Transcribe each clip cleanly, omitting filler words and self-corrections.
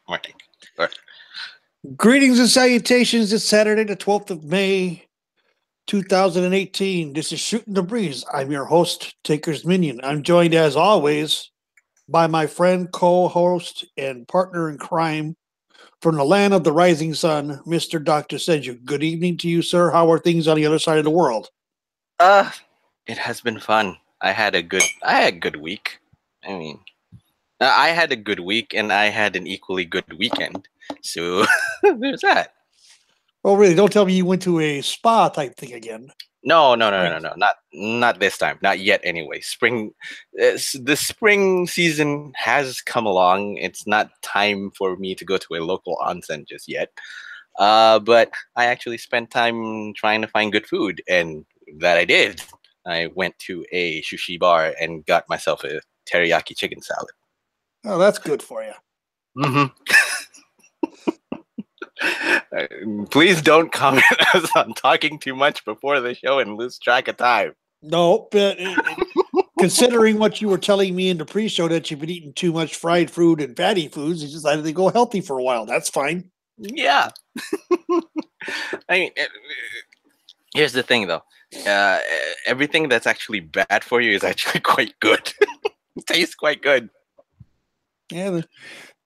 morning. Or, Greetings and salutations. It's Saturday, the 12th of May, 2018. This is Shootin' the Breeze. I'm your host, TakersMinion. I'm joined, as always, by my friend, co-host, and partner in crime from the land of the rising sun, Mr. Dr. Senju. Good evening to you, sir. How are things on the other side of the world? uh, it has been fun. I had a good week. I mean, I had a good week, and I had an equally good weekend. So there's that. Oh, really? Don't tell me you went to a spa type thing again. No, not this time, not yet. Anyway, the spring season has come along. It's not time for me to go to a local onsen just yet. But I actually spent time trying to find good food, and that I did. I went to a sushi bar and got myself a teriyaki chicken salad. Oh, that's good for you. Mm-hmm. Please don't comment as I'm talking too much before the show and lose track of time. No, but considering what you were telling me in the pre-show that you've been eating too much fried food and fatty foods, you decided to go healthy for a while. That's fine. Yeah. I mean, here's the thing, though. Everything that's actually bad for you is actually quite good. It tastes quite good. Yeah,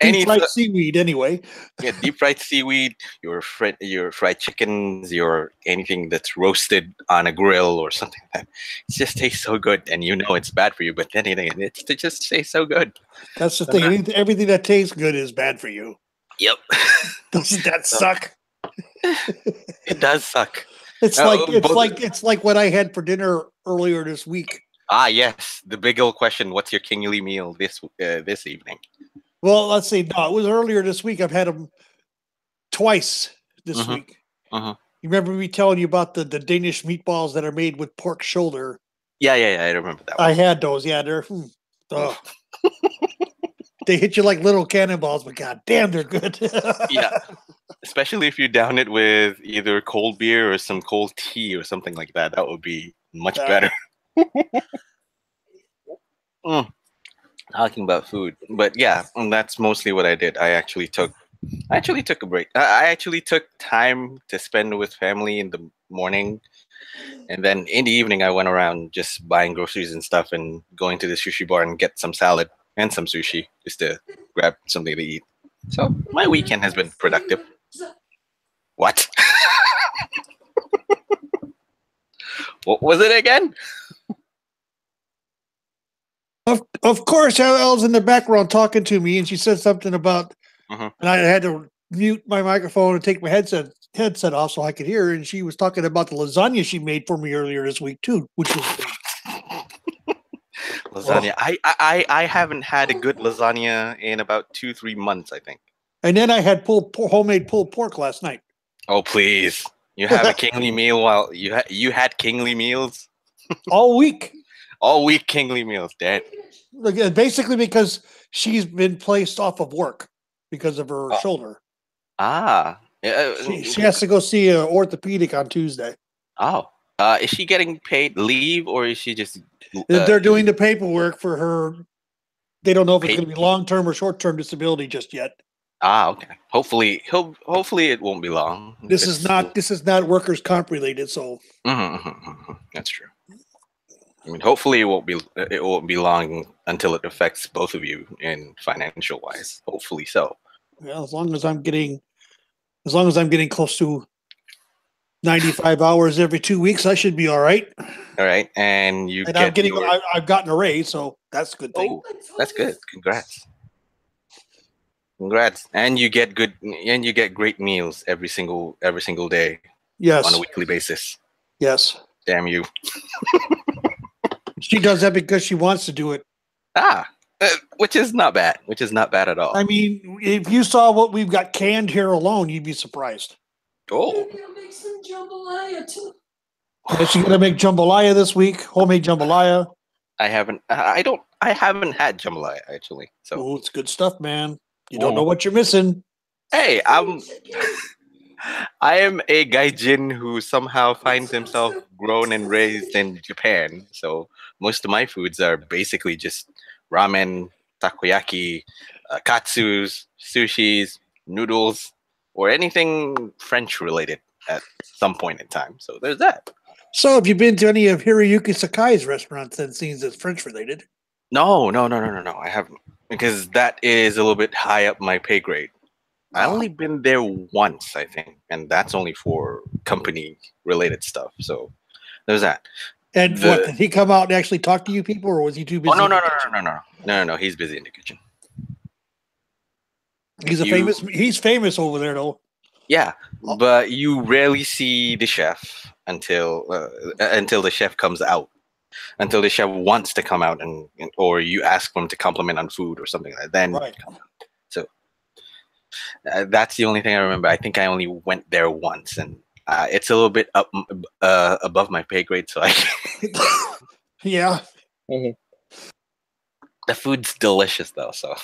deep fried seaweed, anyway. Yeah, deep fried seaweed, your fried chickens, your anything that's roasted on a grill or something like that. It just tastes so good, and you know it's bad for you, but then it just tastes so good. That's the thing. Everything that tastes good is bad for you. Yep. Doesn't that suck? It does suck. It's like what I had for dinner earlier this week. Ah, yes, the big old question: what's your kingly meal this evening? Well, let's see. No, it was earlier this week. I've had them twice this week. You remember me telling you about the Danish meatballs that are made with pork shoulder? Yeah, I remember that one. I had those. Yeah, they're they hit you like little cannonballs, but god damn, they're good. Yeah, especially if you down it with either cold beer or some cold tea or something like that. That would be much better. Talking about food, but yeah, that's mostly what I did. I actually took a break. I actually took time to spend with family in the morning, and then in the evening I went around just buying groceries and stuff and going to the sushi bar and get some salad and some sushi just to grab something to eat. So my weekend has been productive. What? What was it again? Of course, Elle's in the background talking to me, and she said something about, and I had to mute my microphone and take my headset off so I could hear her, and she was talking about the lasagna she made for me earlier this week too, which was lasagna. I haven't had a good lasagna in about 2-3 months, I think. And then I had homemade pulled pork last night. Oh please! You have a kingly meal while you had kingly meals all week. All week kingly meals, Dad. Basically because she's been placed off of work because of her shoulder. Ah. She has to go see an orthopedic on Tuesday. Oh. Is she getting paid leave or is she just... They're doing the paperwork for her. They don't know if it's going to be long-term or short-term disability just yet. Ah, okay. Hopefully it won't be long. This is not workers' comp related, so... That's true. I mean, hopefully it won't be long until it affects both of you in financial wise. Hopefully so. Yeah, as long as I'm getting close to 95 hours every 2 weeks, I should be all right. All right, and I've gotten a raise, so that's a good thing. Oh, that's good. Congrats. And you get great meals every single day. Yes. On a weekly basis. Yes. Damn you. She does that because she wants to do it. Which is not bad. Which is not bad at all. I mean, if you saw what we've got canned here alone, you'd be surprised. Oh. Maybe I'll make some jambalaya too. Is she gonna make jambalaya this week? Homemade jambalaya. I haven't had jambalaya actually. So it's good stuff, man. You don't know what you're missing. Hey, I am a gaijin who somehow finds himself grown and raised in Japan. So most of my foods are basically just ramen, takoyaki, katsus, sushis, noodles, or anything French related at some point in time. So there's that. So, have you been to any of Hiroyuki Sakai's restaurants and seen that's French related? No, no, no, no, no, no. I haven't because that is a little bit high up my pay grade. I only been there once, I think, and that's only for company related stuff. So there's that. And what, did he come out and actually talk to you people, or was he too busy? Oh no, in the no, no, kitchen? no, no, no, no, no, no. He's busy in the kitchen. He's famous over there though. Yeah, but you rarely see the chef until the chef comes out, until the chef wants to come out or you ask them to compliment on food or something like that. Then Right. come out. So that's the only thing I remember. I think I only went there once, and it's a little bit up above my pay grade, so I. Yeah. The food's delicious though, so.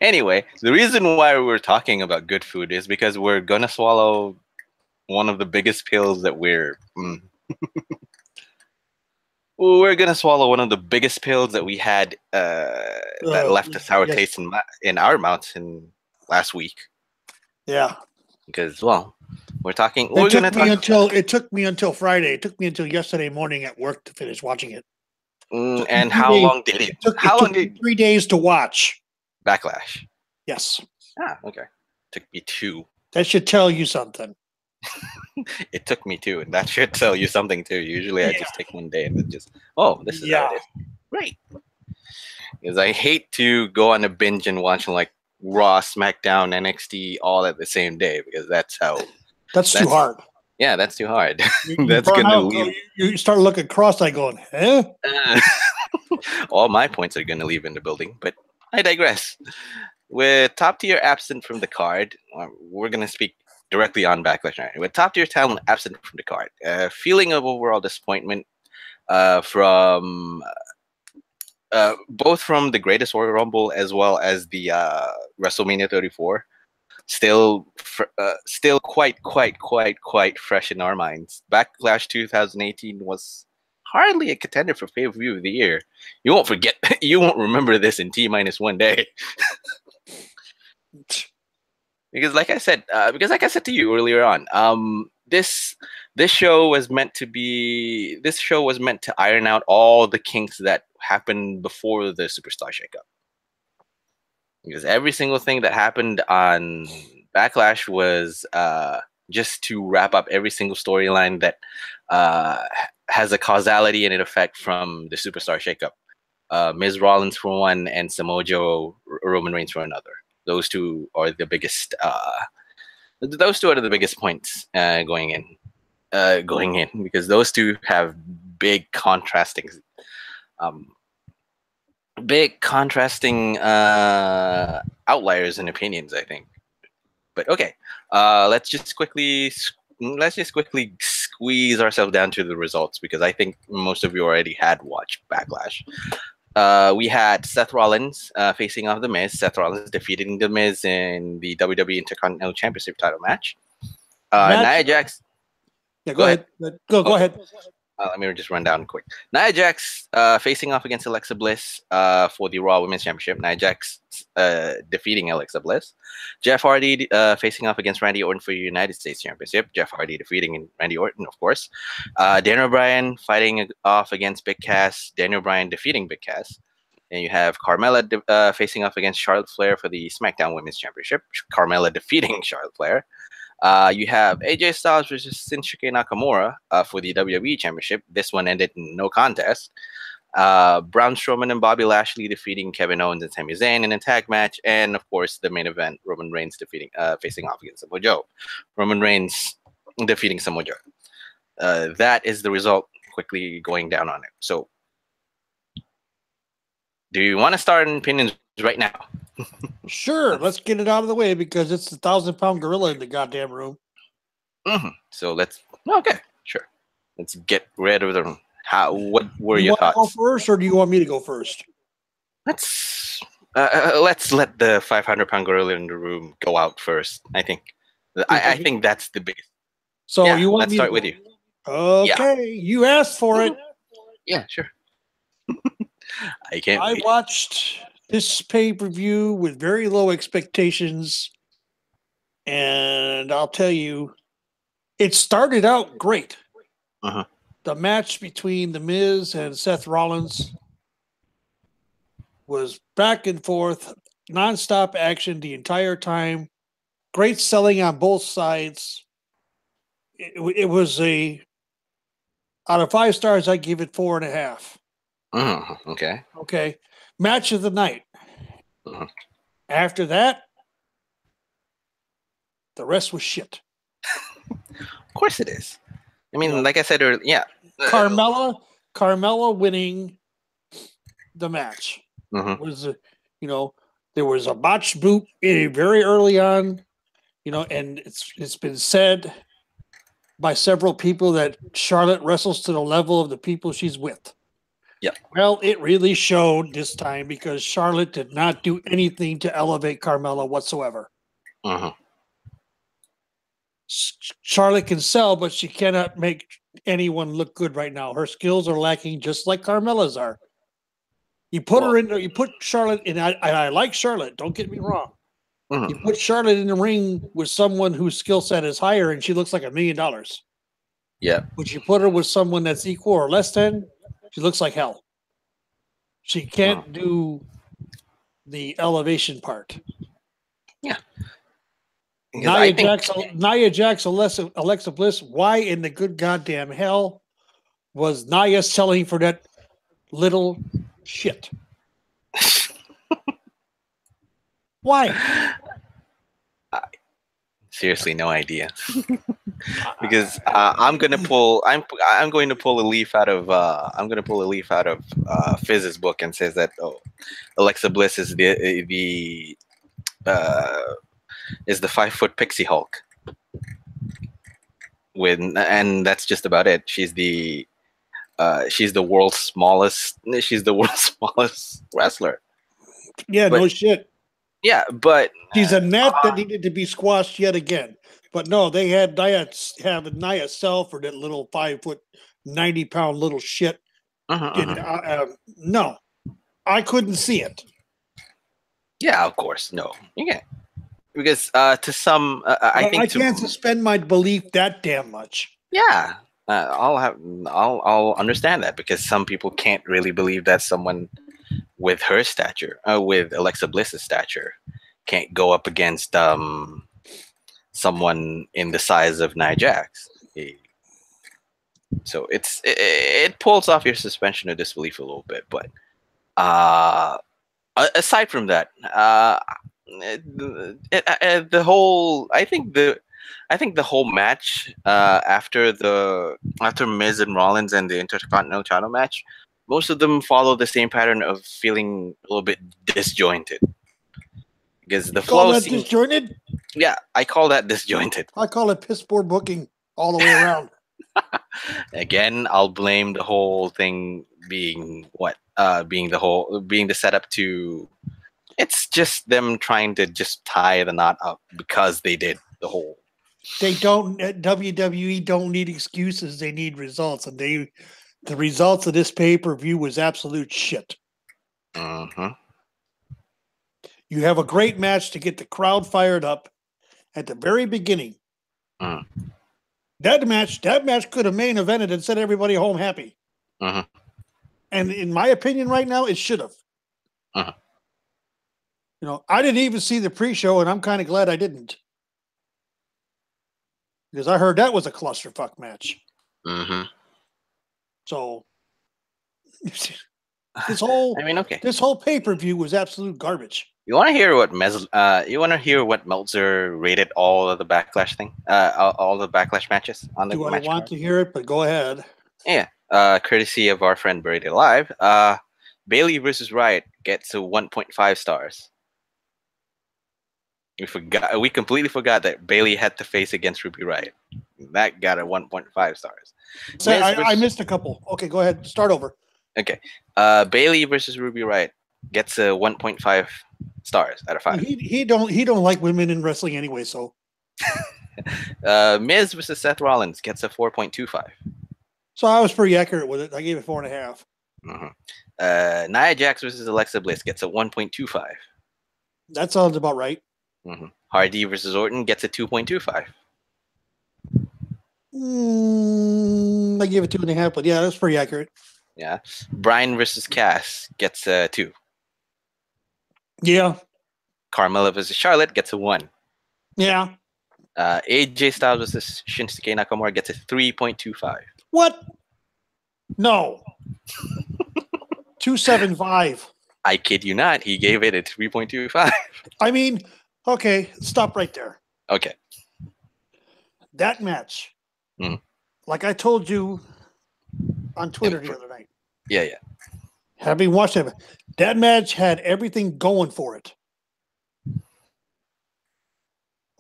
Anyway, the reason why we're talking about good food is because we're gonna swallow one of the biggest pills that we're gonna swallow one of the biggest pills that we had that left a sour taste in our mouths in last week. Yeah. Because we're talking. It took me until Friday. It took me until yesterday morning at work to finish watching it. And how long did it? How long did 3 days to watch? Backlash. Yes. Okay. Took me 2. That should tell you something. It took me 2, and that should tell you something too. Usually, I just take one day and then just, this is how it is. Great. Because I hate to go on a binge and watch like Raw, SmackDown, NXT all at the same day because that's too hard. Yeah, that's too hard. That's gonna leave. You start looking cross-eyed, going, "Huh?" All my points are gonna leave in the building, but I digress. With top tier absent from the card, we're gonna speak directly on Backlash. Right? With top tier talent absent from the card, feeling of overall disappointment from both from the Greatest Royal Rumble as well as the WrestleMania 34. Still quite fresh in our minds. Backlash 2018 was hardly a contender for pay-per-view of the year. You won't forget. You won't remember this in T-1 day. Because like I said to you earlier on, this show was meant to iron out all the kinks that happened before the Superstar shakeup. Because every single thing that happened on Backlash was just to wrap up every single storyline that has a causality and an effect from the Superstar shakeup. Miz Rollins for one, and Samoa Joe, Roman Reigns for another. Those two are the biggest. Those two are the biggest points going in, because those two have big contrasting outliers and opinions, I think. But okay, let's just quickly squeeze ourselves down to the results, because I think most of you already had watched Backlash. We had Seth Rollins facing off The Miz. Seth Rollins defeating The Miz in the WWE Intercontinental Championship title match. Nia Jax. Yeah, go ahead. Go ahead. Let me just run down quick. Nia Jax facing off against Alexa Bliss for the Raw Women's Championship. Nia Jax defeating Alexa Bliss. Jeff Hardy facing off against Randy Orton for the United States Championship. Jeff Hardy defeating Randy Orton, of course. Daniel Bryan fighting off against Big Cass. Daniel Bryan defeating Big Cass. And you have Carmella facing off against Charlotte Flair for the SmackDown Women's Championship. Carmella defeating Charlotte Flair. You have AJ Styles versus Shinsuke Nakamura for the WWE Championship. This one ended in no contest. Braun Strowman and Bobby Lashley defeating Kevin Owens and Sami Zayn in a tag match. And, of course, the main event, Roman Reigns facing off against Samoa Joe. Roman Reigns defeating Samoa Joe. That is the result, quickly going down on it. So, do you want to start in opinions right now? Sure, let's get it out of the way, because it's the 1,000-pound gorilla in the goddamn room. So let's get rid of them. What were your thoughts? Go first, or do you want me to go first? Let's let the 500-pound gorilla in the room go out first. I think that's the biggest. So you want let's me start to with you. Okay, you asked for it. Yeah, sure. I can't. I watched this pay-per-view with very low expectations, and I'll tell you, it started out great. Uh-huh. The match between The Miz and Seth Rollins was back and forth, nonstop action the entire time. Great selling on both sides. It was out of 5 stars, I give it 4.5. Okay. Okay. Match of the night. Uh-huh. After that, the rest was shit. Of course it is. I mean, You know, like I said earlier, yeah. Carmella winning the match was, there was a botched boot very early on, and it's been said by several people that Charlotte wrestles to the level of the people she's with. Yeah. Well, it really showed this time because Charlotte did not do anything to elevate Carmella whatsoever. Uh-huh. Charlotte can sell, but she cannot make anyone look good right now. Her skills are lacking, just like Carmella's are. You put her in, you put Charlotte in. I like Charlotte. Don't get me wrong. You put Charlotte in the ring with someone whose skill set is higher, and she looks like $1 million. Yeah. But you put her with someone that's equal or less than, she looks like hell. She can't do the elevation part. Yeah. Nia Jax, Alexa Bliss. Why in the good goddamn hell was Nia selling for that little shit? Why? Seriously, no idea. Because I'm going to pull a leaf out of Fizz's book and says that Alexa Bliss is the 5-foot pixie Hulk. And that's just about it. She's the world's smallest wrestler. Yeah, no shit. Yeah, but she's a gnat that needed to be squashed yet again. But no, they had Nia sell for that little 5-foot, 90-pound little shit. No, I couldn't see it. Yeah, of course, no, you can't, because to some, I can't suspend my belief that damn much. Yeah, I'll understand that, because some people can't really believe that someone with her stature, with Alexa Bliss's stature, can't go up against someone in the size of Nia Jax. So it pulls off your suspension of disbelief a little bit, but aside from that, the whole I think the whole match after Miz and Rollins and the Intercontinental title match, most of them follow the same pattern of feeling a little bit disjointed. Because the flow seems disjointed? Yeah, I call that disjointed. I call it piss poor booking all the way around. Again, I'll blame the whole thing being the setup to. It's just them trying to just tie the knot up because they did the whole. They don't. WWE don't need excuses. They need results, and the results of this pay-per-view was absolute shit. You have a great match to get the crowd fired up at the very beginning. That match could have main evented and sent everybody home happy. And in my opinion, right now, it should have. I didn't even see the pre-show, and I'm kind of glad I didn't, because I heard that was a clusterfuck match. So this whole pay-per-view was absolute garbage. You want to hear what Meltzer rated all of the Backlash all the Backlash matches on the match? Do I want to hear it? But go ahead. Yeah, courtesy of our friend Buried Alive. Bayley versus Riot gets a 1.5 stars. We completely forgot that Bayley had to face against Ruby Riott. That got a 1.5 stars. So I missed a couple. Okay, go ahead. Start over. Okay. Bayley versus Ruby Riott gets a 1.5 stars out of 5. He don't like women in wrestling anyway, so. Miz versus Seth Rollins gets a 4.25. So I was pretty accurate with it. I gave it 4.5. Nia Jax versus Alexa Bliss gets a 1.25. That sounds about right. Hardy versus Orton gets a 2.25. I give it 2.5, but yeah, that's pretty accurate. Yeah. Bryan versus Cass gets a 2. Yeah. Carmella versus Charlotte gets a 1. Yeah. AJ Styles versus Shinsuke Nakamura gets a 3.25. What? No. 2.75. I kid you not. He gave it a 3.25. I mean, okay, stop right there. Okay. That match, Mhm. like I told you on Twitter the other night, Yeah. having watched it, that match had everything going for it.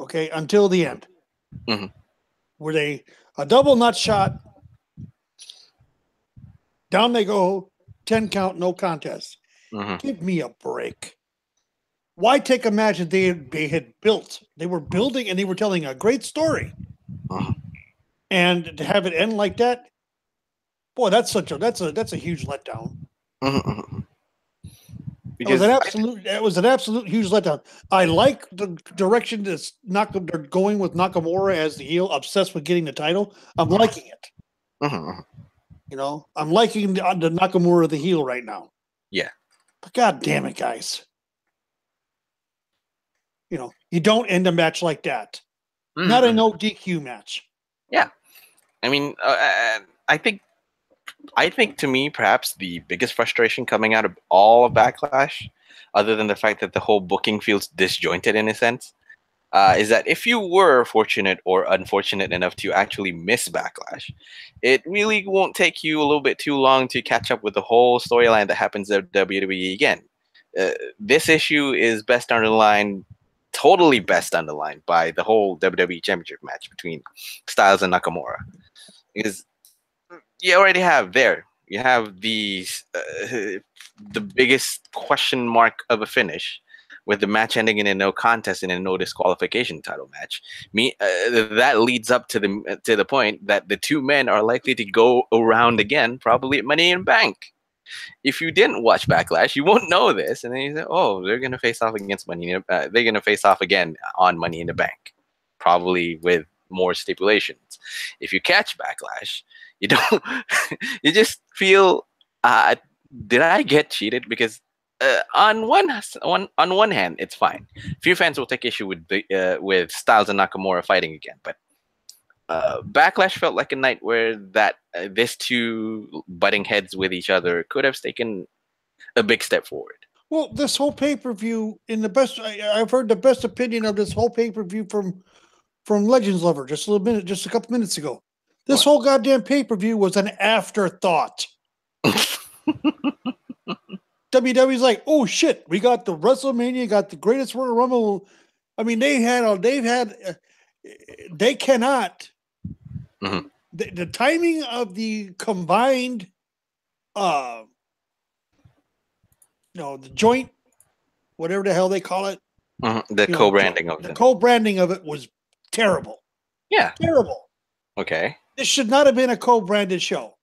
Okay, until the end. Mhm. Where they a double nut shot, down they go, 10 count, no contest. Give me a break. Why take a match that they had built? They were building and they were telling a great story. And to have it end like that, boy, that's a huge letdown. That was an absolute huge letdown. I like the direction that's they're going with Nakamura as the heel, obsessed with getting the title. I'm liking it. You know, I'm liking the Nakamura the heel right now. Yeah. But god damn it, guys. You know, you don't end a match like that. Not a no DQ match. Yeah. I mean, I think to me, perhaps the biggest frustration coming out of all of Backlash, other than the fact that the whole booking feels disjointed in a sense, is that if you were fortunate or unfortunate enough to actually miss Backlash, it really won't take you a little bit too long to catch up with the whole storyline that happens at WWE again. This issue is totally best underlined by the whole WWE Championship match between Styles and Nakamura. Because you already have the biggest question mark of a finish, with the match ending in a no contest and a no disqualification title match. That leads up to the point that the two men are likely to go around again, probably at Money in Bank. If you didn't watch Backlash, you won't know this, and then you say, "Oh, they're gonna face off against they're gonna face off again on Money in the Bank, probably with more stipulations." If you catch Backlash, you don't. You just feel, did I get cheated? Because on one hand, it's fine. Few fans will take issue with Styles and Nakamura fighting again, but Backlash felt like a night where this two butting heads with each other could have taken a big step forward. Well, this whole pay-per-view, I've heard the best opinion of this whole pay-per-view from Legends Lover just a couple minutes ago. This whole goddamn pay-per-view was an afterthought. WWE's like, oh shit, we got the WrestleMania, got the greatest Royal Rumble. I mean, they cannot. The timing of the combined, the joint, whatever the hell they call it, the co-branding of the co-branding of it was terrible. Yeah, terrible. Okay, this should not have been a co-branded show.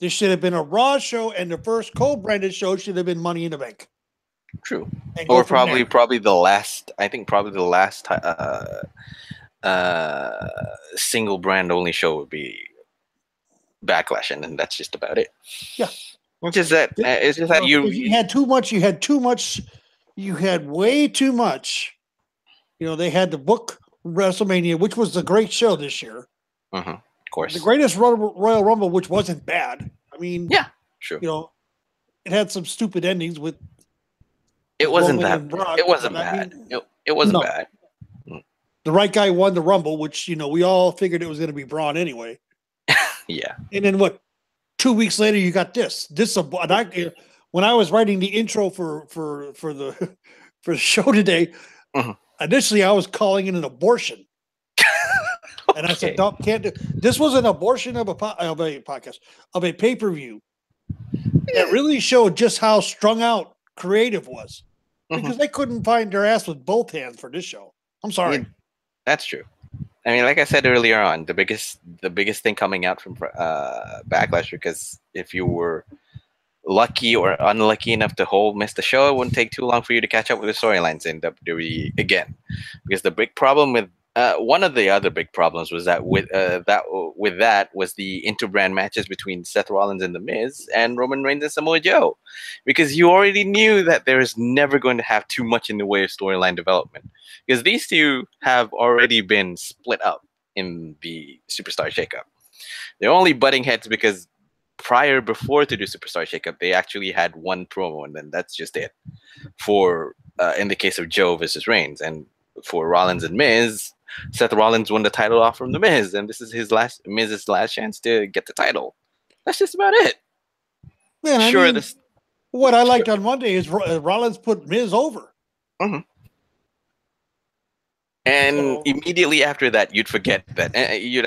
This should have been a Raw show, and the first co-branded show should have been Money in the Bank. True. Or probably the last. I think probably the last single brand only show would be Backlash, and then that's just about it. Yeah. It's just that you had too much. You had too much. You had way too much. You know, they had the book WrestleMania, which was a great show this year. Of course. The greatest Royal Rumble, which wasn't bad. I mean, yeah, true. You know, it had some stupid endings with. It wasn't that. It wasn't bad. It wasn't bad. The right guy won the Rumble, which we all figured it was going to be Braun anyway. Yeah. And then 2 weeks later, you got this. When I was writing the intro for the show today, initially I was calling it an abortion. And I said, "No, can't do." This was an abortion of a podcast, of a pay-per-view that really showed just how strung out creative was, because they couldn't find their ass with both hands for this show. I'm sorry. That's true. I mean, like I said earlier on, the biggest thing coming out from Backlash, because if you were lucky or unlucky enough to miss the show, it wouldn't take too long for you to catch up with the storylines in WWE again. Because the big problem with one of the other big problems was that with that was the interbrand matches between Seth Rollins and The Miz and Roman Reigns and Samoa Joe, because you already knew that there is never going to have too much in the way of storyline development, because these two have already been split up in the Superstar Shakeup. They're only butting heads because before to do Superstar Shakeup, they actually had one promo, and then that's just it. For in the case of Joe versus Reigns, and for Rollins and Miz, Seth Rollins won the title off from the Miz, and this is Miz's last chance to get the title. That's just about it. Man, I Sure, mean, this. what I liked on Monday is Rollins put Miz over. Mhm. And So- immediately after that, you'd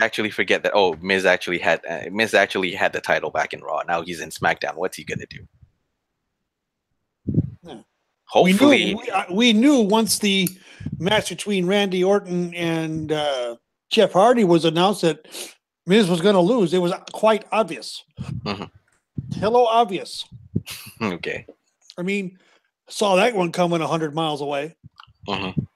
actually forget that Miz actually had the title back in Raw. Now he's in SmackDown. What's he gonna do? Yeah. Hopefully, we knew once the match between Randy Orton and Jeff Hardy was announced that Miz was going to lose. It was quite obvious. Mhm. Hello, obvious. Okay. I mean, saw that one coming 100 miles away. Mhm.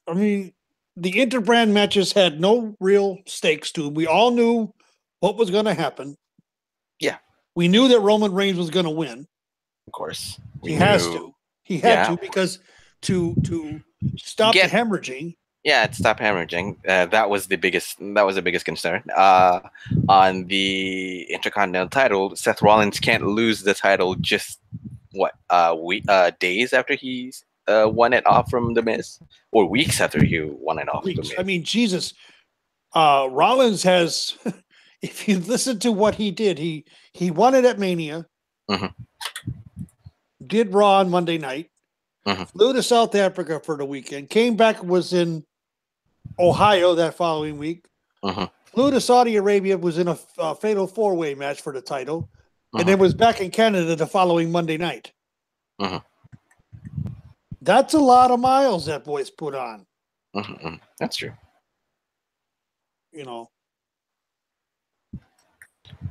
I mean, the interbrand matches had no real stakes to them. We all knew what was going to happen. Yeah. We knew that Roman Reigns was going to win. Of course. He has to. He had to, because to stop the hemorrhaging. Yeah, stop hemorrhaging. That was the biggest concern. On the Intercontinental title, Seth Rollins can't lose the title just days after he's won it off from The Miz, or weeks after he won it off The Miz. I mean, Jesus, Rollins has. If you listen to what he did, he won it at Mania. Mhm. Did Raw on Monday night. Mhm. Flew to South Africa for the weekend. Came back, was in Ohio that following week. Mhm. Flew to Saudi Arabia, was in a fatal four-way match for the title, and then was back in Canada the following Monday night. Mhm. That's a lot of miles that boy's put on. Mhm. That's true. You know,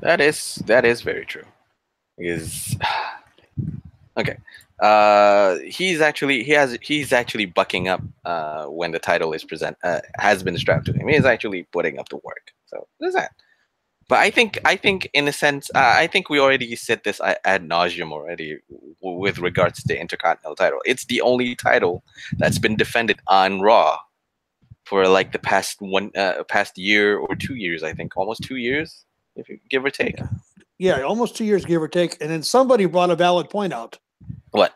That is very true. Is okay. He's actually bucking up when the title has been strapped to him. He's actually putting up the work. So there's that. But I think in a sense, I think we already said this ad nauseum already with regards to the Intercontinental title. It's the only title that's been defended on Raw for like the past year or 2 years. I think almost 2 years, if you give or take. yeah, almost 2 years, give or take. And then somebody brought a valid point out. What?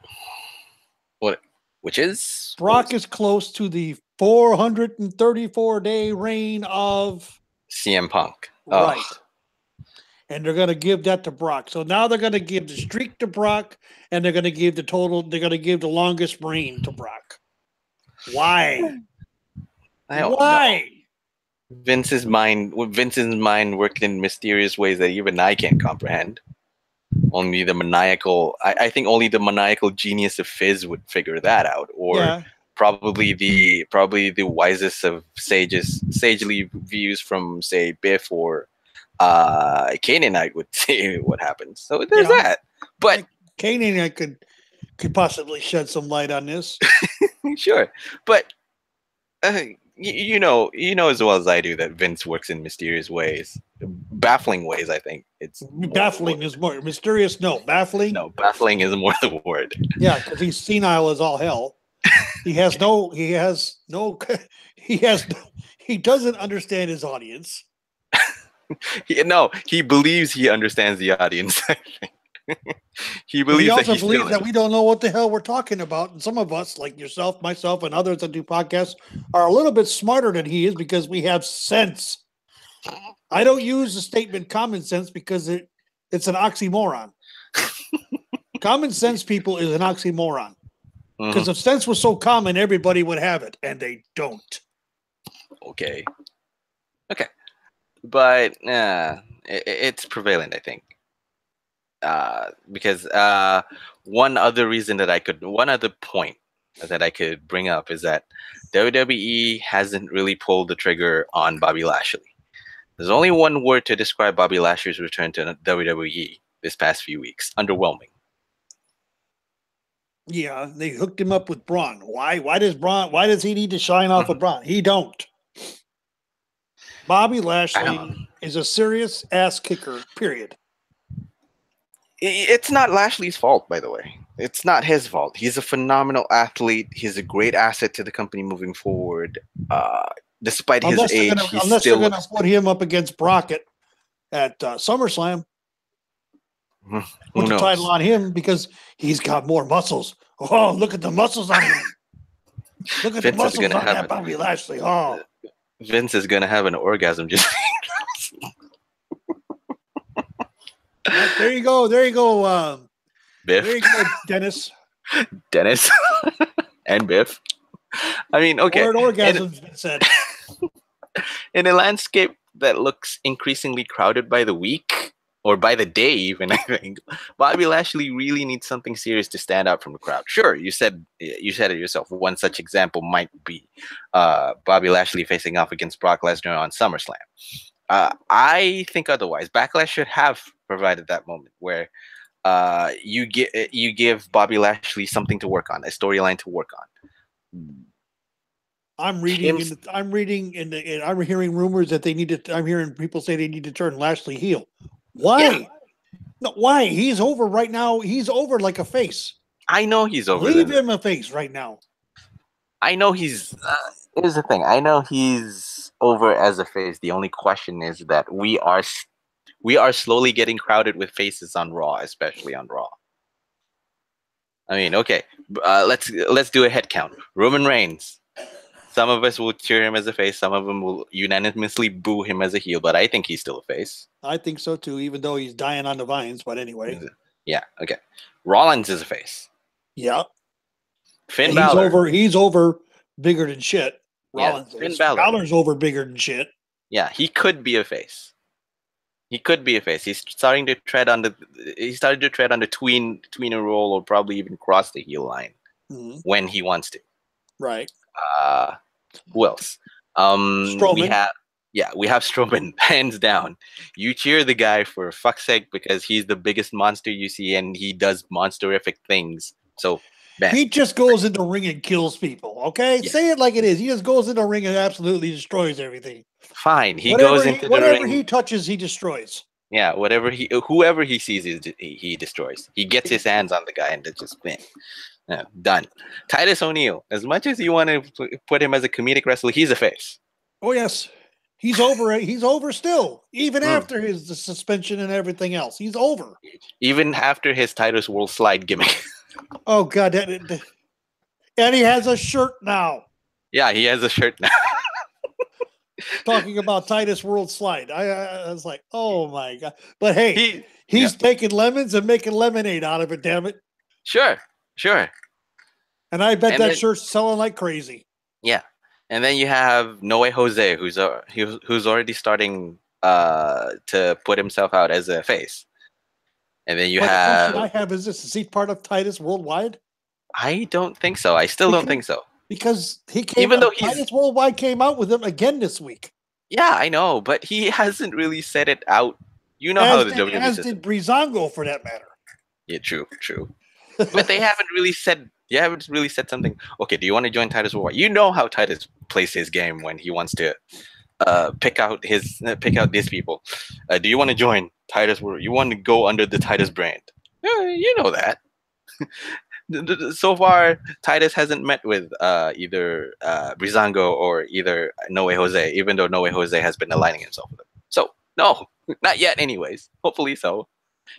Which is Brock is close to the 434-day reign of CM Punk. right. And they're going to give that to Brock. So now they're going to give the streak to Brock, and they're going to give the longest reign to Brock. Why? Why? Vince's mind worked in mysterious ways that even I can't comprehend. Only the maniacal, I think only the maniacal genius of Fizz would figure that out, or probably the wisest of sagely views from, say, Biff or Canaanite would say what happens. So there's that. But Canaanite could possibly shed some light on this. Sure, but you know as well as I do that Vince works in mysterious ways, baffling ways. I think it's baffling is more mysterious. No, baffling. No, baffling is more the word. Yeah, because he's senile as all hell. He doesn't understand his audience. He believes he understands the audience. I think. He believes that we don't know what the hell we're talking about. And some of us, like yourself, myself, and others that do podcasts, are a little bit smarter than he is because we have sense. I don't use the statement common sense because it's an oxymoron. Common sense, people, is an oxymoron. Because if sense was so common, everybody would have it, and they don't. Okay. But it's prevalent, I think. Because one other point that I could bring up is that WWE hasn't really pulled the trigger on Bobby Lashley. There's only one word to describe Bobby Lashley's return to WWE this past few weeks: underwhelming. Yeah, they hooked him up with Braun. Why? Why does he need to shine off of Braun? He don't. Bobby Lashley is a serious ass kicker, period. It's not Lashley's fault, by the way. It's not his fault. He's a phenomenal athlete. He's a great asset to the company moving forward. Despite his age, unless they're gonna put him up against Brock at SummerSlam, Who put the knows? title on him because he's got more muscles. Oh, look at the muscles on him. Look at the Vince is muscles gonna on have that Bobby Lashley. Oh, Vince is gonna have an orgasm just. there you go. There you go. Biff, There you go, Dennis. Dennis, and Biff. I mean, okay. Word orgasm's been said. In a landscape that looks increasingly crowded by the week, or by the day even, I think, Bobby Lashley really needs something serious to stand out from the crowd. Sure, you said it yourself. One such example might be Bobby Lashley facing off against Brock Lesnar on SummerSlam. I think otherwise. Backlash should have provided that moment where you give Bobby Lashley something to work on, a storyline to work on. I'm hearing rumors that they need to. I'm hearing people say they need to turn Lashley heel. Why? Yeah. No, why? He's over right now. He's over like a face. I know he's over. Leave him a face right now. I know he's. Here's the thing. I know he's over as a face. The only question is that we are slowly getting crowded with faces on Raw, especially on Raw. I mean, okay, let's do a head count. Roman Reigns. Some of us will cheer him as a face. Some of them will unanimously boo him as a heel. But I think he's still a face. I think so too, even though he's dying on the vines. But anyway, yeah, okay. Rollins is a face. Yeah, Finn Balor. He's over bigger than shit. Rollins Finn is. Balor. Balor's over bigger than shit. Yeah, he could be a face. He started to tread on the tween a roll, or probably even cross the heel line when he wants to. Right. Who else? Strowman. We have Strowman, hands down. You cheer the guy for fuck's sake because he's the biggest monster you see and he does monsterific things. So bam. He just goes in the ring and kills people. Okay, say it like it is. He just goes in the ring and absolutely destroys everything. Fine, whatever he touches, he destroys. Yeah, whoever he sees, he destroys. He gets his hands on the guy and it's just bam. Done. Titus O'Neil. As much as you want to put him as a comedic wrestler, he's a face. Oh yes, he's over. He's over still, even after the suspension and everything else. He's over. Even after his Titus World Slide gimmick. Oh God! And he has a shirt now. Yeah, he has a shirt now. Talking about Titus World Slide, I was like, oh my God! But hey, he's taking lemons and making lemonade out of it. Damn it! Sure. And I bet that shirt's selling like crazy. Yeah, and then you have Noe Jose, who's already starting to put himself out as a face. And then you have. The question I have is this: is he part of Titus Worldwide? I don't think so. I still don't think so. Because Titus Worldwide came out with him again this week. Yeah, I know, but he hasn't really said it out. You know how the WWE as did Breezango, for that matter. Yeah, true. But they haven't really said. You haven't really said something. Okay, do you want to join Titus Worldwide? You know how Titus plays his game when he wants to pick out these people. Do you want to join Titus Worldwide? You want to go under the Titus brand? You know that. So far, Titus hasn't met with either Breezango or either Noe Jose, even though Noe Jose has been aligning himself with him. So, no, not yet anyways. Hopefully so.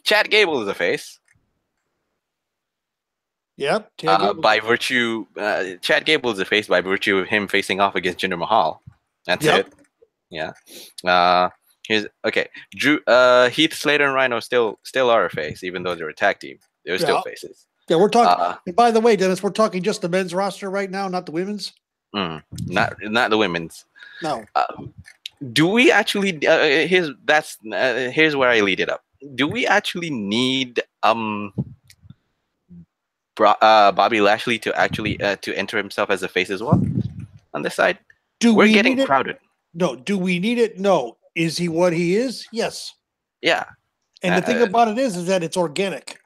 Chad Gable is a face. Yep. By virtue, Chad Gable is a face by virtue of him facing off against Jinder Mahal. That's it. Yeah. Drew, Heath Slater and Rhino still are a face, even though they're a tag team. They're still faces. Yeah, we're talking. And by the way, Dennis, we're talking just the men's roster right now, not the women's. Not the women's. No. Do we actually? Here's where I lead it up. Do we actually need Bobby Lashley to actually to enter himself as a face as well on this side. Do We're we getting need it? crowded. No. Do we need it? No. Is he what he is? Yes. Yeah, And the thing about it is that it's organic.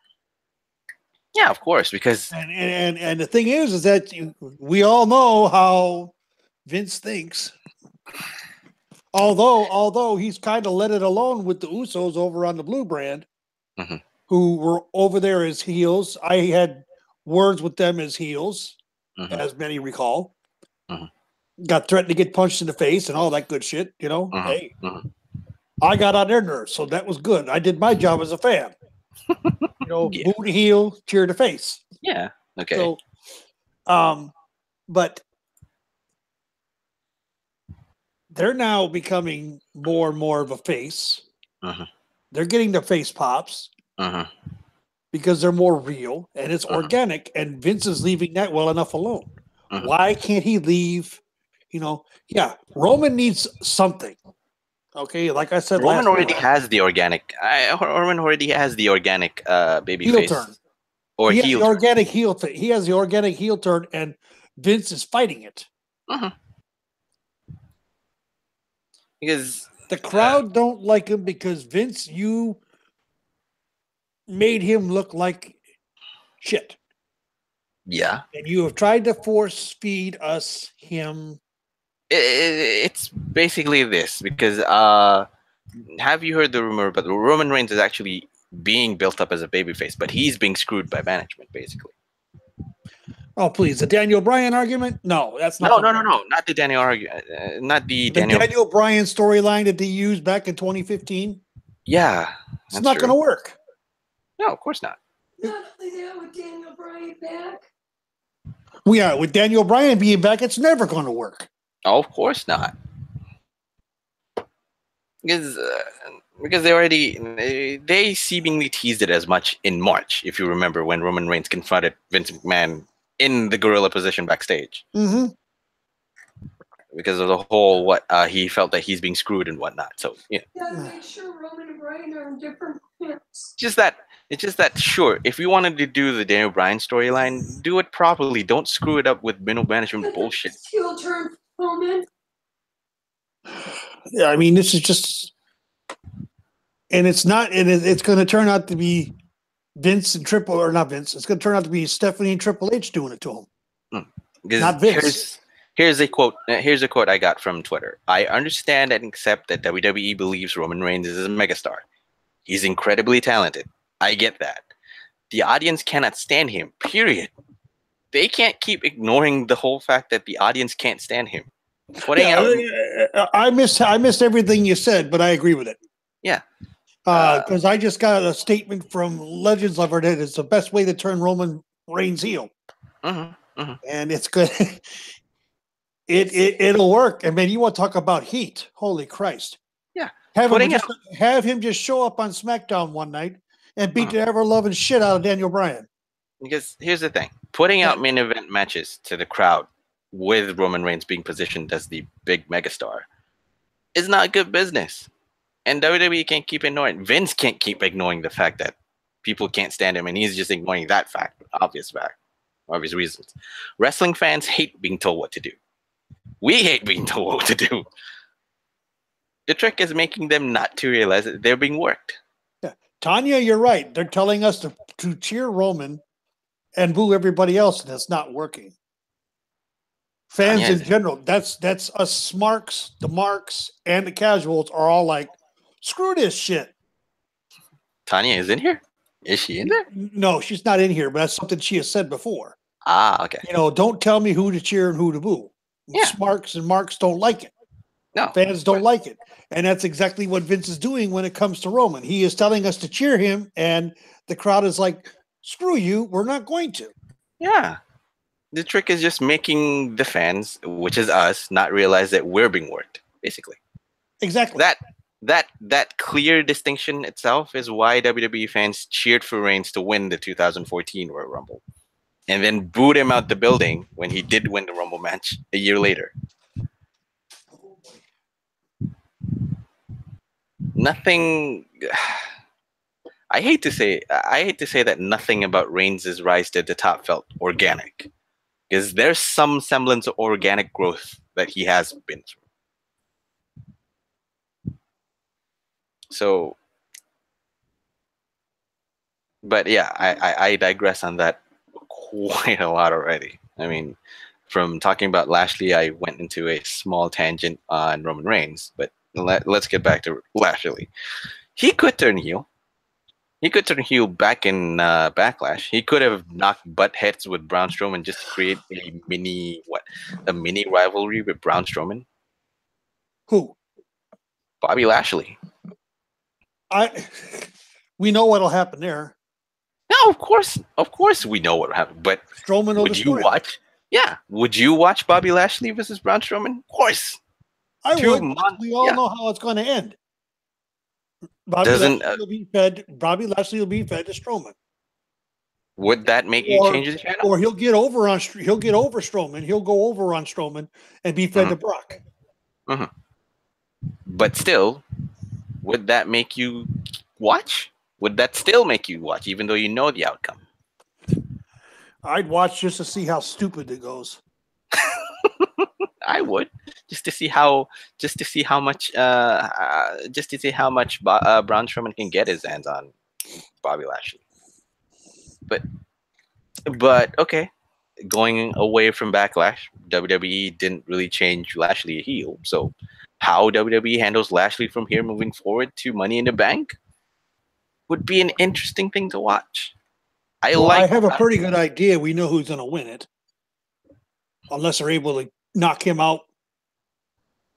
yeah, of course, because And the thing is that we all know how Vince thinks. Although he's kind of let it alone with the Usos over on the Blue brand, Mhm. who were over there as heels. I had words with them as heels, Mhm. as many recall. Mhm. Got threatened to get punched in the face and all that good shit. Mhm. Hey, Mhm. I got on their nerves, so that was good. I did my job as a fan. Yeah. Boo to heel, cheer to face. Yeah. Okay. So, but they're now becoming more and more of a face. Mhm. They're getting the face pops Mhm. because they're more real and it's Mhm. organic. And Vince is leaving that well enough alone. Mhm. Why can't he leave? Yeah, Roman needs something. Okay, like I said Roman last already week, has the organic. Roman already has the organic baby heel face turn. or He has heel the turn. organic heel. He has the organic heel turn, and Vince is fighting it. Mhm. Because The crowd don't like him because Vince, you made him look like shit, yeah, and you have tried to force feed us him. it's basically this. Because have you heard the rumor? But Roman Reigns is actually being built up as a babyface, but he's being screwed by management, basically. Oh, please, the Daniel Bryan argument? No, that's not No, going no, to no, work. no, not the Daniel not the The Daniel. Daniel Bryan storyline that they used back in 2015, Yeah, it's that's not going true. to work. No, of course not. Not only that, with Daniel Bryan back. Yeah, with Daniel Bryan being back, it's never going to work. Oh, of course not. Because because they seemingly teased it as much in March, if you remember, when Roman Reigns confronted Vince McMahon in the gorilla position backstage Mm-hmm. because of the whole what he felt that he's being screwed and whatnot. So yeah, Gotta make sure Roman and Bryan are in different camps. just that it's just that sure, if you wanted to do the Daniel Bryan storyline, do it properly. Don't screw it up with middle management bullshit. Heel turn Roman. Yeah, I mean, this is just, and it's not, and it's going to turn out to be Vince and Triple, or not Vince. It's going to turn out to be Stephanie and Triple H doing it to him, Because not Vince. here's a quote. Here's a quote I got from Twitter. I understand and accept that WWE believes Roman Reigns is a megastar. He's incredibly talented. I get that. The audience cannot stand him. Period. They can't keep ignoring the whole fact that the audience can't stand him. Putting Yeah, out, I missed everything you said, but I agree with it. yeah, Because I just got a statement from Legends Lover that it's the best way to turn Roman Reigns heel, and it's good. It'll work. I mean, you want to talk about heat? Holy Christ! yeah. Have Putting out, him just show up on SmackDown one night and beat Mhm. the ever loving shit out of Daniel Bryan. because here's the thing: putting out Yeah. main event matches to the crowd with Roman Reigns being positioned as the big megastar is not good business. And WWE can't keep ignoring. Vince can't keep ignoring the fact that people can't stand him, and he's just ignoring that fact, obvious reasons. Wrestling fans hate being told what to do. We hate being told what to do. The trick is making them not to realize that they're being worked. Yeah. Tanya, you're right. They're telling us to cheer Roman and boo everybody else, and it's not working. Fans Tanya in is, general, that's us smarks, the marks, and the casuals are all like, screw this shit. Tanya is in here? Is she in there? No, she's not in here, but that's something she has said before. Ah, okay. Don't tell me who to cheer and who to boo. Yeah. Smarks and marks don't like it. No. Fans don't like it. And that's exactly what Vince is doing when it comes to Roman. He is telling us to cheer him, and the crowd is like, screw you, we're not going to. Yeah. The trick is just making the fans, which is us, not realize that we're being worked, basically. Exactly. That clear distinction itself is why WWE fans cheered for Reigns to win the 2014 Royal Rumble, and then booed him out the building when he did win the Rumble match a year later. Nothing. I hate to say that nothing about Reigns' rise to the top felt organic, because there's some semblance of organic growth that he has been through. So, but yeah, I digress on that quite a lot already. I mean, from talking about Lashley, I went into a small tangent on Roman Reigns, but let's get back to Lashley. He could turn heel. He could turn heel back in Backlash. He could have knocked butt heads with Braun Strowman just to create a mini rivalry with Braun Strowman. Who? Bobby Lashley. We know what'll happen there. No, of course, we know what happened. But Strowman will would you destroy him. watch? Yeah, would you watch Bobby Lashley versus Braun Strowman? Of course. I would. We all know how it's going to end. Bobby Lashley will be fed to Strowman. Would that make you change the channel? Or he'll get over Strowman. He'll go over on Strowman and be fed to Brock. Mm-hmm. But still, would that make you watch? Would that still make you watch, even though you know the outcome? I'd watch just to see how stupid it goes. I would, just to see how much Braun Strowman can get his hands on Bobby Lashley. But okay, going away from Backlash, WWE didn't really change Lashley a heel. So how WWE handles Lashley from here moving forward to Money in the Bank would be an interesting thing to watch. I have a pretty good idea. We know who's going to win it, unless they're able to knock him out.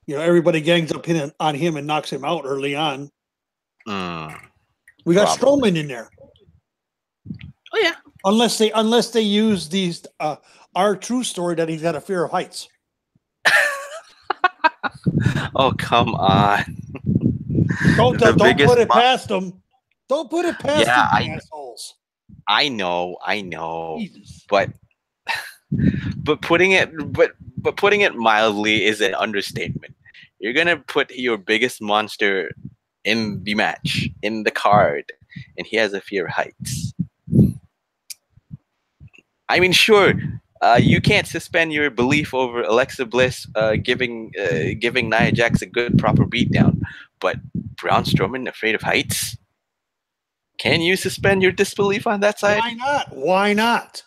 You know, everybody gangs up on him and knocks him out early on. We got Strowman in there. Oh yeah. Unless they use these our true story that he's got a fear of heights. Oh, come on. Don't put it past them. Don't put it past them, assholes. I know. Jesus. But putting it mildly is an understatement. You're gonna put your biggest monster in the match, in the card, and he has a fear of heights. I mean, sure, you can't suspend your belief over Alexa Bliss giving Nia Jax a good proper beatdown, but Braun Strowman afraid of heights? Can you suspend your disbelief on that side? Why not?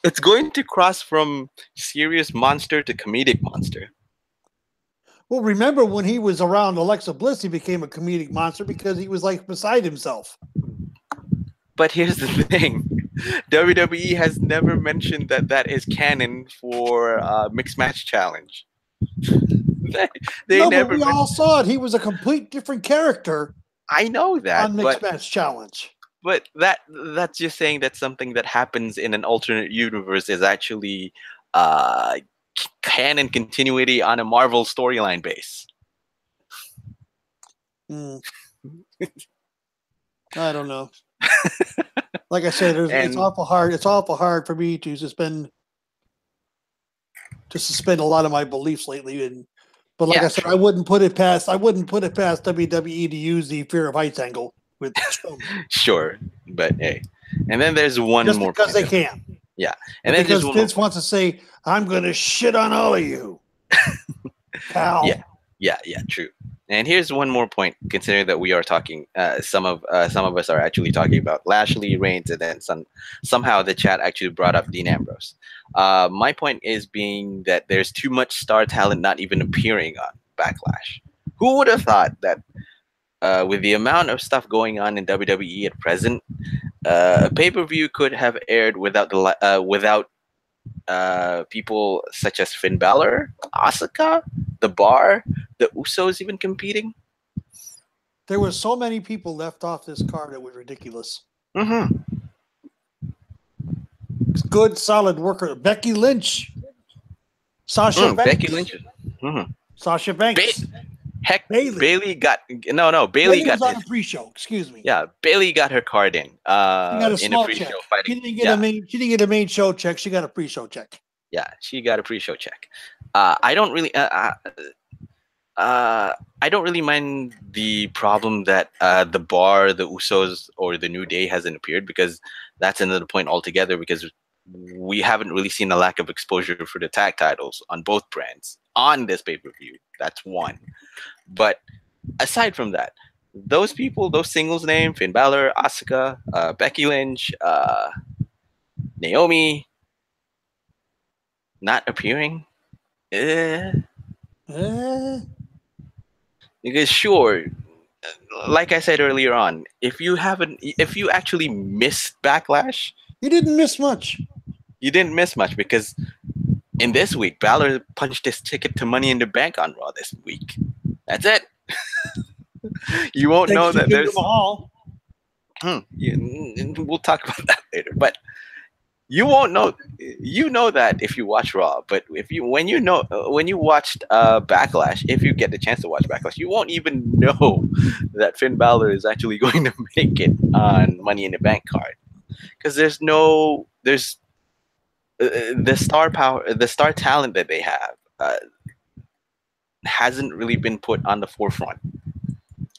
It's going to cross from serious monster to comedic monster. Well, remember when he was around Alexa Bliss, he became a comedic monster because he was like beside himself. But here's the thing. WWE has never mentioned that is canon for Mixed Match Challenge. they never. But we all saw it. He was a complete different character. I know that on Mixed Match Challenge. But that's just saying that something that happens in an alternate universe is actually canon continuity on a Marvel storyline base. I don't know. Like I said, it's awful hard. It's awful hard for me to suspend a lot of my beliefs lately. But like I said, I wouldn't put it past WWE to use the fear of heights angle with Strowman. Sure, but hey, and then there's one more because they can. Yeah, and then because Vince wants to say, "I'm going to shit on all of you." Pal. Yeah, true. And here's one more point, considering that we are talking, some of us are actually talking about Lashley, Reigns, and then somehow the chat actually brought up Dean Ambrose. My point is being that there's too much star talent not even appearing on Backlash. Who would have thought that with the amount of stuff going on in WWE at present, a pay-per-view could have aired without people such as Finn Balor, Asuka, The Bar, the Usos even competing? There were so many people left off this card, it was ridiculous. Good, solid worker. Becky Lynch. Sasha Banks. Becky Lynch. Sasha Banks. Bailey got was on a pre-show. Excuse me. Yeah, Bailey got her card in. She got a small pre-show check. fighting. She didn't get a main show check. She got a pre-show check. Yeah, she got a pre-show check. I don't really. I don't really mind the problem that the Bar, the Usos, or the New Day hasn't appeared, because that's another point altogether. Because we haven't really seen a lack of exposure for the tag titles on both brands on this pay per view. That's one. But aside from that, those people, those singles name, Finn Balor, Asuka, Becky Lynch, Naomi, not appearing. Eh, Eh, because sure, like I said earlier on, if you actually missed Backlash, you didn't miss much. you didn't miss much, because in this week, Balor punched his ticket to Money in the Bank on Raw this week. That's it. You won't Thanks know to that Jinder there's. Mahal. We'll talk about that later, but you won't know. You know that if you watch Raw, but if you when you watched Backlash, if you get the chance to watch Backlash, you won't even know that Finn Balor is actually going to make it on Money in the Bank card, because there's the star power, the star talent that they have hasn't really been put on the forefront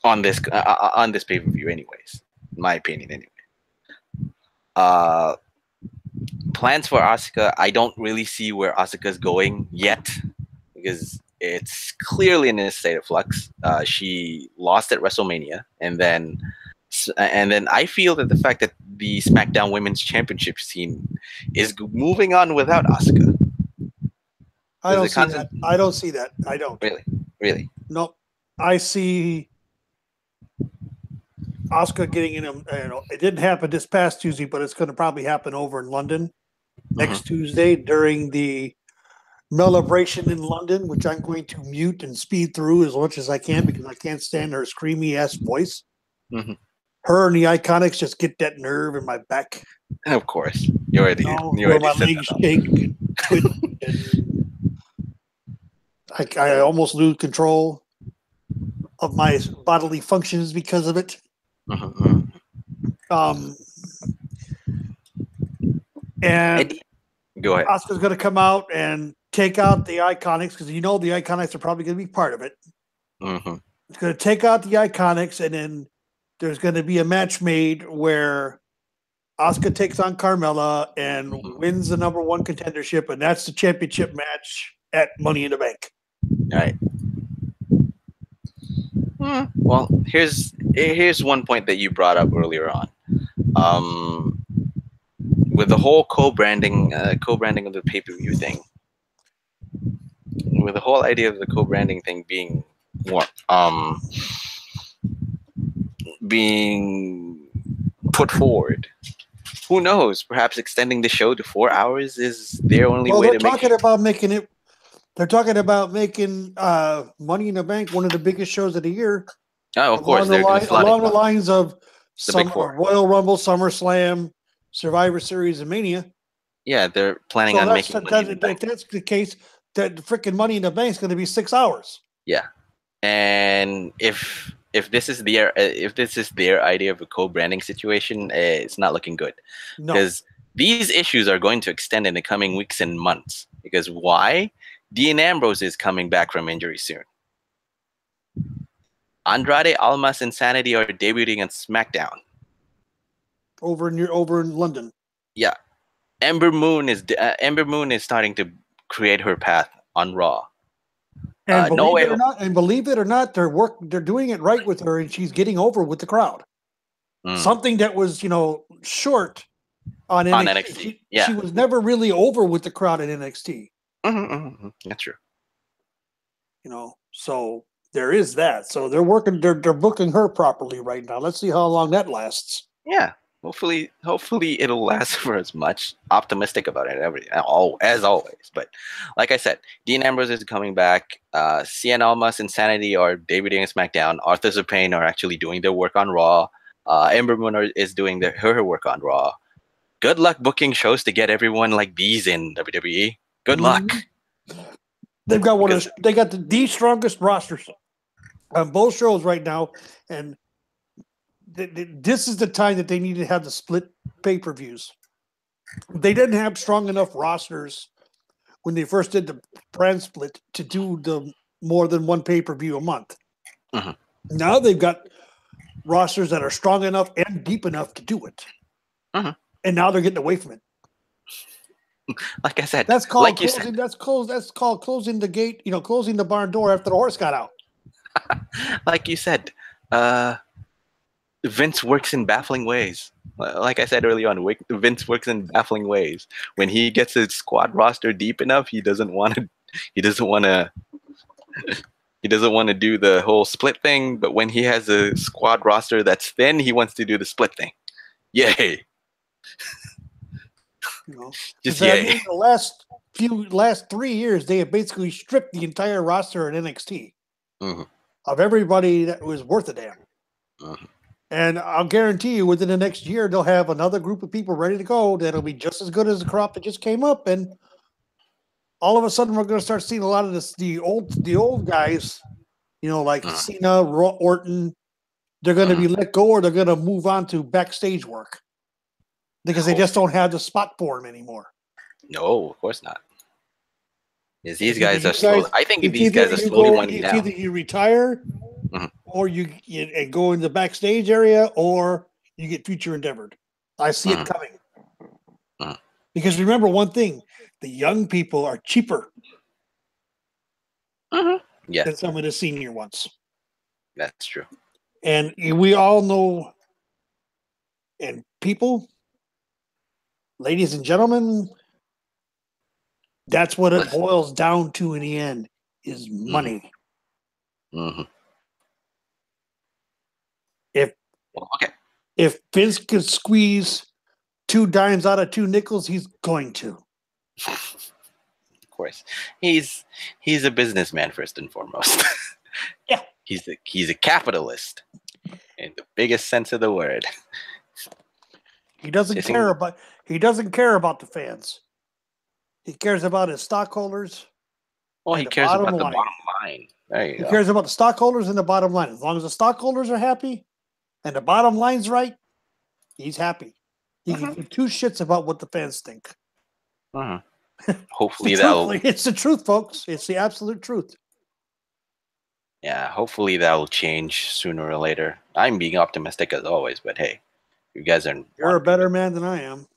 on this pay per view, anyways. In my opinion, anyway. Uh, Plans for Asuka, I don't really see where Asuka's going yet, because it's clearly in a state of flux. She lost at WrestleMania, and then I feel that the fact that the SmackDown Women's Championship scene is moving on without Asuka. I don't see that. I don't see that. I don't. Really. Nope. I see Oscar getting in him. It didn't happen this past Tuesday, but it's going to probably happen over in London next Tuesday during the celebration in London, which I'm going to mute and speed through as much as I can because I can't stand her screamy ass voice. Mm-hmm. Her and the Iconics just get that nerve in my back. Of course, you already where my legs shake and twitch. I almost lose control of my bodily functions because of it. And go ahead. Oscar's going to come out and take out the Iconics because the Iconics are probably going to be part of it. It's going to take out the Iconics, and then there's going to be a match made where Asuka takes on Carmella and wins the number one contendership, and that's the championship match at Money in the Bank. All right. Well, here's one point that you brought up earlier on. With the whole co-branding of the pay-per-view thing, with the whole idea of the co-branding thing being being put forward, who knows? Perhaps extending the show to 4 hours is their only way to make it. They're talking about making it. They're talking about making Money in the Bank one of the biggest shows of the year. Oh, of course. Along the lines of Big Four. Royal Rumble, SummerSlam, Survivor Series, and Mania. Yeah, they're planning on making Money in the Bank. If that's the case, that the freaking Money in the Bank is going to be 6 hours. Yeah, and if this is their idea of a co-branding situation, it's not looking good. Because these issues are going to extend in the coming weeks and months. Because why? Dean Ambrose is coming back from injury soon. Andrade Almas Insanity are debuting on SmackDown. Over in London. Yeah. Ember Moon is starting to create her path on Raw. And believe it or not, they're doing it right with her, and she's getting over with the crowd. Something that was, short on NXT. She was never really over with the crowd at NXT. That's true. So there is that. So they're booking her properly right now. Let's see how long that lasts. Yeah. Hopefully it'll last for as much. Optimistic about it as always. But like I said, Dean Ambrose is coming back. Cien Almas Insanity are debuting on SmackDown. Authors of Pain are actually doing their work on Raw. Ember Moon is doing her work on Raw. Good luck booking shows to get everyone like these in WWE. Good luck. They've got they got the strongest rosters on both shows right now, and this is the time that they need to have the split pay-per-views. They didn't have strong enough rosters when they first did the brand split to do the more than one pay-per-view a month. Mhm. Now they've got rosters that are strong enough and deep enough to do it. Mhm. And now they're getting away from it. Like I said, That's called like you closing. said, That's called closing the gate. Closing the barn door after the horse got out. like you said, Vince works in baffling ways. Like I said early on, Vince works in baffling ways. When he gets his squad roster deep enough, he doesn't want to. He doesn't want to. He doesn't want to do the whole split thing. But when he has a squad roster that's thin, he wants to do the split thing. Yay! Just yay! The last 3 years, they have basically stripped the entire roster in NXT of everybody that was worth a damn. And I'll guarantee you, within the next year, they'll have another group of people ready to go that'll be just as good as the crop that just came up. And all of a sudden, we're going to start seeing a lot of the old guys, like Cena, Orton. They're going to be let go, or they're going to move on to backstage work because they just don't have the spot for them anymore. No, of course not. Because these guys are slowly. I think these guys are slowly winding down. Either you retire, or you go in the backstage area, or you get future endeavored. I see it coming. Because remember one thing: the young people are cheaper than some of the senior ones. That's true. And we all know, and people, ladies and gentlemen, that's what it boils down to in the end, is money. If Vince could squeeze 2 dimes out of 2 nickels, he's going to. Of course. He's a businessman first and foremost. Yeah. He's a capitalist in the biggest sense of the word. He doesn't care about the fans. He cares about his stockholders. Well, he cares about the bottom line. There you go. He cares about the stockholders and the bottom line. As long as the stockholders are happy and the bottom line's right, he's happy. He can give 2 shits about what the fans think. Hopefully it's the truth, folks. It's the absolute truth. Yeah, hopefully that will change sooner or later. I'm being optimistic as always, but hey, you guys are. You're a better man than I am.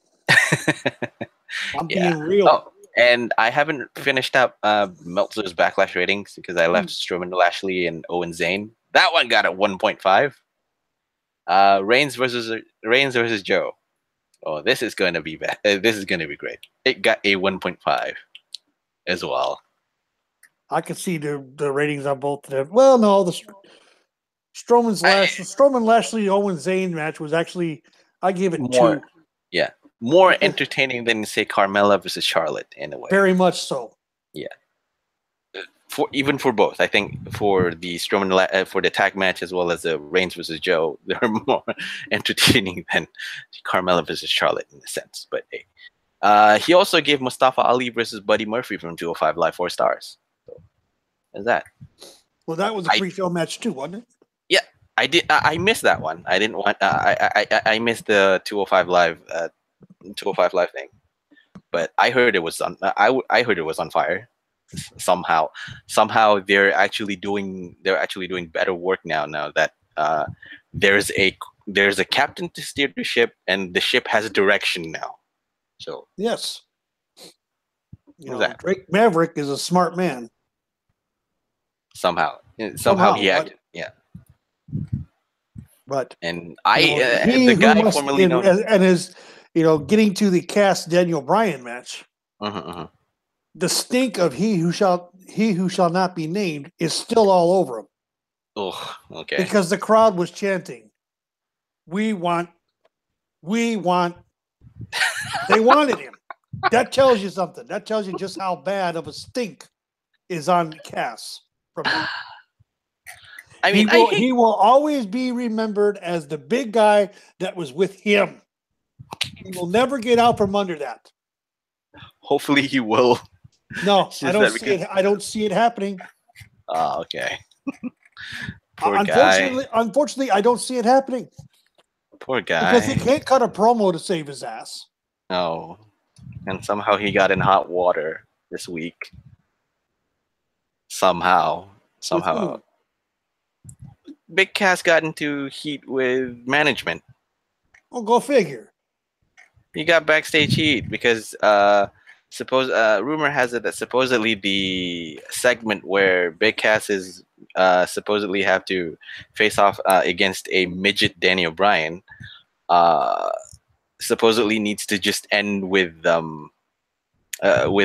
I'm being real. Oh, and I haven't finished up Meltzer's Backlash ratings because I left Strowman, Lashley, and Owen Zane. That one got a 1.5. Reigns versus Joe. Oh, this is going to be bad. This is going to be great. It got a 1.5 as well. I could see the ratings on both of them. Well, no, the Strowman Lashley Owen Zane match was actually, I gave it 2. Yeah, more entertaining than say Carmella versus Charlotte in a way. Very much so. Yeah. Even for both, I think for the Strowman for the tag match as well as the Reigns versus Joe, they're more entertaining than Carmella versus Charlotte in a sense. But hey, he also gave Mustafa Ali versus Buddy Murphy from 205 Live 4 stars. So, there's that. Well, that was a pre-show match too, wasn't it? Yeah, I did. I missed that one. I didn't want. I missed the 205 Live thing, but I heard it was on. I heard it was on fire. Somehow they're actually doing better work now that there's a captain to steer the ship and the ship has a direction now. So yes, Drake Maverick is a smart man. Somehow he acted, yeah. But and the guy formerly known and is getting to the Cass Daniel Bryan match. The stink of he who shall not be named is still all over him. Oh, okay. Because the crowd was chanting, "We want." They wanted him. That tells you something. That tells you just how bad of a stink is on Cass from him. I mean, he will always be remembered as the big guy that was with him. He will never get out from under that. Hopefully, he will. No, I don't see it. I don't see it happening. Oh, okay. Unfortunately, I don't see it happening. Poor guy. Because he can't cut a promo to save his ass. No, and somehow he got in hot water this week. somehow. With Somehow, who? Big Cass got into heat with management. Oh, go figure. He got backstage heat because rumor has it that supposedly the segment where Big Cass is supposedly have to face off against a midget Danny O'Brien uh, supposedly needs to just end with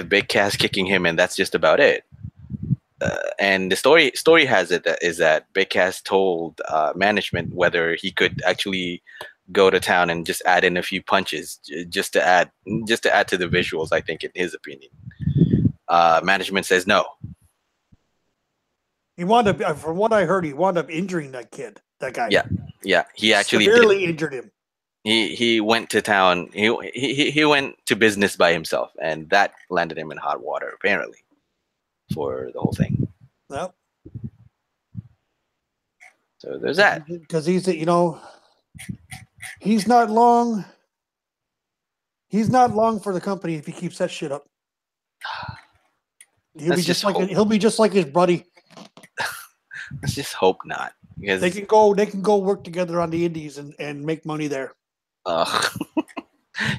Big Cass kicking him, and that's just about it. And the story has it that is that Big Cass told management whether he could actually go to town and just add in a few punches just to add to the visuals. I think, in his opinion, management says no. He wound up, from what I heard, he wound up injuring that kid, that guy. Yeah, he actually did. Severely injured him. He went to town. He went to business by himself, and that landed him in hot water apparently for the whole thing. Yep. So there's that. Because he's not long. He's not long for the company if he keeps that shit up. He'll be just like his buddy. Let's just hope not. Because they can go work together on the indies and make money there.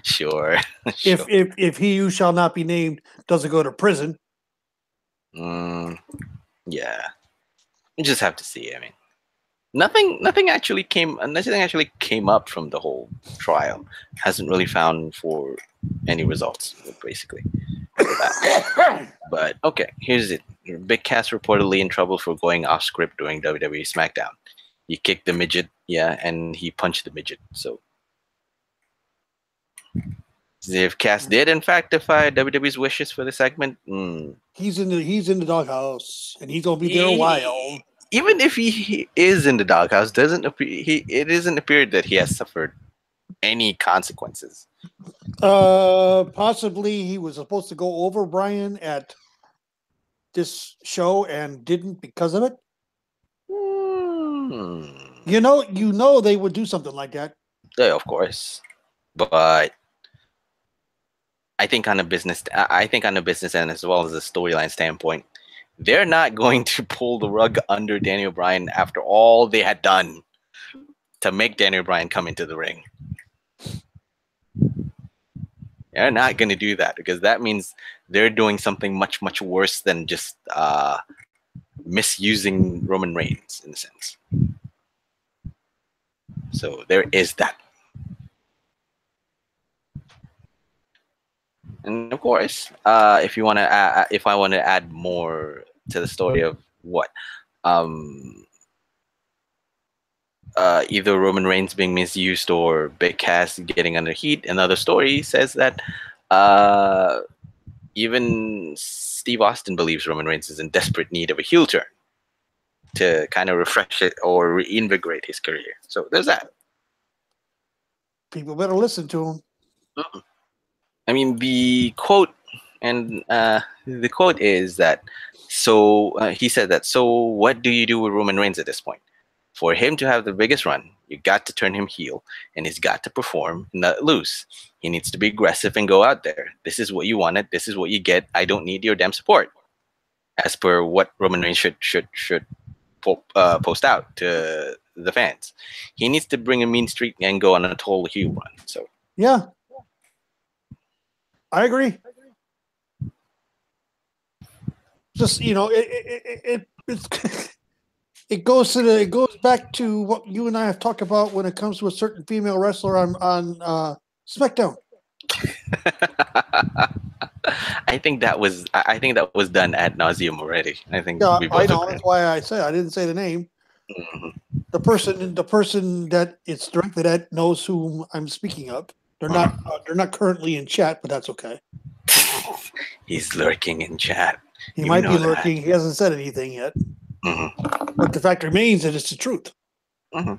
Sure. If he who shall not be named doesn't go to prison. Yeah. You just have to see. I mean, nothing actually came up from the whole trial. Hasn't really found for any results, basically. But okay, here's it. Big Cass reportedly in trouble for going off script during WWE SmackDown. He kicked the midget, and he punched the midget. So if Cass did in fact defy WWE's wishes for the segment, he's in the doghouse, and he's gonna be there a while. Even if he is in the doghouse, it isn't appeared that he has suffered any consequences. Possibly he was supposed to go over Brian at this show and didn't because of it. You know they would do something like that. Yeah, of course, but I think on a business end as well as a storyline standpoint, they're not going to pull the rug under Daniel Bryan after all they had done to make Daniel Bryan come into the ring. They're not going to do that because that means they're doing something much, much worse than just misusing Roman Reigns in a sense. So there is that. And of course, if I want to add more to the story of what either Roman Reigns being misused or Big Cass getting under heat, another story says that even Steve Austin believes Roman Reigns is in desperate need of a heel turn to kind of refresh it or reinvigorate his career. So there's that. People better listen to him. I mean, the quote is that, he said that, so what do you do with Roman Reigns at this point? For him to have the biggest run, you got to turn him heel, and he's got to perform, not lose. He needs to be aggressive and go out there. This is what you wanted. This is what you get. I don't need your damn support. As per what Roman Reigns should post out to the fans. He needs to bring a mean streak and go on a total heel run. So yeah. I agree. Just it goes back to what you and I have talked about when it comes to a certain female wrestler on SmackDown. I think that was done ad nauseum already. I think. Yeah, I know. That's why I said I didn't say the name. Mm-hmm. The person that it's directed at knows whom I'm speaking of. They're not currently in chat, but that's okay. He's lurking in chat. He might be lurking. He hasn't said anything yet. Mm-hmm. But the fact remains that it's the truth. Mm-hmm.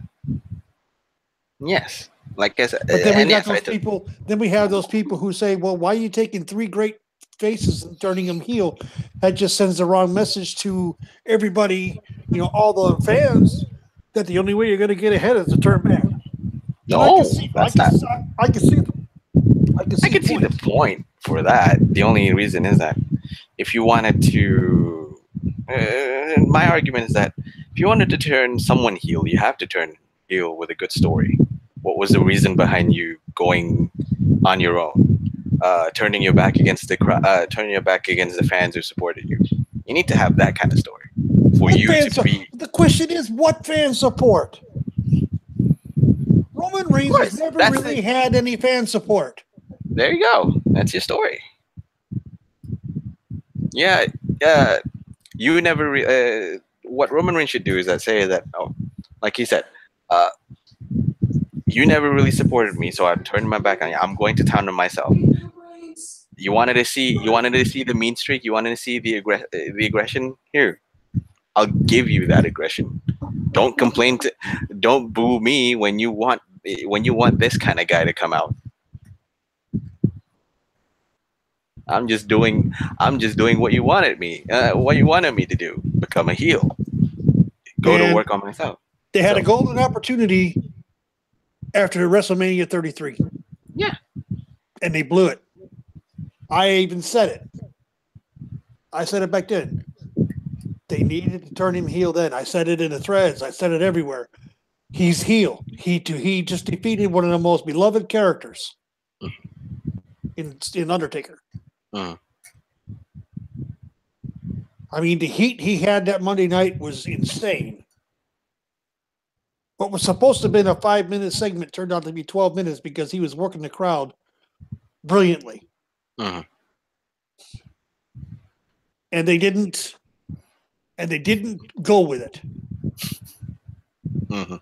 Yes, like I said. But then we got those people. Then we have those people who say, "Well, why are you taking three great faces and turning them heel?" That just sends the wrong message to everybody. All the fans that the only way you're going to get ahead is to turn back. No, I can see the point for that. The only reason is that if you wanted to My argument is that if you wanted to turn someone heel, you have to turn heel with a good story. What was the reason behind you going on your own, turning your back against turning your back against the fans who supported you? You need to have that kind of story for What you fans? to be. The question is, what fan support? Roman Of Reigns has course, never that's really had any fan support. there you go. That's your story. Yeah, yeah. You never. What Roman Reigns should do is that say that, oh, like he said, uh, you never really supported me, so I've turned my back on you. I'm going to town on myself. You wanted to see the mean streak. You wanted to see the aggression. Here, I'll give you that aggression. Don't complain. Don't boo me when you want this kind of guy to come out. I'm just doing. I'm just doing what you wanted me. What you wanted me to do. Become a heel. Go to And work on myself. they had So, a golden opportunity after WrestleMania 33, yeah. and they blew it. I even said it. I said it back then. They needed to turn him heel then. I said it in the threads. I said it everywhere. He's heel. He just defeated one of the most beloved characters in Undertaker. Mm. I mean, the heat he had that Monday night was insane. What was supposed to have been a 5-minute segment turned out to be 12 minutes because he was working the crowd brilliantly. Mhm. And they didn't go with it. Mhm.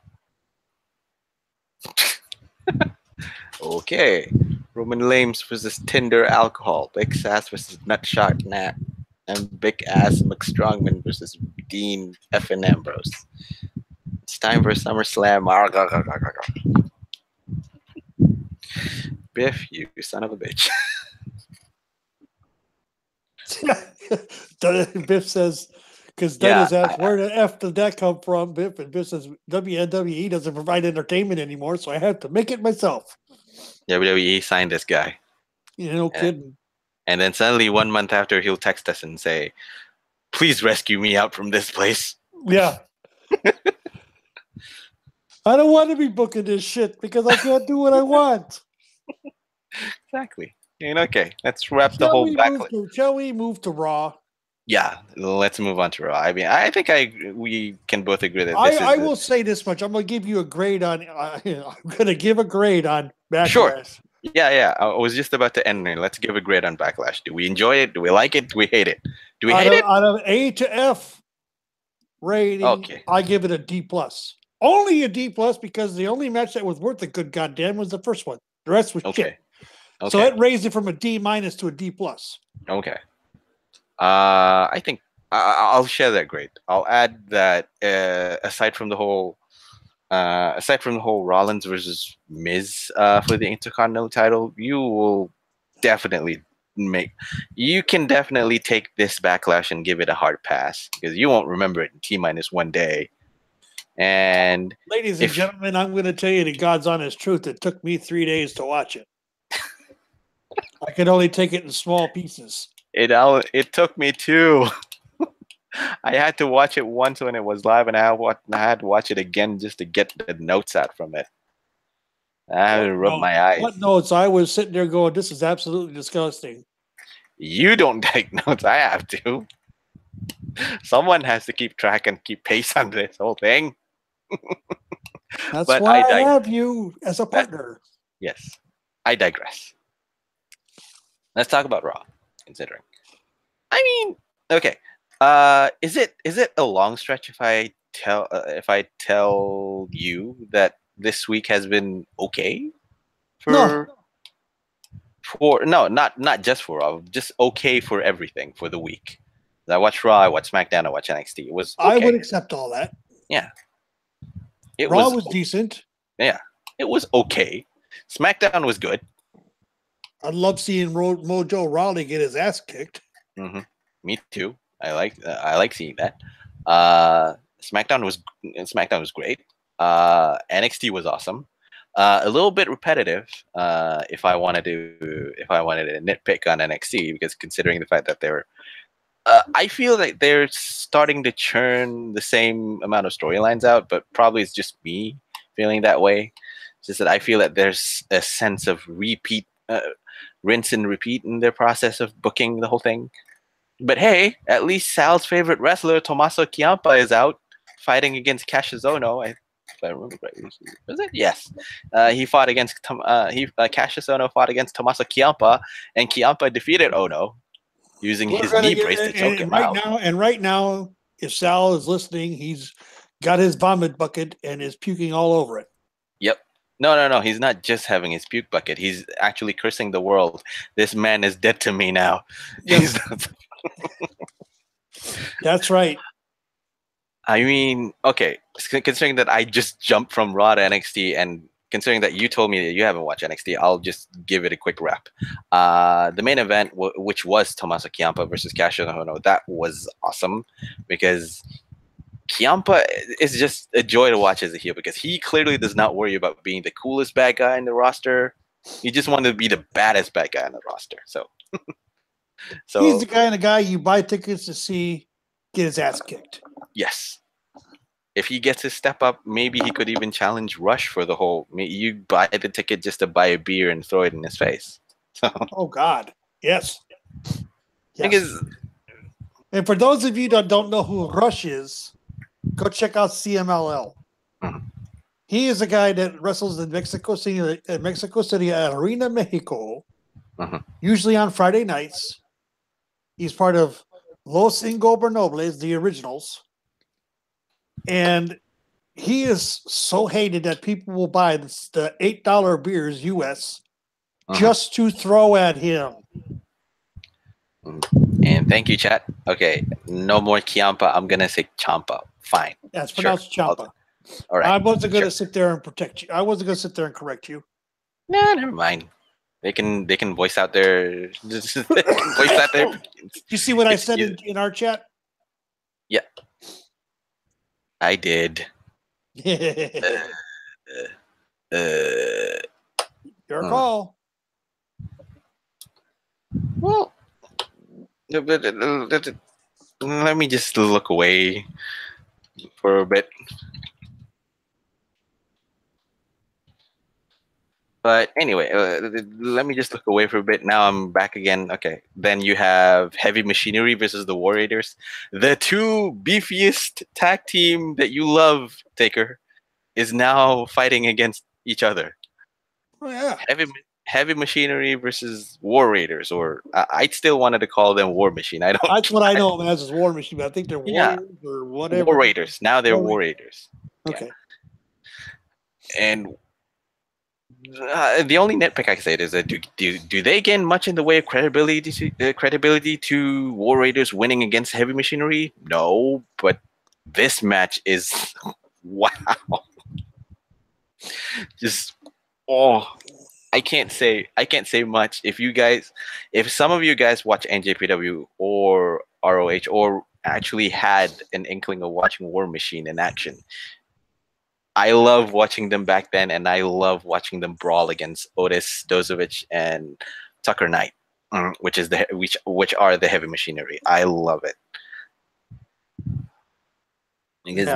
Okay. Roman Reigns versus Tinder Alcohol. Big Sass versus Nutshot Nat. And Big Ass McStrongman versus Dean F. Ambrose. It's time for SummerSlam. Biff, you son of a bitch. Biff says, because Yeah, Dennis asked, where the F did that come from, Biff? And Biff says, WWE doesn't provide entertainment anymore, so I have to make it myself. WWE signed this guy. You know, kidding. And then suddenly 1 month after, he'll text us and say, please rescue me out from this place. Yeah. I don't want to be booking this shit because I can't do what I want. Exactly. And okay, let's wrap the whole backlash. Shall we move to Raw? Yeah, let's move on to Raw. I mean, I think we can both agree that this I will say this much. I'm going to give you a grade on. I'm going to give a grade on Backlash. Sure. Yeah. I was just about to end there. Let's give a grade on Backlash. Do we enjoy it? Do we like it? Do we hate it? Do we hate it? Out of A to F rating, Okay. I give it a D plus. Only a D plus because the only match that was worth a good goddamn was the first one. The rest was shit. Okay. So it raised it from a D minus to a D plus. Okay. I think I'll share that grade. I'll add that aside from the whole Rollins versus Miz for the Intercontinental title, you can definitely take this Backlash and give it a hard pass because you won't remember it in T-1 day. And ladies and gentlemen, I'm going to tell you the God's honest truth. It took me 3 days to watch it. I could only take it in small pieces. It took me 2. I had to watch it once when it was live, and I had to watch it again just to get the notes out from it. I had to rub my eyes. What notes? I was sitting there going, this is absolutely disgusting. You don't take notes. I have to. Someone has to keep track and keep pace on this whole thing. That's why I have you as a partner. Yes. I digress. Let's talk about Raw, considering. I mean, okay. Is it a long stretch if I tell you that this week has been okay not just for Raw, just okay for everything for the week. I watched Raw, I watched SmackDown, I watched NXT. It was okay. I would accept all that. Yeah. Raw was decent. Yeah. It was okay. SmackDown was good. I love seeing Mojo Rawley get his ass kicked. Mm-hmm. Me too. I like seeing that. SmackDown was great. NXT was awesome. A little bit repetitive. If I wanted to nitpick on NXT, because considering the fact that I feel like they're starting to churn the same amount of storylines out, but probably it's just me feeling that way. It's just that I feel that there's a sense of rinse and repeat in their process of booking the whole thing. But hey, at least Sal's favorite wrestler, Tommaso Ciampa, is out fighting against Cassius Ohno. If I remember correctly, was it? Yes. He fought against Cassius Ohno fought against Tommaso Ciampa, and Ciampa defeated Ohno using We're his gonna knee get brace to choke him out. right now, if Sal is listening, he's got his vomit bucket and is puking all over it. Yep. No. He's not just having his puke bucket. He's actually cursing the world. This man is dead to me now. Yes. That's right. I mean, okay, considering that I just jumped from Raw to NXT, and considering that you told me that you haven't watched NXT, I'll just give it a quick wrap. The main event, which was Tommaso Ciampa versus Cassius Ohno, that was awesome because Ciampa is just a joy to watch as a heel because he clearly does not worry about being the coolest bad guy in the roster. He just wanted to be the baddest bad guy in the roster. So he's the kind of guy you buy tickets to see get his ass kicked. Yes. If he gets his step up, maybe he could even challenge Rush for the whole. You buy the ticket just to buy a beer and throw it in his face. So, oh God, yes. Because, and for those of you that don't know who Rush is, go check out CMLL. Mm-hmm. He is a guy that wrestles in Mexico City at Arena Mexico, mm-hmm. usually on Friday nights. He's part of Los Ingobernables, the originals. And he is so hated that people will buy the $8 beers US just to throw at him. And thank you, chat. Okay, no more Ciampa. I'm going to say Ciampa. Fine. Yeah, it's pronounced Ciampa. All right. I wasn't going to sit there and protect you. I wasn't going to sit there and correct you. Nah, never mind. They can voice out their You see what I said in our chat? Yeah. I did. Your call. Well, let me just look away for a bit. But anyway, let me just look away for a bit. Now I'm back again. Okay. Then you have Heavy Machinery versus the War Raiders. The two beefiest tag team that you love, Taker, is now fighting against each other. Oh, yeah. Heavy Machinery versus War Raiders, or I'd still wanted to call them War Machine. I don't. That's what I know them as War Machine, but I think they're Warriors or whatever. War Raiders. Now they're War Raiders. Okay. Yeah. And the only nitpick I can say is that do they gain much in the way of credibility to War Raiders winning against Heavy Machinery? No, but this match is wow. Just I can't say much. If some of you guys watch NJPW or ROH or actually had an inkling of watching War Machine in action, I love watching them back then, and I love watching them brawl against Otis Dozovich and Tucker Knight, which are the Heavy Machinery. I love it because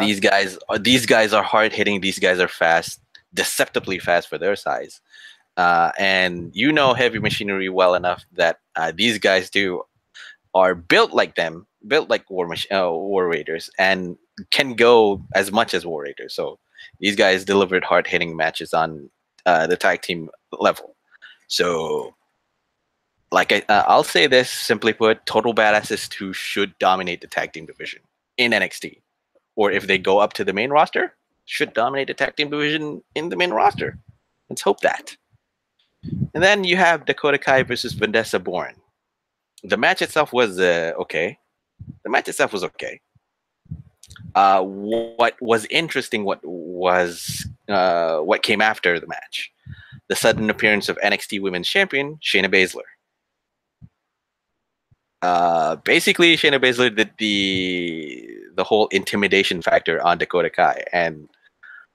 these guys are hard hitting. These guys are fast, deceptively fast for their size, and Heavy Machinery well enough that these guys are built like them, built like War Raiders, and can go as much as War Raiders. So these guys delivered hard-hitting matches on the tag team level. So, I'll say this simply put: Total Badasses 2 should dominate the tag team division in NXT, or if they go up to the main roster, should dominate the tag team division in the main roster. Let's hope that. And then you have Dakota Kai versus Vanessa Bourne. The match itself was okay. What was interesting? What came after the match? The sudden appearance of NXT Women's Champion Shayna Baszler. Basically, Shayna Baszler did the whole intimidation factor on Dakota Kai, and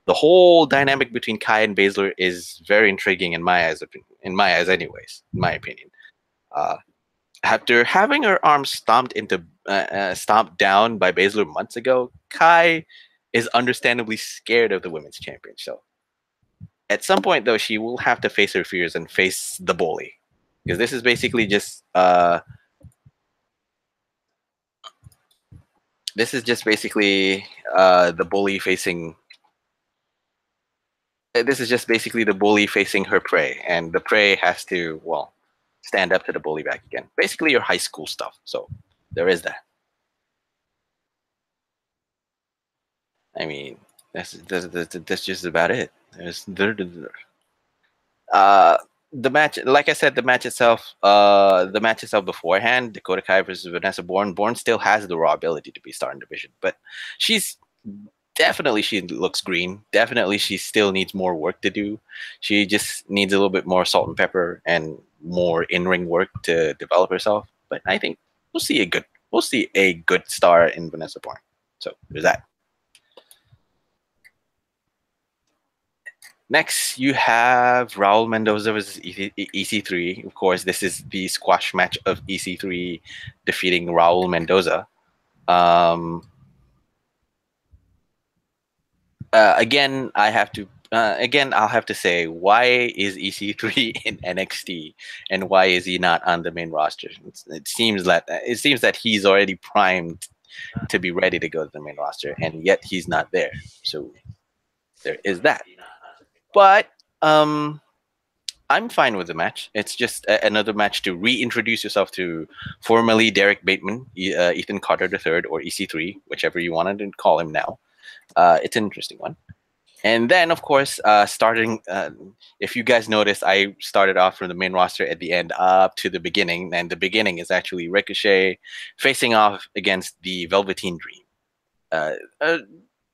the whole dynamic between Kai and Baszler is very intriguing in my eyes. Anyways, in my opinion. After having her arm stomped down by Baszler months ago, Kai is understandably scared of the women's champion. So at some point, though, she will have to face her fears and face the bully, because this is basically just the bully facing. This is just basically the bully facing her prey, and the prey has to, well, stand up to the bully back again. Basically, your high school stuff. So there is that. I mean, that's just about it. Uh, the match, like I said, the match itself beforehand, Dakota Kai versus Vanessa Bourne. Bourne still has the raw ability to be starting division, but she's definitely, she looks green. Definitely, she still needs more work to do. She just needs a little bit more salt and pepper and more in-ring work to develop herself. But I think we'll see a good star in Vanessa Bourne. So there's that. Next, you have Raul Mendoza versus EC3. Of course, this is the squash match of EC3 defeating Raul Mendoza. Again, I'll have to say, why is EC3 in NXT and why is he not on the main roster? It seems that he's already primed to be ready to go to the main roster, and yet he's not there. So there is that. But I'm fine with the match. It's just another match to reintroduce yourself to formerly Derek Bateman, Ethan Carter III, or EC3, whichever you wanted to call him now. It's an interesting one. And then, of course, if you guys noticed, I started off from the main roster at the end up to the beginning, and the beginning is actually Ricochet facing off against the Velveteen Dream.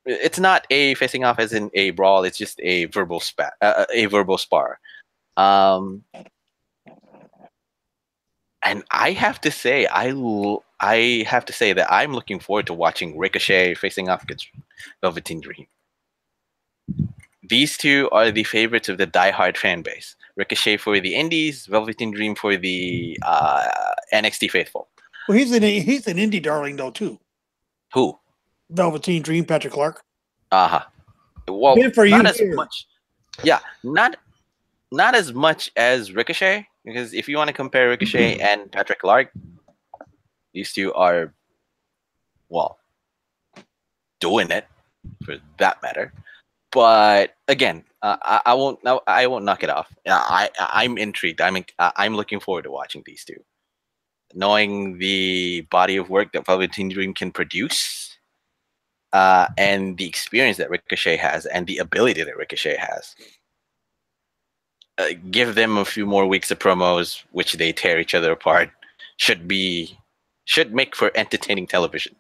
It's not a facing off as in a brawl. It's just a verbal spar. And I have to say, that I'm looking forward to watching Ricochet facing off against Velveteen Dream. These two are the favorites of the diehard fan base. Ricochet for the Indies, Velveteen Dream for the NXT faithful. Well, he's an indie darling though too. Who? Velveteen Dream, Patrick Clark. Well, Good for not you as here. much. Yeah, not as much as Ricochet, because if you want to compare Ricochet and Patrick Clark, these two are, well, doing it for that matter. But again, I won't knock it off. I'm intrigued. I'm looking forward to watching these two, knowing the body of work that Velveteen Dream can produce. And the experience that Ricochet has and the ability that Ricochet has. Give them a few more weeks of promos, which they tear each other apart, should make for entertaining television.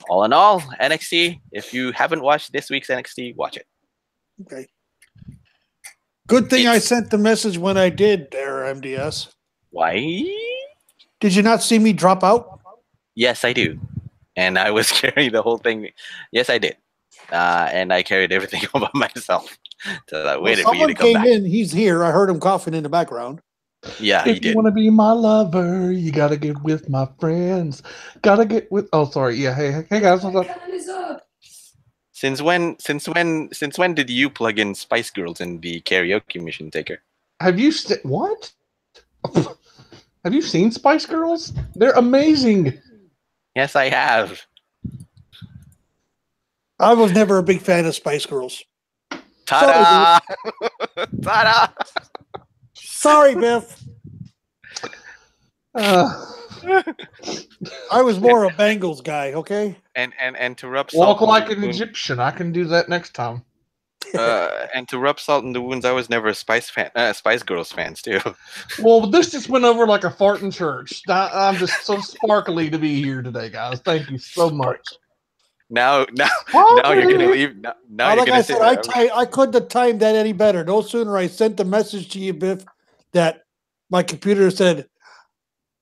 All in all, NXT, if you haven't watched this week's NXT, watch it. Okay. Good thing I sent the message when I did there, MDS. Why? Did you not see me drop out? Yes, I do. And I was carrying the whole thing. Yes, I did. And I carried everything all by myself. So I waited for you to come back. Someone came in. He's here. I heard him coughing in the background. Yeah, he If did. you want to be my lover, you gotta get with my friends. Gotta get with. Oh, sorry. Yeah. Hey guys. What's up? Time is up. Since when did you plug in Spice Girls in the karaoke mission, Taker? Have you what? Have you seen Spice Girls? They're amazing. Yes, I have. I was never a big fan of Spice Girls. Ta-da! Ta-da! Sorry, Biff. Uh, I was more a Bengals guy, okay? And to rub walk salt like in an the wound, Egyptian. I can do that next time. and to rub salt in the wounds, I was never a Spice Girls fans too. Well, this just went over like a fart in church. I'm just so sparkly to be here today, guys. Thank you so much. Now you're gonna leave. Now you're like gonna I say, said, I couldn't have timed that any better. No sooner I sent the message to you, Biff, that my computer said,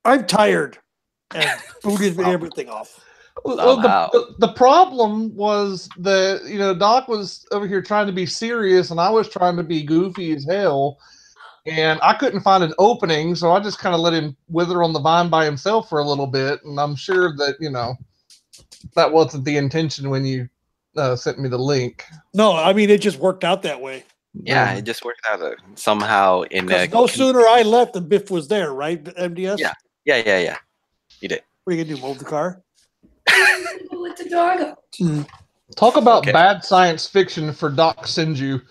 "I'm tired," and booted everything off. Well, the problem was that Doc was over here trying to be serious, and I was trying to be goofy as hell. And I couldn't find an opening, so I just kind of let him wither on the vine by himself for a little bit. And I'm sure that, that wasn't the intention when you sent me the link. No, I mean, it just worked out that way. Yeah, it just worked out somehow in a. Because no sooner I left than Biff was there, right, MDS? Yeah. You did. What are you going to do, move the car? Let the dog out. Talk about bad science fiction for Doc Senju.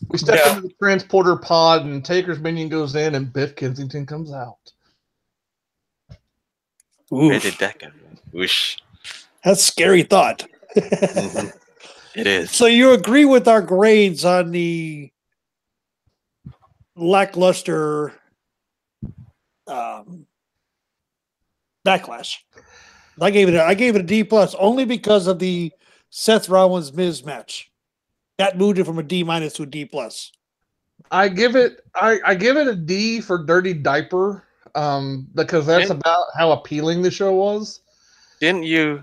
We step into the transporter pod, and TakersMinion goes in, and Biff Kensington comes out. Where did that go? Whoosh. That's a scary thought. Mm-hmm. It is. So you agree with our grades on the lackluster Backlash? I gave it a D plus only because of the Seth Rollins Miz match. That moved it from a D minus to a D plus. I give it a D for Dirty Diaper, because that's about how appealing the show was. Didn't you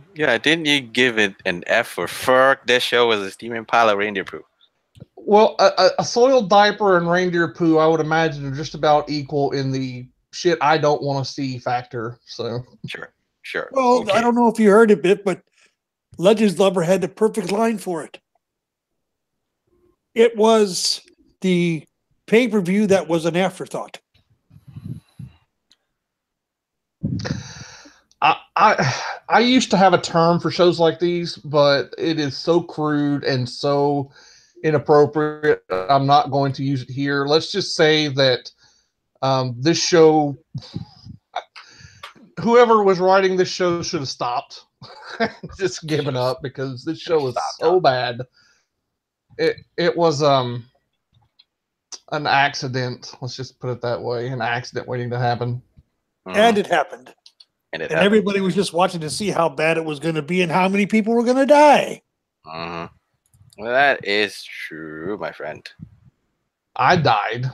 give it an F for fuck? This show was a steaming pile of reindeer poo. Well, a soiled diaper and reindeer poo, I would imagine, are just about equal in the shit I don't want to see factor. So Sure. Well, I don't know if you heard it, Biff, but Legends Lover had the perfect line for it. It was the pay-per-view that was an afterthought. I used to have a term for shows like these, but it is so crude and so inappropriate. I'm not going to use it here. Let's just say that this show, whoever was writing this show should have stopped. Just given up, because this show was so bad. It was an accident. Let's just put it that way. An accident waiting to happen. And it happened. And everybody was just watching to see how bad it was going to be and how many people were going to die. Well, that is true, my friend. I died.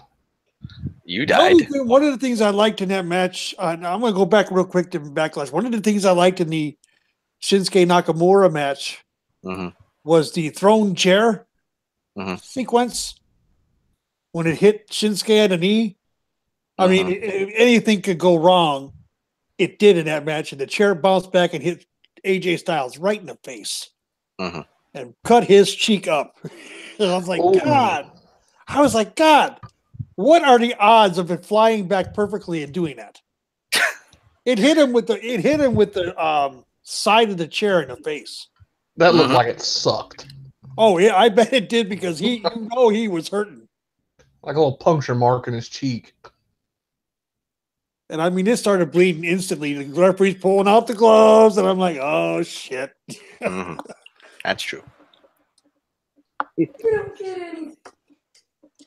You died. One of the things I liked in that match, I'm going to go back real quick to Backlash. One of the things I liked in the Shinsuke Nakamura match was the thrown chair sequence when it hit Shinsuke at the knee. I mean, if anything could go wrong, it did in that match, and the chair bounced back and hit AJ Styles right in the face and cut his cheek up. And I was like, God. I was like, God, what are the odds of it flying back perfectly and doing that? It hit him with the side of the chair in the face. That looked like it sucked. Oh yeah, I bet it did, because he was hurting. Like a little puncture mark in his cheek. And I mean, it started bleeding instantly. The referee's pulling out the gloves, and I'm like, oh shit. That's true. You don't get any.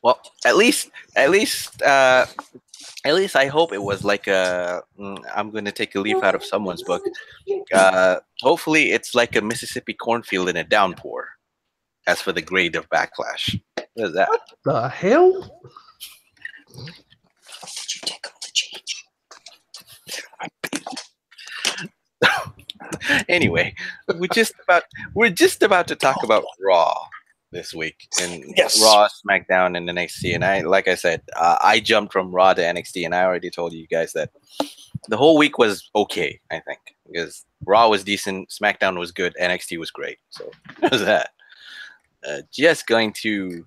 Well, at least I hope it was like I'm going to take a leaf out of someone's book. Hopefully it's like a Mississippi cornfield in a downpour. As for the grade of Backlash. What is that? What the hell? Did you take all the change? Anyway, we're just about to talk about Raw this week, and Raw, SmackDown, and NXT. And like I said, I jumped from Raw to NXT, and I already told you guys that the whole week was okay. I think, because Raw was decent, SmackDown was good, NXT was great. So that was that. Just going to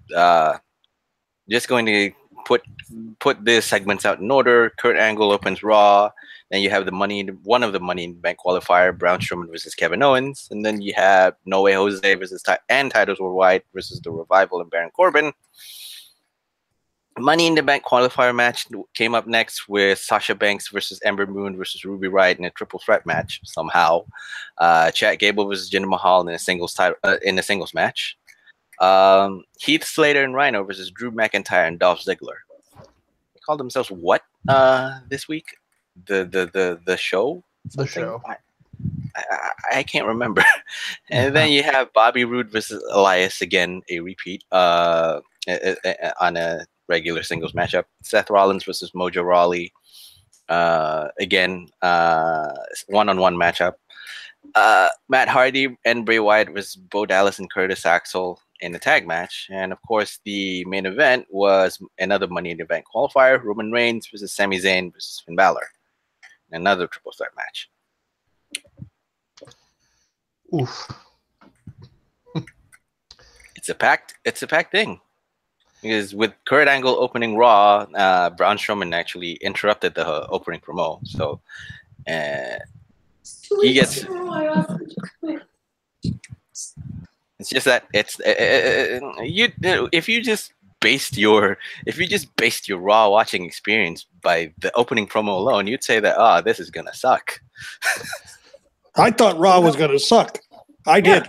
put the segments out in order. Kurt Angle opens Raw. Then you have one of the Money in the Bank qualifier, Braun Strowman versus Kevin Owens, and then you have No Way Jose versus Titles Worldwide versus The Revival and Baron Corbin. Money in the Bank qualifier match came up next with Sasha Banks versus Ember Moon versus Ruby Riott in a triple threat match somehow. Chad Gable versus Jinder Mahal in a singles match. Heath Slater and Rhino versus Drew McIntyre and Dolph Ziggler. They called themselves what this week? The show? The show. I can't remember. And then you have Bobby Roode versus Elias, again, a repeat on a regular singles matchup. Seth Rollins versus Mojo Rawley, again, one-on-one matchup. Matt Hardy and Bray Wyatt versus Bo Dallas and Curtis Axel. in the tag match. And of course, the main event was another Money in the Bank qualifier: Roman Reigns versus Sami Zayn versus Finn Balor. Another triple threat match. Oof. It's a packed thing. Because with Kurt Angle opening Raw, Braun Strowman actually interrupted the opening promo. So he gets. It's just that it's if you just based your Raw watching experience by the opening promo alone, you'd say that this is gonna suck. I thought Raw was going to suck. I did.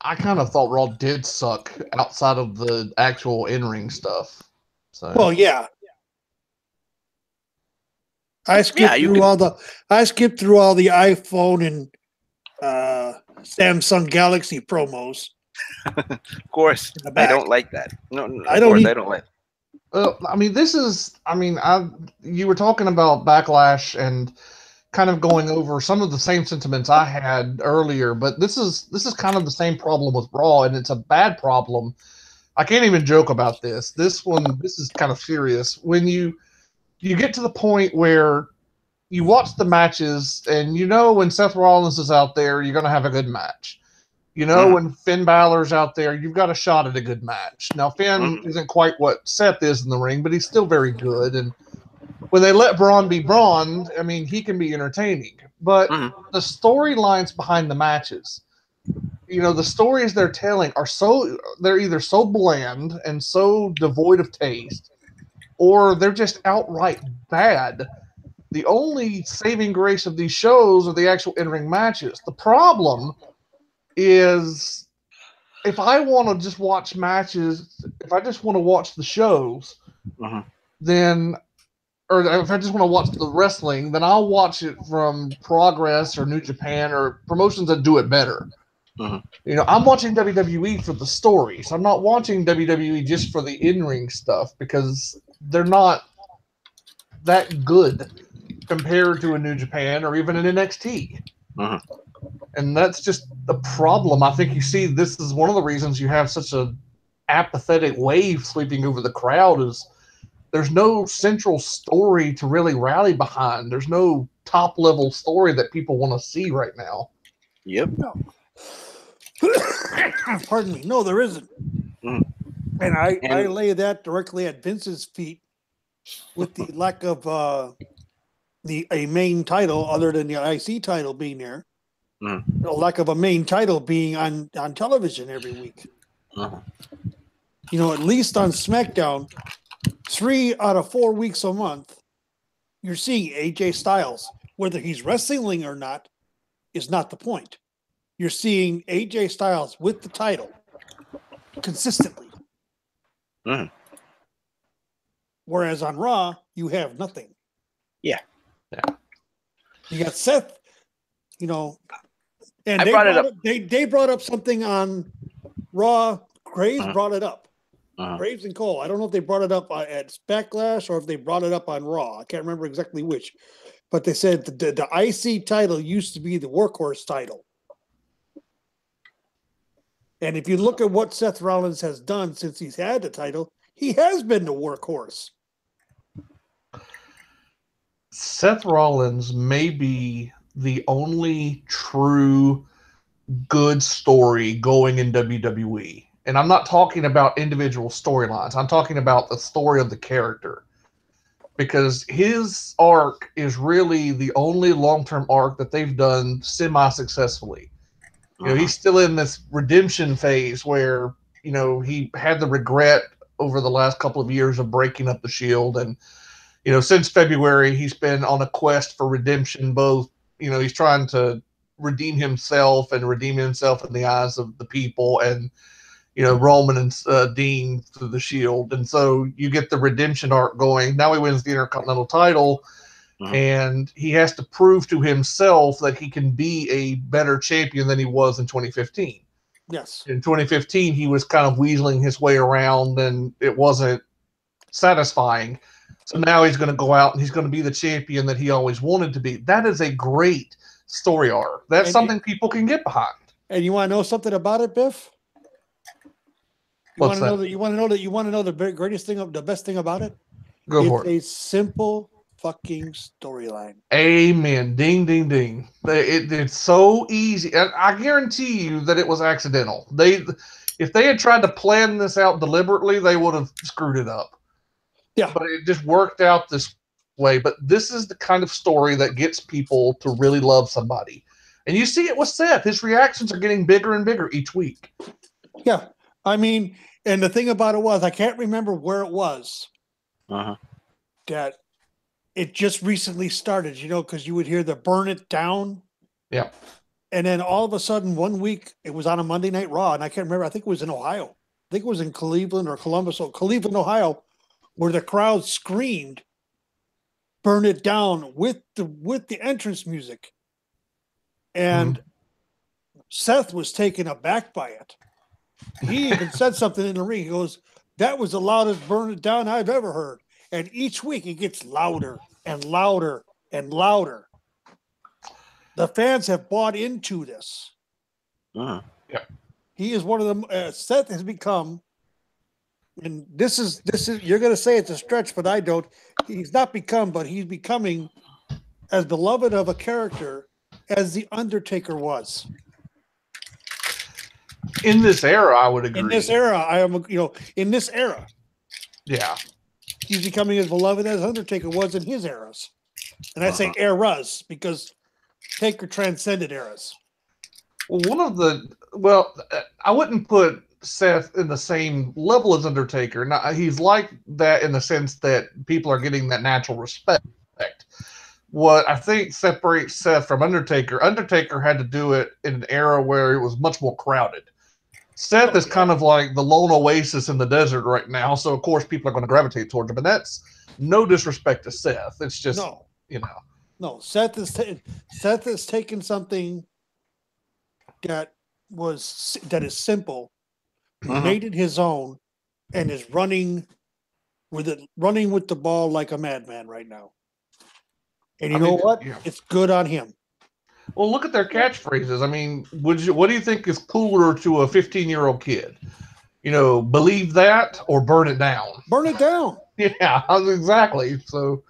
I kind of thought Raw did suck outside of the actual in-ring stuff. So. Well, yeah. I skipped through all the iPhone and Samsung Galaxy promos. Of course, I don't like that. No, I don't like. I mean, you were talking about Backlash and kind of going over some of the same sentiments I had earlier, but this is kind of the same problem with Raw, and it's a bad problem. I can't even joke about this. This is kind of serious. When you get to the point where you watch the matches, and you know when Seth Rollins is out there, you're going to have a good match. You know when Finn Balor's out there, you've got a shot at a good match. Now, Finn isn't quite what Seth is in the ring, but he's still very good, and when they let Braun be Braun, I mean, he can be entertaining. But the storylines behind the matches, the stories they're telling they're either so bland and so devoid of taste, or they're just outright bad. The only saving grace of these shows are the actual in-ring matches. The problem is if I want to just watch matches, if I just want to watch the shows, then... or if I just want to watch the wrestling, then I'll watch it from Progress or New Japan or promotions that do it better. I'm watching WWE for the stories. I'm not watching WWE just for the in-ring stuff because they're not that good compared to a New Japan or even an NXT. And that's just the problem. I think you see this is one of the reasons you have such a apathetic wave sweeping over the crowd is there's no central story to really rally behind. There's no top-level story that people want to see right now. Yep. No. Pardon me. No, there isn't. And I lay that directly at Vince's feet with the lack of a main title other than the IC title being there. The lack of a main title being on television every week. At least on SmackDown, 3 out of 4 weeks a month, you're seeing AJ Styles. Whether he's wrestling or not is not the point. You're seeing AJ Styles with the title consistently. Whereas on Raw, you have nothing. Yeah. You got Seth, and they brought up something on Raw. Graves brought it up. Graves and Cole. I don't know if they brought it up at Backlash or if they brought it up on Raw. I can't remember exactly which. But they said the IC title used to be the workhorse title. And if you look at what Seth Rollins has done since he's had the title, he has been the workhorse. Seth Rollins may be the only true good story going in WWE. And I'm not talking about individual storylines. I'm talking about the story of the character. Because his arc is really the only long-term arc that they've done semi-successfully. He's still in this redemption phase where, he had the regret over the last couple of years of breaking up the Shield. And, since February, he's been on a quest for redemption. Both, he's trying to redeem himself in the eyes of the people. And, Roman and Dean through the Shield. And so you get the redemption arc going. Now he wins the Intercontinental title, and he has to prove to himself that he can be a better champion than he was in 2015. Yes. In 2015, he was kind of weaseling his way around, and it wasn't satisfying. So now he's going to go out, and he's going to be the champion that he always wanted to be. That is a great story arc. That's something people can get behind. And you want to know something about it, Biff? What's that? You want to know the greatest thing the best thing about it? Go It's for it. a simple fucking storyline. Amen. Ding, ding, ding. It's so easy. And I guarantee you that it was accidental. If they had tried to plan this out deliberately, they would have screwed it up. Yeah. But it just worked out this way. But this is the kind of story that gets people to really love somebody. And you see it with Seth. His reactions are getting bigger and bigger each week. Yeah. I mean, and the thing about it was, I can't remember where it was that it just recently started, because you would hear the burn it down. Yeah. And then all of a sudden, one week, it was on a Monday Night Raw, and I can't remember. I think it was in Ohio. I think it was in Cleveland or Columbus, or Cleveland, Ohio, where the crowd screamed, "Burn it down" with the entrance music. And Seth was taken aback by it. He even said something in the ring. He goes, "That was the loudest burn it down I've ever heard." And each week it gets louder and louder and louder. The fans have bought into this. Yeah. He is one of them. Seth has become, and this is you're going to say it's a stretch, but I don't. He's not become, but he's becoming as beloved of a character as the Undertaker was. In this era, I would agree. In this era, in this era, yeah, he's becoming as beloved as Undertaker was in his eras. And I say eras because Taker transcended eras. I wouldn't put Seth in the same level as Undertaker. Now, he's like that in the sense that people are getting that natural respect. What I think separates Seth from Undertaker had to do it in an era where it was much more crowded. Seth is kind of like the lone oasis in the desert right now, so of course people are going to gravitate towards him. And that's no disrespect to Seth. It's just No, Seth is taking something that is simple, made it his own, and is running with the ball like a madman right now. And you know what? Yeah. It's good on him. Well, look at their catchphrases. I mean, what do you think is cooler to a 15-year-old kid? Believe that or burn it down. Burn it down. Yeah, exactly. So,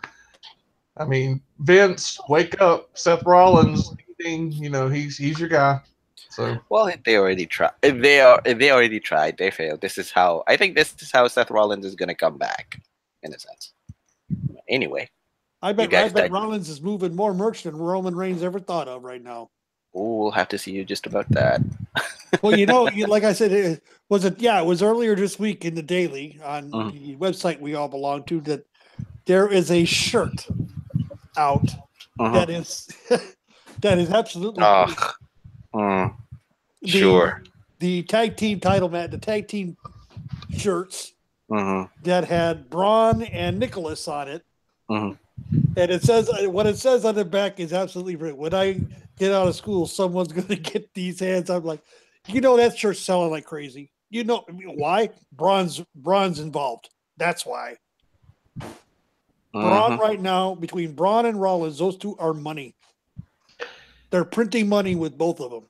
I mean, Vince, wake up. Seth Rollins, he's your guy. So, well, they already tried. They already tried. They failed. I think this is how Seth Rollins is going to come back, in a sense. Anyway. I bet Rollins is moving more merch than Roman Reigns ever thought of right now. Oh, we'll have to see you just about that. Well, like I said, it was earlier this week in the Daily on the website we all belong to that there is a shirt out that is absolutely sure. The tag team title match, the tag team shirts that had Braun and Nicholas on it. And it says what it says on the back is absolutely right. When I get out of school, someone's going to get these hands. I'm like, that shirt's selling like crazy. Why? Braun's involved. That's why. Braun right now, between Braun and Rollins, those two are money. They're printing money with both of them.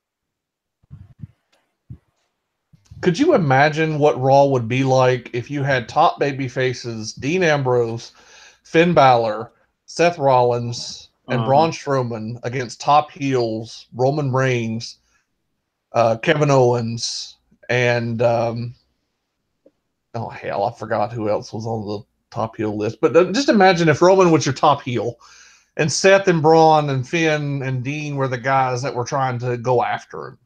Could you imagine what Raw would be like if you had top baby faces, Dean Ambrose, Finn Balor, Seth Rollins, and Braun Strowman against top heels, Roman Reigns, Kevin Owens, and I forgot who else was on the top heel list. But just imagine if Roman was your top heel, and Seth and Braun and Finn and Dean were the guys that were trying to go after him.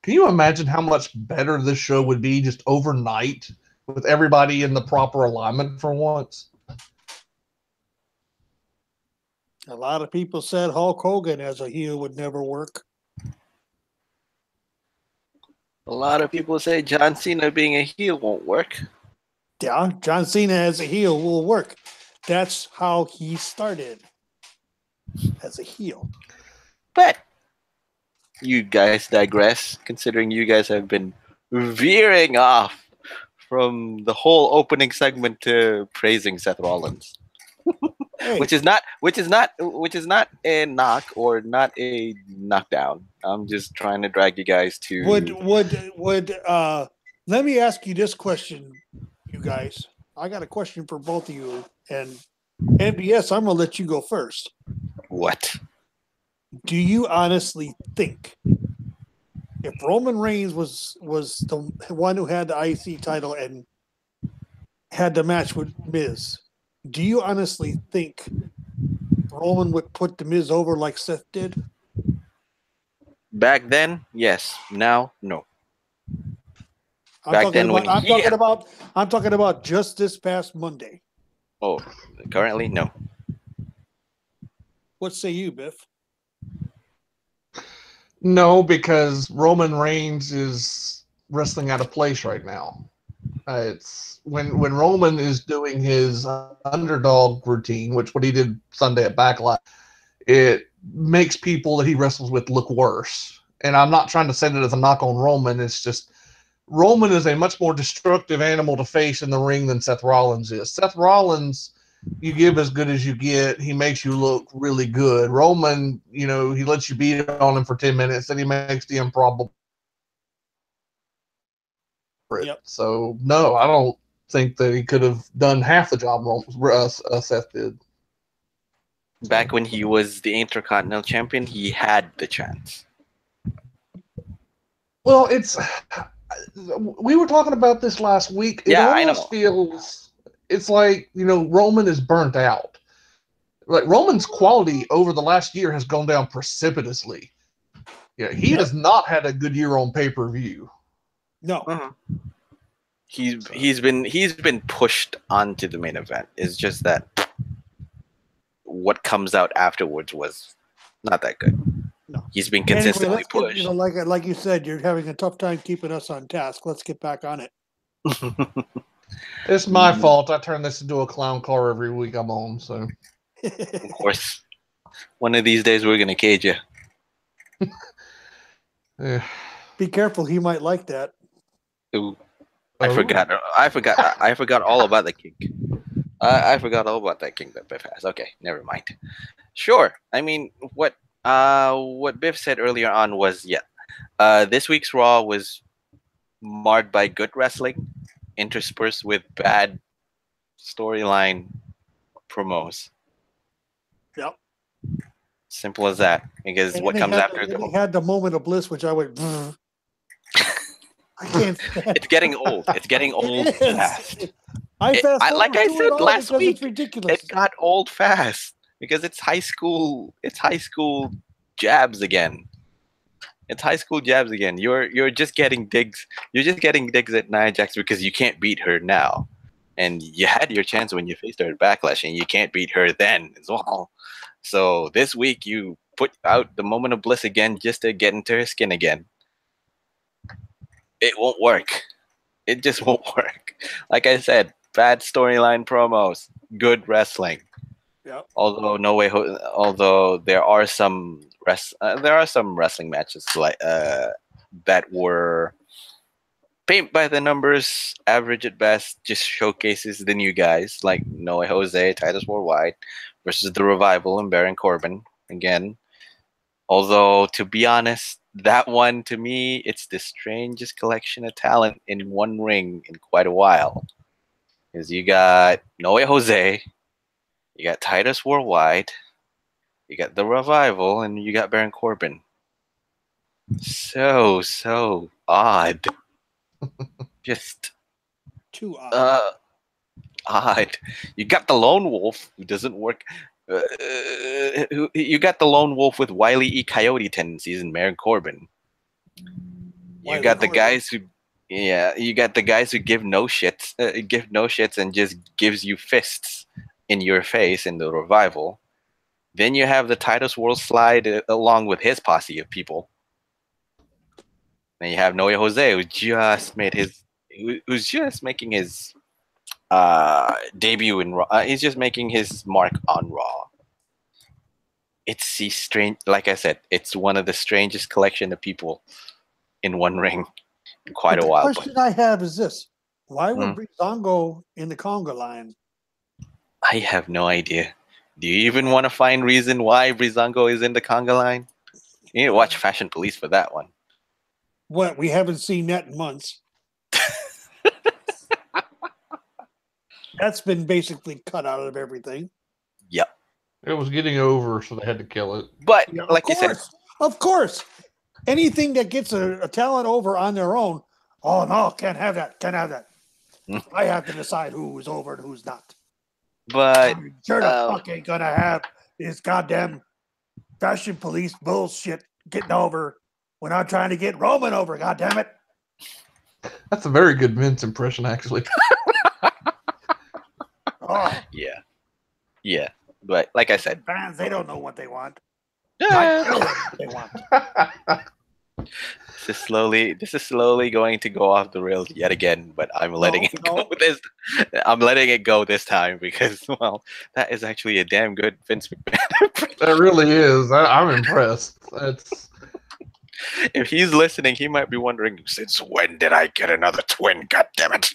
Can you imagine how much better this show would be just overnight with everybody in the proper alignment for once? A lot of people said Hulk Hogan as a heel would never work. A lot of people say John Cena being a heel won't work. Yeah, John Cena as a heel will work. That's how he started, as a heel. But you guys digress, considering you guys have been veering off from the whole opening segment to praising Seth Rollins. Hey. Which is not a knock or not a knockdown. I'm just trying to drag you guys to. Would Let me ask you this question, you guys. I got a question for both of you. And NBS, I'm going to let you go first. What? Do you honestly think if Roman Reigns was the one who had the IC title and had the match with Miz, do you honestly think Roman would put the Miz over like Seth did? Back then, yes. Now, no. I'm Back talking then when about. I'm he talking had- about. I'm talking about just this past Monday. Oh, currently, no. What say you, Biff? No, because Roman Reigns is wrestling out of place right now. It's when Roman is doing his underdog routine, which what he did Sunday at Backlash, it makes people that he wrestles with look worse. And I'm not trying to say that as a knock on Roman. It's just Roman is a much more destructive animal to face in the ring than Seth Rollins is. Seth Rollins, you give as good as you get. He makes you look really good. Roman, he lets you beat on him for 10 minutes, then he makes the improbable. Yep. So, no, I don't think that he could have done half the job Seth did. Back when he was the Intercontinental Champion, he had the chance. Well, we were talking about this last week. It Yeah, I almost know. feels it's like, Roman is burnt out. Like Roman's quality over the last year has gone down precipitously. Yeah, he has not had a good year on pay-per-view. No. Uh-huh. He's been pushed onto the main event. It's just that what comes out afterwards was not that good. No. He's been Anyway, consistently let's get, pushed. like you said, you're having a tough time keeping us on task. Let's get back on it. It's my fault. I turn this into a clown car every week I'm on. So, Of course, one of these days we're gonna cage you. yeah. Be careful, he might like that. Ooh, I forgot all about the kink. I forgot all about that kink that Biff has. Okay, never mind. Sure. I mean, what Biff said earlier on was this week's Raw was marred by good wrestling, interspersed with bad storyline promos. Yep. Simple as that. Because what comes after he had the moment of bliss, which I went. I can't. It's getting old. It's getting old fast. Like I said last week, it's ridiculous. it got old fast because it's high school. It's high school jabs again. It's high school jabs again. You're just getting digs. You're just getting digs at Nia Jax because you can't beat her now, and you had your chance when you faced her at Backlash, and you can't beat her then as well. So this week you put out the moment of bliss again just to get into her skin again. It won't work. It just won't work. Like I said, bad storyline promos, good wrestling. Yep. Although there are some wrestling matches like that were paint by the numbers, average at best, just showcases the new guys like No Way Jose, Titus Worldwide versus the Revival and Baron Corbin again. Although to be honest, that one to me, it's the strangest collection of talent in one ring in quite a while. Because you got No Way Jose, you got Titus Worldwide, you got the Revival, and you got Baron Corbin. So odd. Just too odd. Odd. You got the Lone Wolf, who doesn't work. You got the Lone Wolf with Wile E. Coyote tendencies and Baron Corbin. You got the guys who give no shits and just gives you fists in your face in the Revival. Then you have the Titus World Slide along with his posse of people. Then you have No Way Jose who's just making his debut in Raw. He's just making his mark on Raw. It's strange. Like I said, it's one of the strangest collection of people in one ring in quite a while. The question I have is this: why would Breezango in the conga line? I have no idea. Do you even want to find reason why Breezango is in the conga line? You need to watch Fashion Police for that one. What, we haven't seen that in months. That's been basically cut out of everything. Yep. It was getting over, so they had to kill it. But Yeah, like you said, of course, anything that gets a talent over on their own. Oh no, can't have that. Can't have that. I have to decide who's over and who's not. but Sure the fuck ain't gonna have this goddamn fashion police bullshit getting over when I'm trying to get Roman over. God damn it! That's a very good Vince impression, actually. Oh, yeah. But like I said, fans, they don't know what they want. yeah, I know what they want. this is slowly going to go off the rails yet again. But I'm letting it go this. I'm letting it go this time because, well, that is actually a damn good Vince McMahon. That really is. I'm impressed. That's. If he's listening, he might be wondering, since when did I get another twin? God damn it!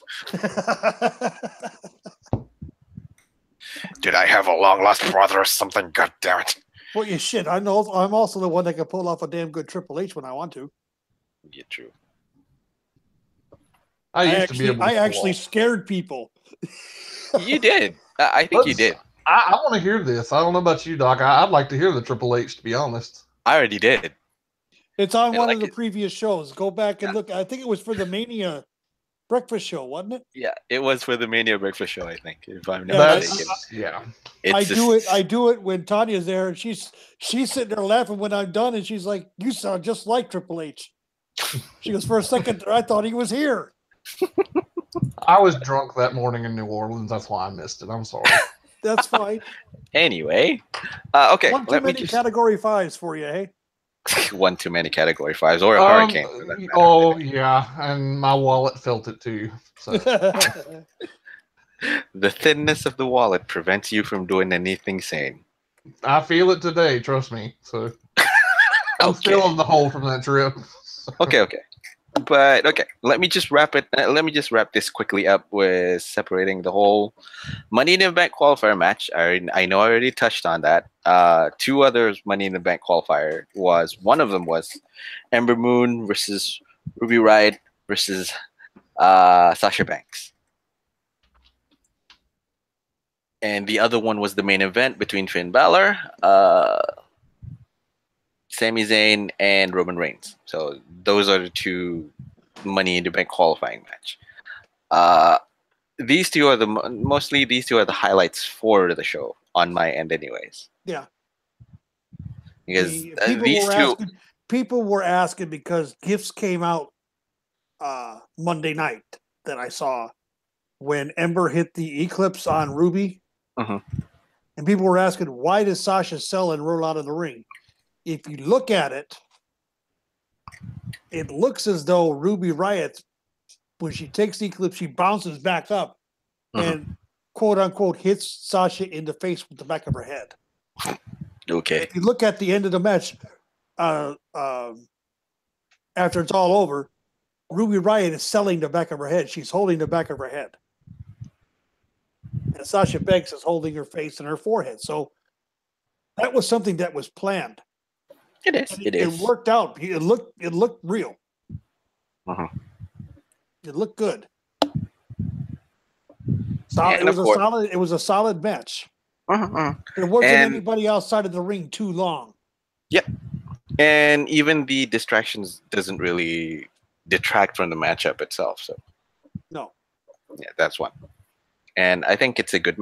Did I have a long lost brother or something? God damn it! Well, you shit. I'm also the one that can pull off a damn good Triple H when I want to. Yeah, true. I used to be able to I actually scared people. You did. I think you did. I want to hear this. I don't know about you, Doc. I'd like to hear the Triple H, to be honest. I already did. It's on one of the previous shows. Go back and look. I think it was for the Mania breakfast show, wasn't it? Yeah, it was for the Mania breakfast show, I think, if I'm not mistaken. Yeah. I do it when Tanya's there, and she's sitting there laughing when I'm done, and she's like, "You sound just like Triple H." She goes, "For a second there, I thought he was here." I was drunk that morning in New Orleans. That's why I missed it. I'm sorry. That's fine. Anyway, okay. One too many Category 5s for you, hey? One too many Category 5s or a hurricane. Oh, yeah. And my wallet felt it too. So. The thinness of the wallet prevents you from doing anything sane. I feel it today, trust me. So I'm still in the hole from that trip. Okay. But okay, let me just wrap this quickly up with separating the whole Money in the Bank qualifier match. I know I already touched on that. Two others Money in the Bank qualifier one of them was Ember Moon versus Ruby Riott versus Sasha Banks. And the other one was the main event between Finn Balor, Sami Zayn, and Roman Reigns. So those are the two Money in the Bank qualifying match. These two are the highlights for the show on my end, anyways. Yeah. Because people were asking because gifts came out Monday night that I saw when Ember hit the Eclipse on Ruby. And people were asking, why does Sasha sell and roll out of the ring? If you look at it, it looks as though Ruby Riott, when she takes the Eclipse, she bounces back up and quote unquote hits Sasha in the face with the back of her head. Okay. If you look at the end of the match, after it's all over, Ruby Riott is selling the back of her head. She's holding the back of her head. And Sasha Banks is holding her face and her forehead. So that was something that was planned. It is. It worked out. It looked real. It looked good. It was a solid match. There wasn't anybody outside of the ring too long. Yep. And even the distractions doesn't really detract from the matchup itself. So no. Yeah, that's one. And I think it's a good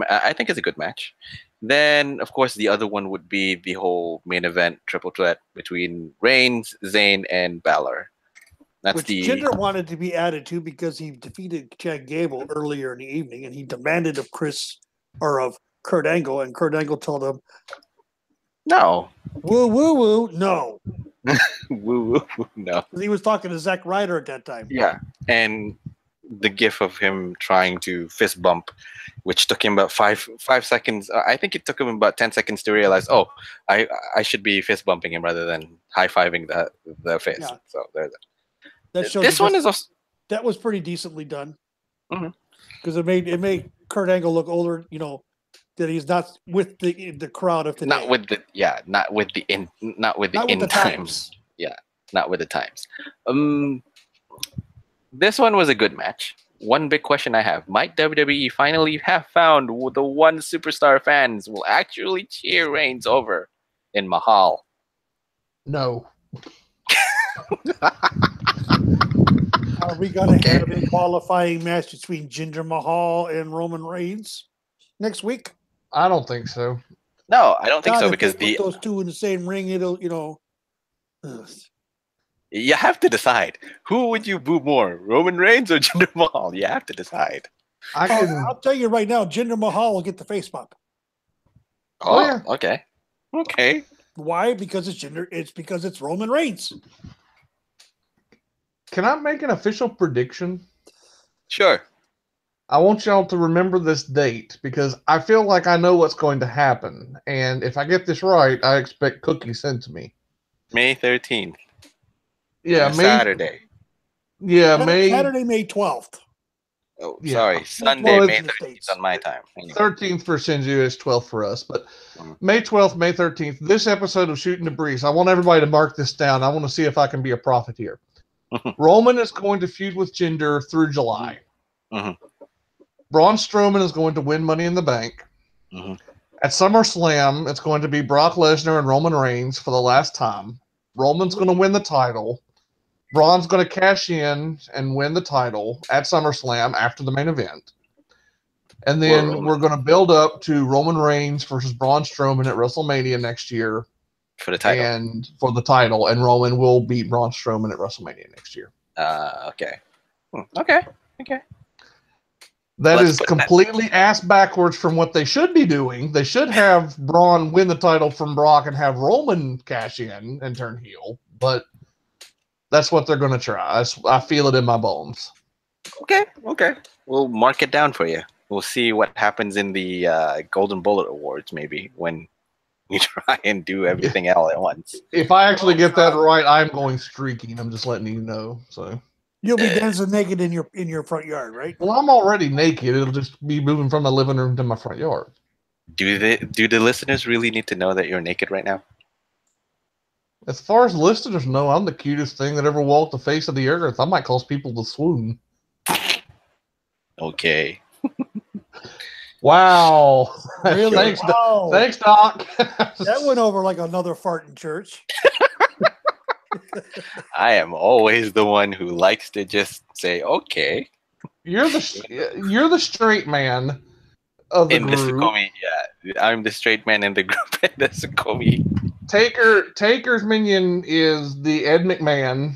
match. Then, of course, the other one would be the whole main event triple threat between Reigns, Zayn, and Balor. Which Jinder wanted to be added to because he defeated Chad Gable earlier in the evening, and he demanded of Kurt Angle, and Kurt Angle told him, "No, woo woo woo, no, woo woo woo, no." He was talking to Zack Ryder at that time. Yeah, and the gif of him trying to fist bump, which took him about five seconds. I think it took him about 10 seconds to realize, oh, I should be fist bumping him rather than high fiving the fist. Yeah. So there's that. That was pretty decently done because it made Kurt Angle look older. You know that he's not with the crowd of today. Not with the times. Yeah, not with the times. This one was a good match. one big question I have: might WWE finally have found the one superstar fans will actually cheer Reigns over in Mahal? No. Are we going to have a qualifying match between Jinder Mahal and Roman Reigns next week? I don't think so. No, I don't think God, so, if because they put those two in the same ring, it'll, ugh. you have to decide who would you boo more, Roman Reigns or Jinder Mahal. You have to decide. I'll tell you right now, Jinder Mahal will get the face bump. Oh, yeah. Okay. Okay. Why? Because it's Jinder. It's because it's Roman Reigns. Can I make an official prediction? Sure. I want y'all to remember this date because I feel like I know what's going to happen. And if I get this right, I expect cookies sent to me. May 13th. Yeah, Saturday. Yeah, Saturday, May 12th. Oh, Yeah. sorry. Sunday, Well, May in the 13th States. on my time. 13th for Senju is 12th for us. But Mhm. May 12th, May 13th, this episode of Shooting the Breeze, I want everybody to mark this down. I want to see if I can be a prophet here. Roman is going to feud with Jinder through July. Mhm. Braun Strowman is going to win Money in the Bank. Mhm. At SummerSlam, it's going to be Brock Lesnar and Roman Reigns for the last time. Roman's going to win the title. Braun's going to cash in and win the title at SummerSlam after the main event. And then we're going to build up to Roman Reigns versus Braun Strowman at WrestleMania next year. For the title. And for the title. And Roman will beat Braun Strowman at WrestleMania next year. Okay. Okay. That Let's is put completely ass backwards from what they should be doing. They should have Braun win the title from Brock and have Roman cash in and turn heel. But that's what they're going to try. I feel it in my bones. Okay. We'll mark it down for you. We'll see what happens in the Golden Bullet Awards, maybe, when we try and do everything all at once. If I actually get that right, I'm going streaking. I'm just letting you know. So You'll be dancing naked in your front yard, right? well, I'm already naked. It'll just be moving from my living room to my front yard. Do the listeners really need to know that you're naked right now? As far as listeners know, I'm the cutest thing that ever walked the face of the earth. I might cause people to swoon. Okay. Wow. Really? Thanks, Wow. Thanks, Doc. That went over like another fart in church. I am always the one who likes to just say, okay. You're the straight man of the In group. the Sukomi, yeah. I'm the straight man in the group in the Sukomi. TakersMinion is the Ed McMahon.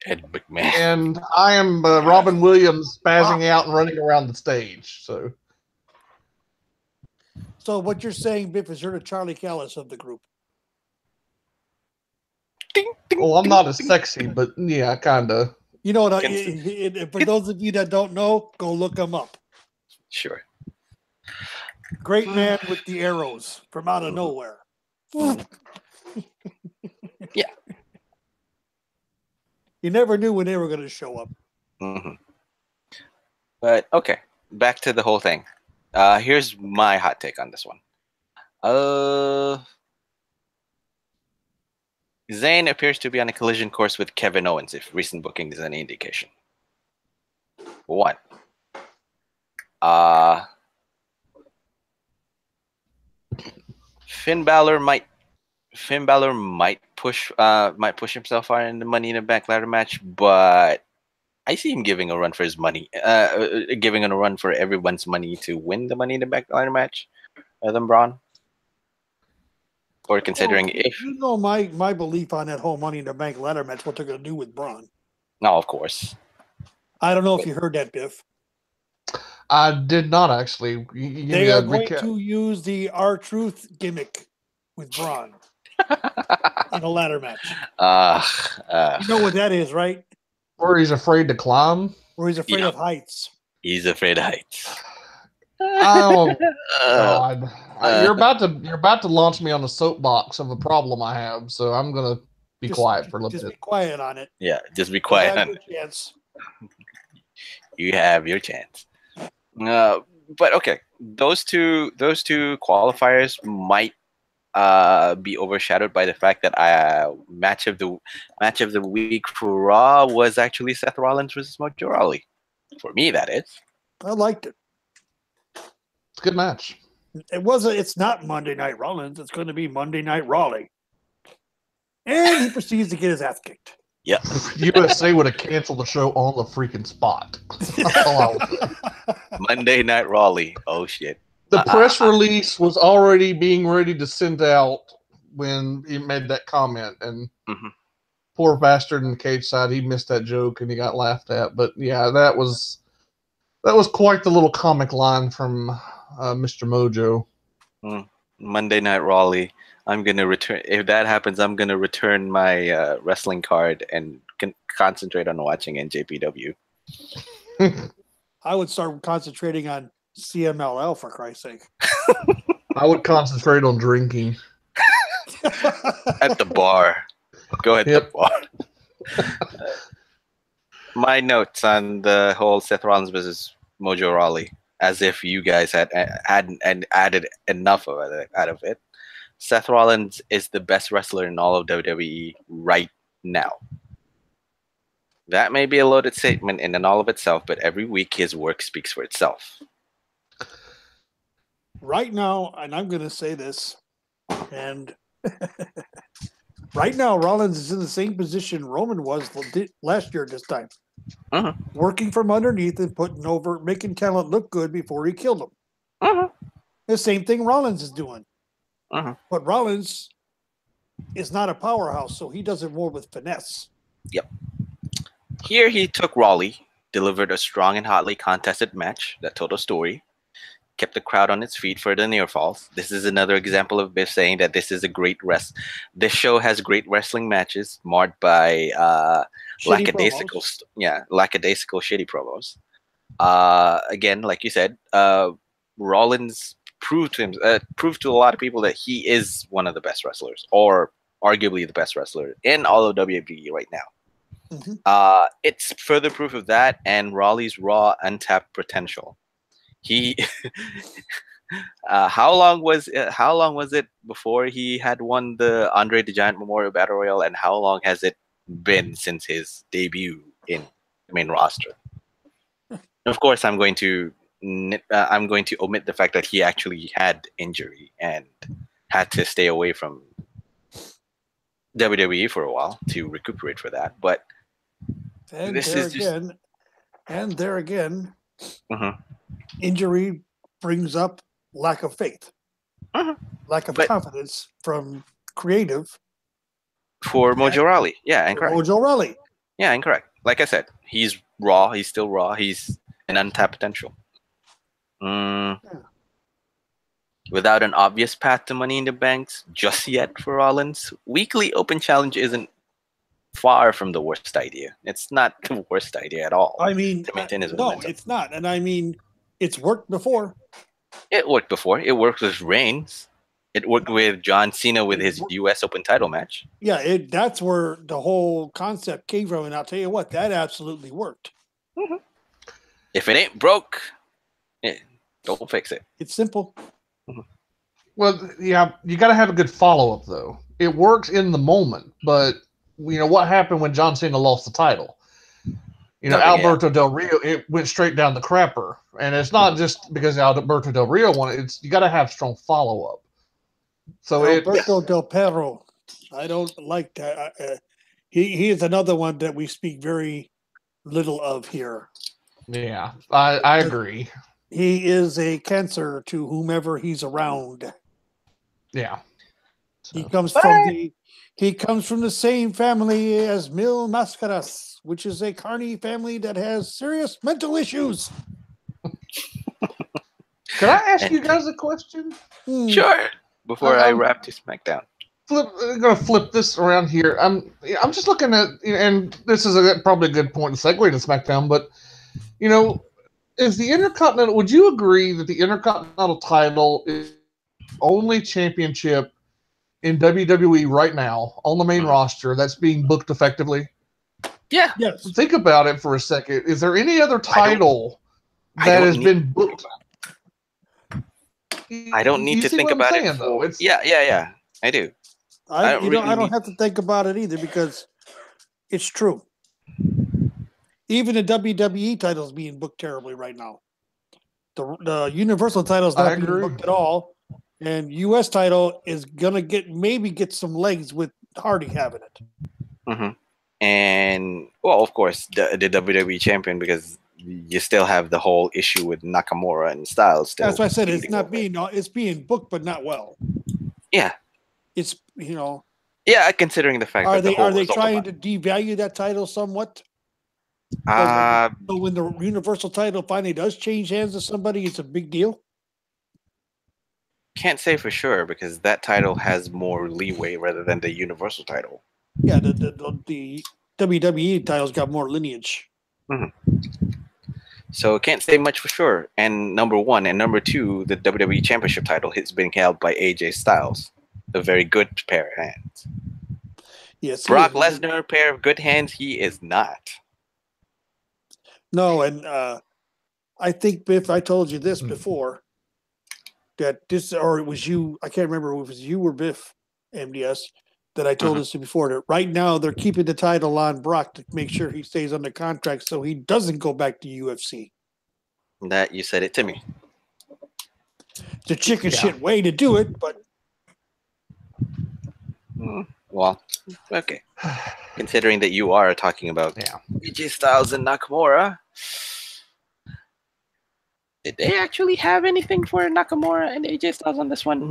Ed McMahon. And I am Robin Williams spazzing out and running around the stage. So what you're saying, Biff, is you're the Charlie Callis of the group. Ding, ding, Well, I'm ding, not as ding. sexy, but yeah, kind of. You know what? For those of you that don't know, go look him up. Sure. Great man with the arrows from out of nowhere. Yeah. You never knew when they were going to show up. Mm-hmm. But okay, back to the whole thing. Here's my hot take on this one. Zayn appears to be on a collision course with Kevin Owens, if recent booking is any indication. One. Finn Balor might push himself out in the Money in the Bank ladder match, but I see him giving a run for his money, giving a run for everyone's money to win the Money in the Bank ladder match, other than Braun. Or considering if you know my belief on that whole Money in the Bank ladder match, what they're going to do with Braun. no, of course. I don't know if you heard that, Biff. I did not actually. They are going to use the R-Truth gimmick with Braun in a ladder match. You know what that is, right? Where he's afraid to climb. Where he's afraid of heights. He's afraid of heights. Oh God! You're about to launch me on a soapbox of a problem I have, so I'm gonna be quiet for a little bit. Just be quiet on it. Yeah, just be quiet. Have your chance. You have your chance. But okay, those two qualifiers might be overshadowed by the fact that match of the week for Raw was actually Seth Rollins versus Mojo Rawley. For me, that is. I liked it. It's a good match. It's not Monday Night Rollins. It's going to be Monday Night Raleigh. And he proceeds to get his ass kicked. Yeah. USA would have canceled the show on the freaking spot. That's all I would say. Monday Night Raleigh. Oh, shit. The press release was already being ready to send out when he made that comment, and poor bastard in the cage side, he missed that joke and he got laughed at. But yeah, that was quite the little comic line from Mr. Mojo. Monday Night Raleigh. I'm gonna return. If that happens, I'm gonna return my wrestling card and concentrate on watching NJPW. I would start concentrating on CMLL, for Christ's sake. I would concentrate on drinking. At the bar. Go at the bar. My notes on the whole Seth Rollins versus Mojo Rawley, as if you guys hadn't added enough of it, out of it. Seth Rollins is the best wrestler in all of WWE right now. That may be a loaded statement in and all of itself, but every week his work speaks for itself. Right now, and I'm going to say this, and right now Rollins is in the same position Roman was last year at this time. Working from underneath and making talent look good before he killed him. The same thing Rollins is doing. But Rollins is not a powerhouse, so he does it more with finesse. Yep. Here he took Raleigh, delivered a strong and hotly contested match that told a story, kept the crowd on its feet for the near falls. This is another example of Biff saying that this is a great This show has great wrestling matches marred by lackadaisical shitty promos. Again, like you said, Rollins proved to a lot of people that he is one of the best wrestlers, or arguably the best wrestler in all of WWE right now. It's further proof of that and Raleigh's raw, untapped potential. He, how long was it before he had won the Andre the Giant Memorial Battle Royal, and how long has it been since his debut in the main roster? Of course, I'm going to omit the fact that he actually had injury and had to stay away from WWE for a while to recuperate for that. But there again, injury brings up lack of faith, lack of confidence from creative. For Mojo Rawley. Yeah, incorrect. Mojo Rawley. Yeah, incorrect. Like I said, he's raw. He's still raw. He's an untapped potential. Without an obvious path to Money in the Banks just yet for Rollins, weekly open challenge isn't far from the worst idea. It's not the worst idea at all. I mean, to maintain his no, momentum. it's not. And I mean, it's worked before. It worked before. It worked with Reigns. It worked with John Cena with his U.S. Open title match. Yeah, that's where the whole concept came from. And I'll tell you what, that absolutely worked. If it ain't broke, don't fix it. It's simple. Well, yeah, you got to have a good follow-up, though. It works in the moment, but what happened when John Cena lost the title? Alberto Del Rio, it went straight down the crapper, and it's not just because Alberto Del Rio won it. It's you got to have strong follow-up. So Alberto Del Perro, I don't like that. He is another one that we speak very little of here. Yeah, I agree. He is a cancer to whomever he's around. Yeah, so. He comes from the same family as Mil Mascaras, which is a carny family that has serious mental issues. Can I ask you guys a question? Sure. Before I wrap to SmackDown. I'm going to flip this around here. I'm just looking at, and this is probably a good point to segue to SmackDown, but, is the Intercontinental, would you agree that the Intercontinental title is the only championship in WWE right now on the main roster that's being booked effectively? Yeah. Yes. Think about it for a second. Is there any other title that has been booked? I don't need to think about it. Though. Yeah. I do. I don't have to think about it either because it's true. Even the WWE title is being booked terribly right now. The Universal title is I not being agree. booked at all, and US title is gonna get some legs with Hardy having it. Hmm. And well, of course, the WWE champion, because you still have the whole issue with Nakamura and Styles still. That's why I said it's feuding not over it. it's being booked, but not well. Yeah, It's yeah. Considering the fact are that the they whole result trying about to devalue that title somewhat? uh So when the Universal title finally does change hands to somebody, it's a big deal. can't say for sure because that title has more leeway rather than the Universal title. Yeah, the WWE title's got more lineage. So can't say much for sure. And number one and number two, the WWE Championship title has been held by AJ Styles, a very good pair of hands. Yes, he Brock is. Lesnar, pair of good hands, he is not. No, and I think Biff, I told you this before that this, or it was you. I can't remember if it was you or Biff, MDS, that I told Mhm. this before. That right now they're keeping the title on Brock to make sure he stays under contract so he doesn't go back to UFC. That you said it to me. It's a chicken Yeah. shit way to do it, but Well, okay. Considering that you are talking about Yeah. AJ Styles and Nakamura, did they actually have anything for Nakamura and AJ Styles on this one?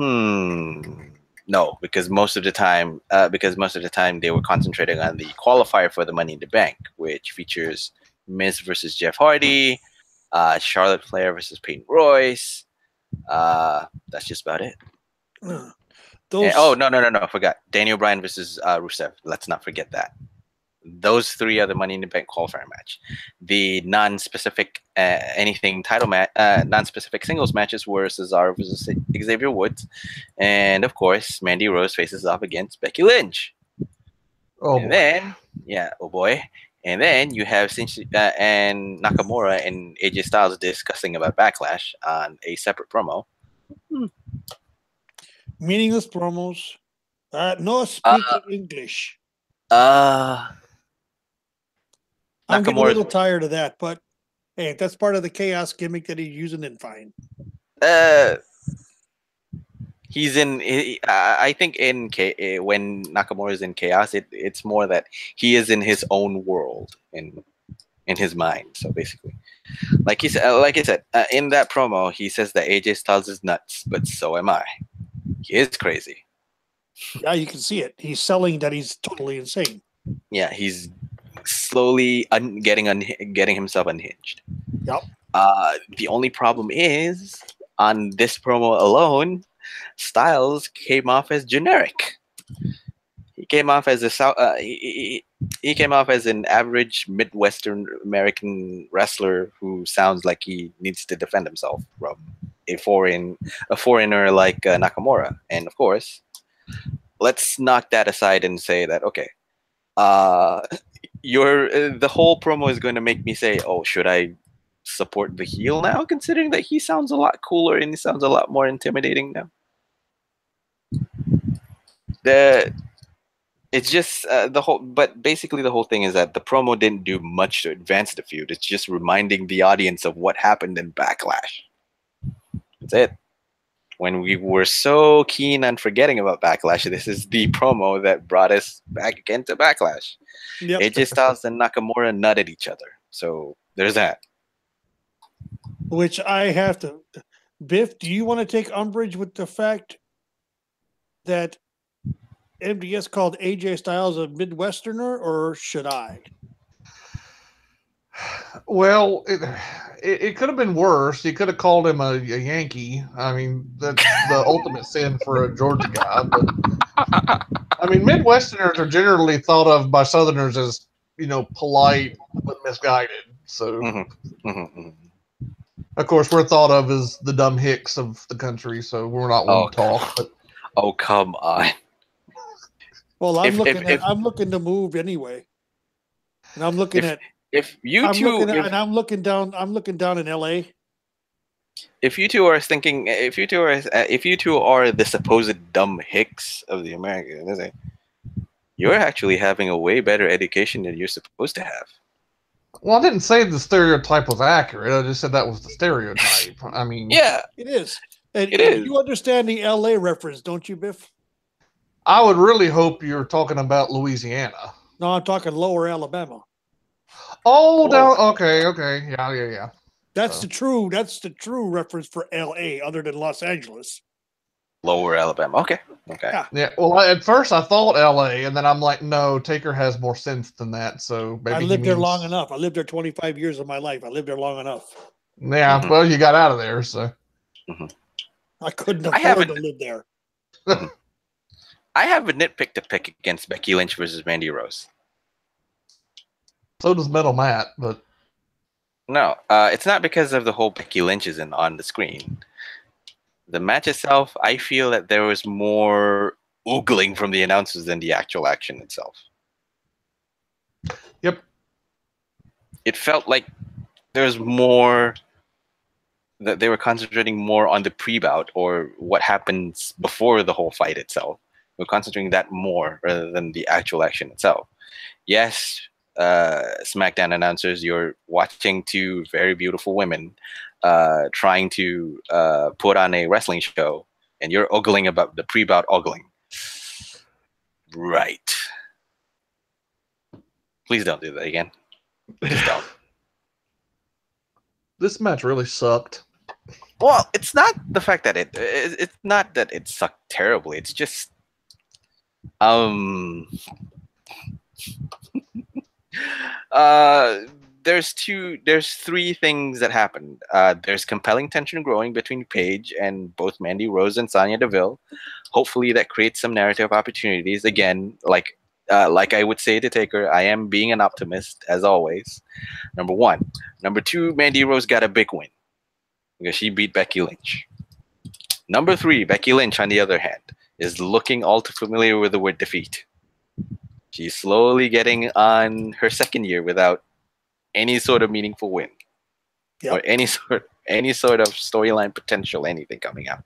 No, because most of the time, they were concentrating on the qualifier for the Money in the Bank, which features Miz versus Jeff Hardy, Charlotte Flair versus Peyton Royce. That's just about it. those. Oh no! Forgot Daniel Bryan versus Rusev. Let's not forget that. Those three are the Money in the Bank qualifier match. The non-specific anything title match, non-specific singles matches were Cesaro versus Xavier Woods, and of course Mandy Rose faces off against Becky Lynch. Oh And boy. then, oh boy, and then you have Senju, and Nakamura and AJ Styles discussing about Backlash on a separate promo. Meaningless promos. No speaking English. I'm getting a Nakamura's little tired of that, but hey, if that's part of the chaos gimmick that he's using, then fine. he's in. I think when Nakamura is in chaos, it's more that he is in his own world in his mind. So basically, like I said, in that promo, he says that AJ Styles is nuts, but so am I. He is crazy. Yeah, you can see it. He's selling that he's totally insane. Yeah, he's slowly getting himself unhinged. Yep. The only problem is on this promo alone, Styles came off as generic. He came off as he came off as an average Midwestern American wrestler who sounds like he needs to defend himself from a foreigner like Nakamura. And of course, let's knock that aside and say that okay, the whole promo is going to make me say, oh, should I support the heel now, considering that he sounds a lot cooler and he sounds a lot more intimidating now. It's just but basically the whole thing is that the promo didn't do much to advance the feud. It's just reminding the audience of what happened in Backlash. That's it. When we were so keen on forgetting about Backlash, this is the promo that brought us back again to Backlash. Yep. AJ Styles and Nakamura nutted each other. So there's that. Which I have to. Biff, do you want to take umbrage with the fact that MDS called AJ Styles a Midwesterner, or should I? Well, it could have been worse. You could have called him a Yankee. I mean, that's the ultimate sin for a Georgia guy. But I mean, Midwesterners are generally thought of by Southerners as polite but misguided. So, of course, we're thought of as the dumb hicks of the country. So we're not one to talk. But oh, come on. Well, I'm looking to move anyway, and I'm looking at. If you two, I'm looking down in LA. If you two are the supposed dumb hicks of the Americans, you're actually having a way better education than you're supposed to have. Well, I didn't say the stereotype was accurate. I just said that was the stereotype. I mean, Yeah, It is. And it is. you understand the LA reference, don't you, Biff? I would really hope you're talking about Louisiana. No, I'm talking lower Alabama. Oh, Whoa. down. Okay. Yeah. That's So. the true reference for LA other than Los Angeles. Lower Alabama. Okay. Yeah. Yeah. Well, at first I thought L.A., and then I'm like, no, Taker has more sense than that. So maybe I he lived there means- long enough. I lived there 25 years of my life. I lived there long enough. Yeah. Mhm. Well, you got out of there, so. I couldn't I afford haven't- to live there. I have a nitpick to pick against Becky Lynch versus Mandy Rose. So does Metal Matt, but No, it's not because of the whole Becky Lynch isn't on the screen. The match itself, I feel that there was more oogling from the announcers than the actual action itself. Yep. It felt like there's more that they were concentrating more on the pre-bout or what happens before the whole fight itself. We're concentrating that more rather than the actual action itself. Yes, SmackDown announcers, you're watching two very beautiful women trying to put on a wrestling show, and you're ogling about the pre-bout ogling. Right. Please don't do that again. Just don't. this match really sucked. Well, it's not the fact that it's not that it sucked terribly. It's just there's three things that happened. There's compelling tension growing between Paige and both Mandy Rose and Sonya Deville. Hopefully that creates some narrative opportunities. Again, like I would say to Taker, I am being an optimist as always. Number one. Number two, Mandy Rose got a big win because she beat Becky Lynch. Number three, Becky Lynch, on the other hand, is looking all too familiar with the word defeat. She's slowly getting on her second year without any sort of meaningful win. Yep. Or any sort of storyline potential, anything coming out.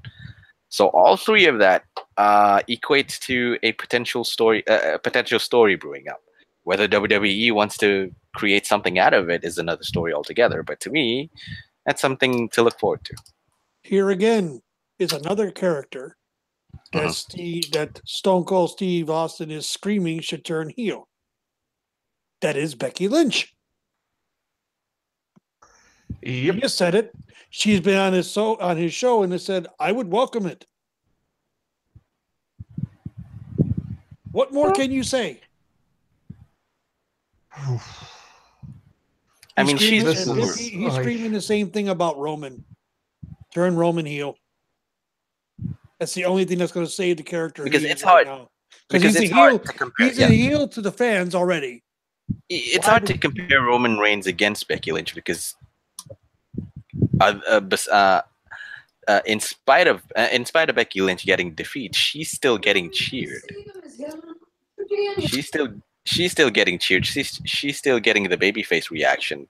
So all three of that equates to a potential story brewing up. Whether WWE wants to create something out of it is another story altogether. But to me, that's something to look forward to. Here again is another character that Stone Cold Steve Austin is screaming should turn heel. That is Becky Lynch. Yep. He just said it. She's been on his show and has said, I would welcome it. What more can you say? I mean, He's she's screaming the same thing about Roman. Turn Roman heel. That's the only thing that's going to save the character. Because he it's is right hard. now. Because he's it's a heel. hard to compare. He's a heel to the fans already. It's hard to compare Roman Reigns against Becky Lynch because, in spite of Becky Lynch getting defeat, she's still getting cheered. She's still getting cheered. She's still getting the babyface reaction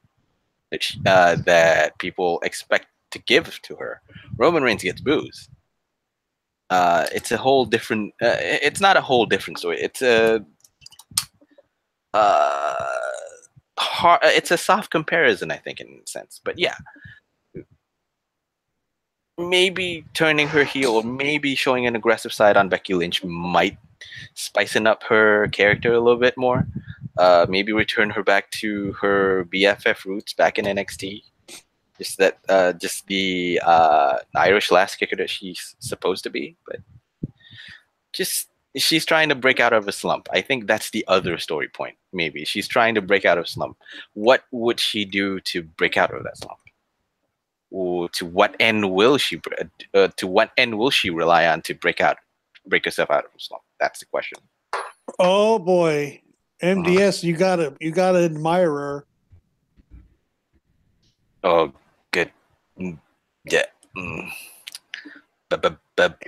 that people expect to give to her. Roman Reigns gets booze. It's a whole different. It's not a whole different story. It's a it's a soft comparison, I think, in a sense. But yeah, maybe turning her heel or maybe showing an aggressive side on Becky Lynch might spicing up her character a little bit more. Maybe return her back to her BFF roots back in NXT. Just the Irish last kicker that she's supposed to be, but just she's trying to break out of a slump. I think that's the other story point. Maybe she's trying to break out of a slump. What would she do to break out of that slump? Or to what end will she rely on to break herself out of a slump? That's the question. Oh boy, MDS, you gotta admire her. Oh, good. Yeah.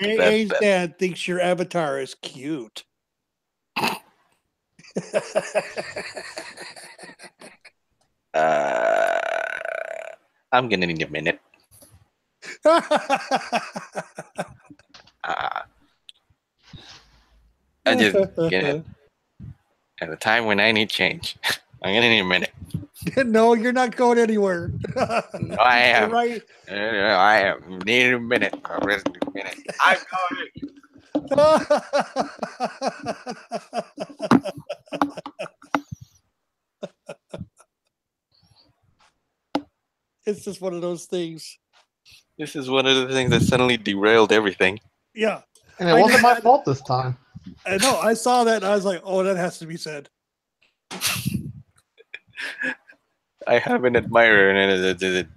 AA's dad thinks your avatar is cute. I'm gonna need a minute. I just get it. At the time when I need change, I'm gonna need a minute. No, you're not going anywhere. No, I am. Right. I am. Need a minute. A minute. I'm going. It's just one of those things. This is one of the things that suddenly derailed everything. Yeah. And it wasn't my fault this time. I know. I saw that and I was like, oh, that has to be said. I have an admirer, and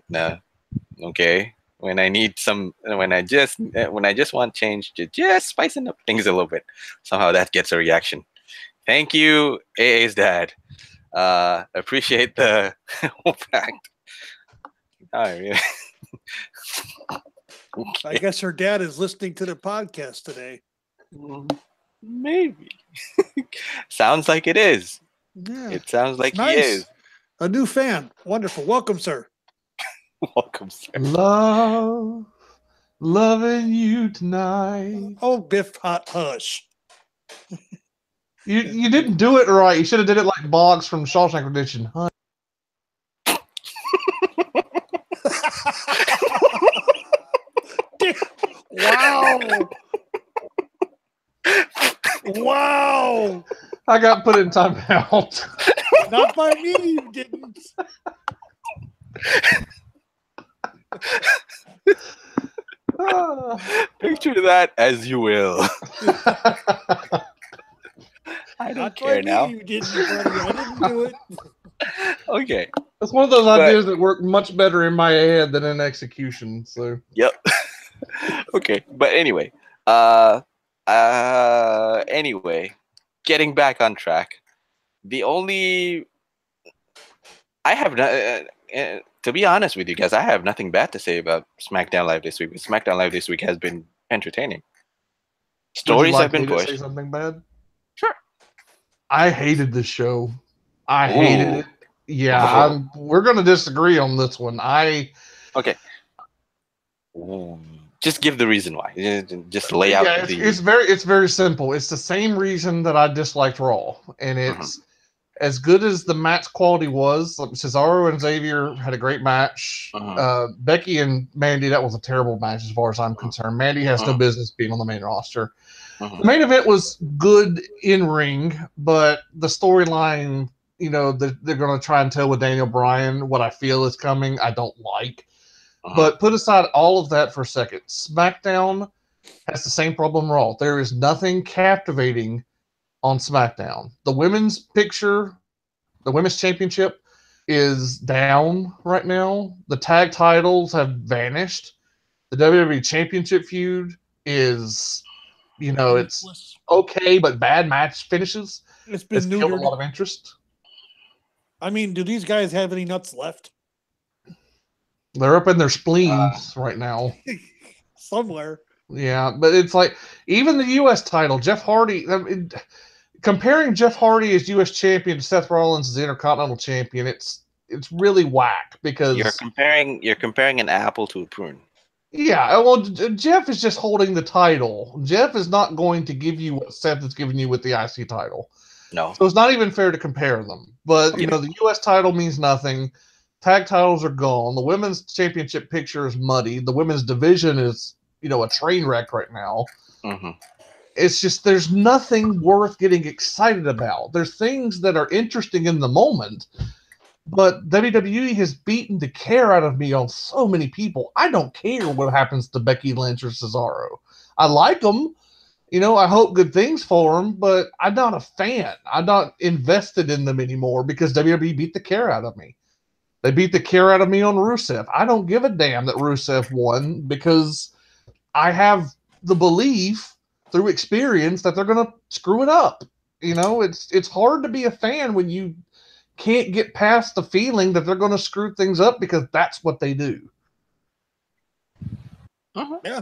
nah. Okay. When I need some, when I just want change to just spicing up things a little bit, somehow that gets a reaction. Thank you, AA's dad. Appreciate the fact. I guess her dad is listening to the podcast today. Maybe. Sounds like it is. Yeah. It sounds like Nice. he is. A new fan. Wonderful. Welcome, sir. Welcome, sir. Loving you tonight. Oh, Biff, hush. You didn't do it right. You should have did it like Boggs from Shawshank Redemption. Huh? Wow. Wow. I got put in timeout. Not by me, you didn't. Picture that as you will. I don't Not care by now. me, you didn't, buddy. I didn't do it. Okay. It's one of those ideas that work much better in my head than in execution. So Yep. Okay. But anyway, anyway, getting back on track. The only I have not. To be honest with you guys, I have nothing bad to say about SmackDown Live this week. SmackDown Live this week has been entertaining. Stories have been pushed. Say something bad? Sure. I hated this show. I hated it. Yeah, we're going to disagree on this one. Okay. Just give the reason why. Just lay out. It's very simple. It's the same reason that I disliked Raw, and it's as good as the match quality was. Cesaro and Xavier had a great match. Becky and Mandy, that was a terrible match as far as I'm concerned. Mandy has no business being on the main roster. The main event was good in ring, but the storyline, they're going to try and tell with Daniel Bryan what I feel is coming, I don't like. But put aside all of that for a second. SmackDown has the same problem Raw. There is nothing captivating on SmackDown. The women's championship is down right now. The tag titles have vanished. The WWE championship feud is, it's okay, but bad match finishes. It's been killed a neutered. lot of interest. I mean, do these guys have any nuts left? They're up in their spleens right now. Somewhere. Yeah, but it's like, even the U.S. title, Jeff Hardy, comparing Jeff Hardy as U.S. champion to Seth Rollins as Intercontinental champion, it's really whack because you're comparing an apple to a prune. Yeah, well, Jeff is just holding the title. Jeff is not going to give you what Seth is giving you with the IC title. No. So it's not even fair to compare them. But, the U.S. title means nothing. Tag titles are gone. The women's championship picture is muddy. The women's division is, a train wreck right now. It's just, there's nothing worth getting excited about. There's things that are interesting in the moment, but WWE has beaten the care out of me on so many people. I don't care what happens to Becky Lynch or Cesaro. I like them. I hope good things for them, but I'm not a fan. I'm not invested in them anymore because WWE beat the care out of me. They beat the care out of me on Rusev. I don't give a damn that Rusev won because I have the belief through experience that they're going to screw it up. It's hard to be a fan when you can't get past the feeling that they're going to screw things up because that's what they do. Yeah.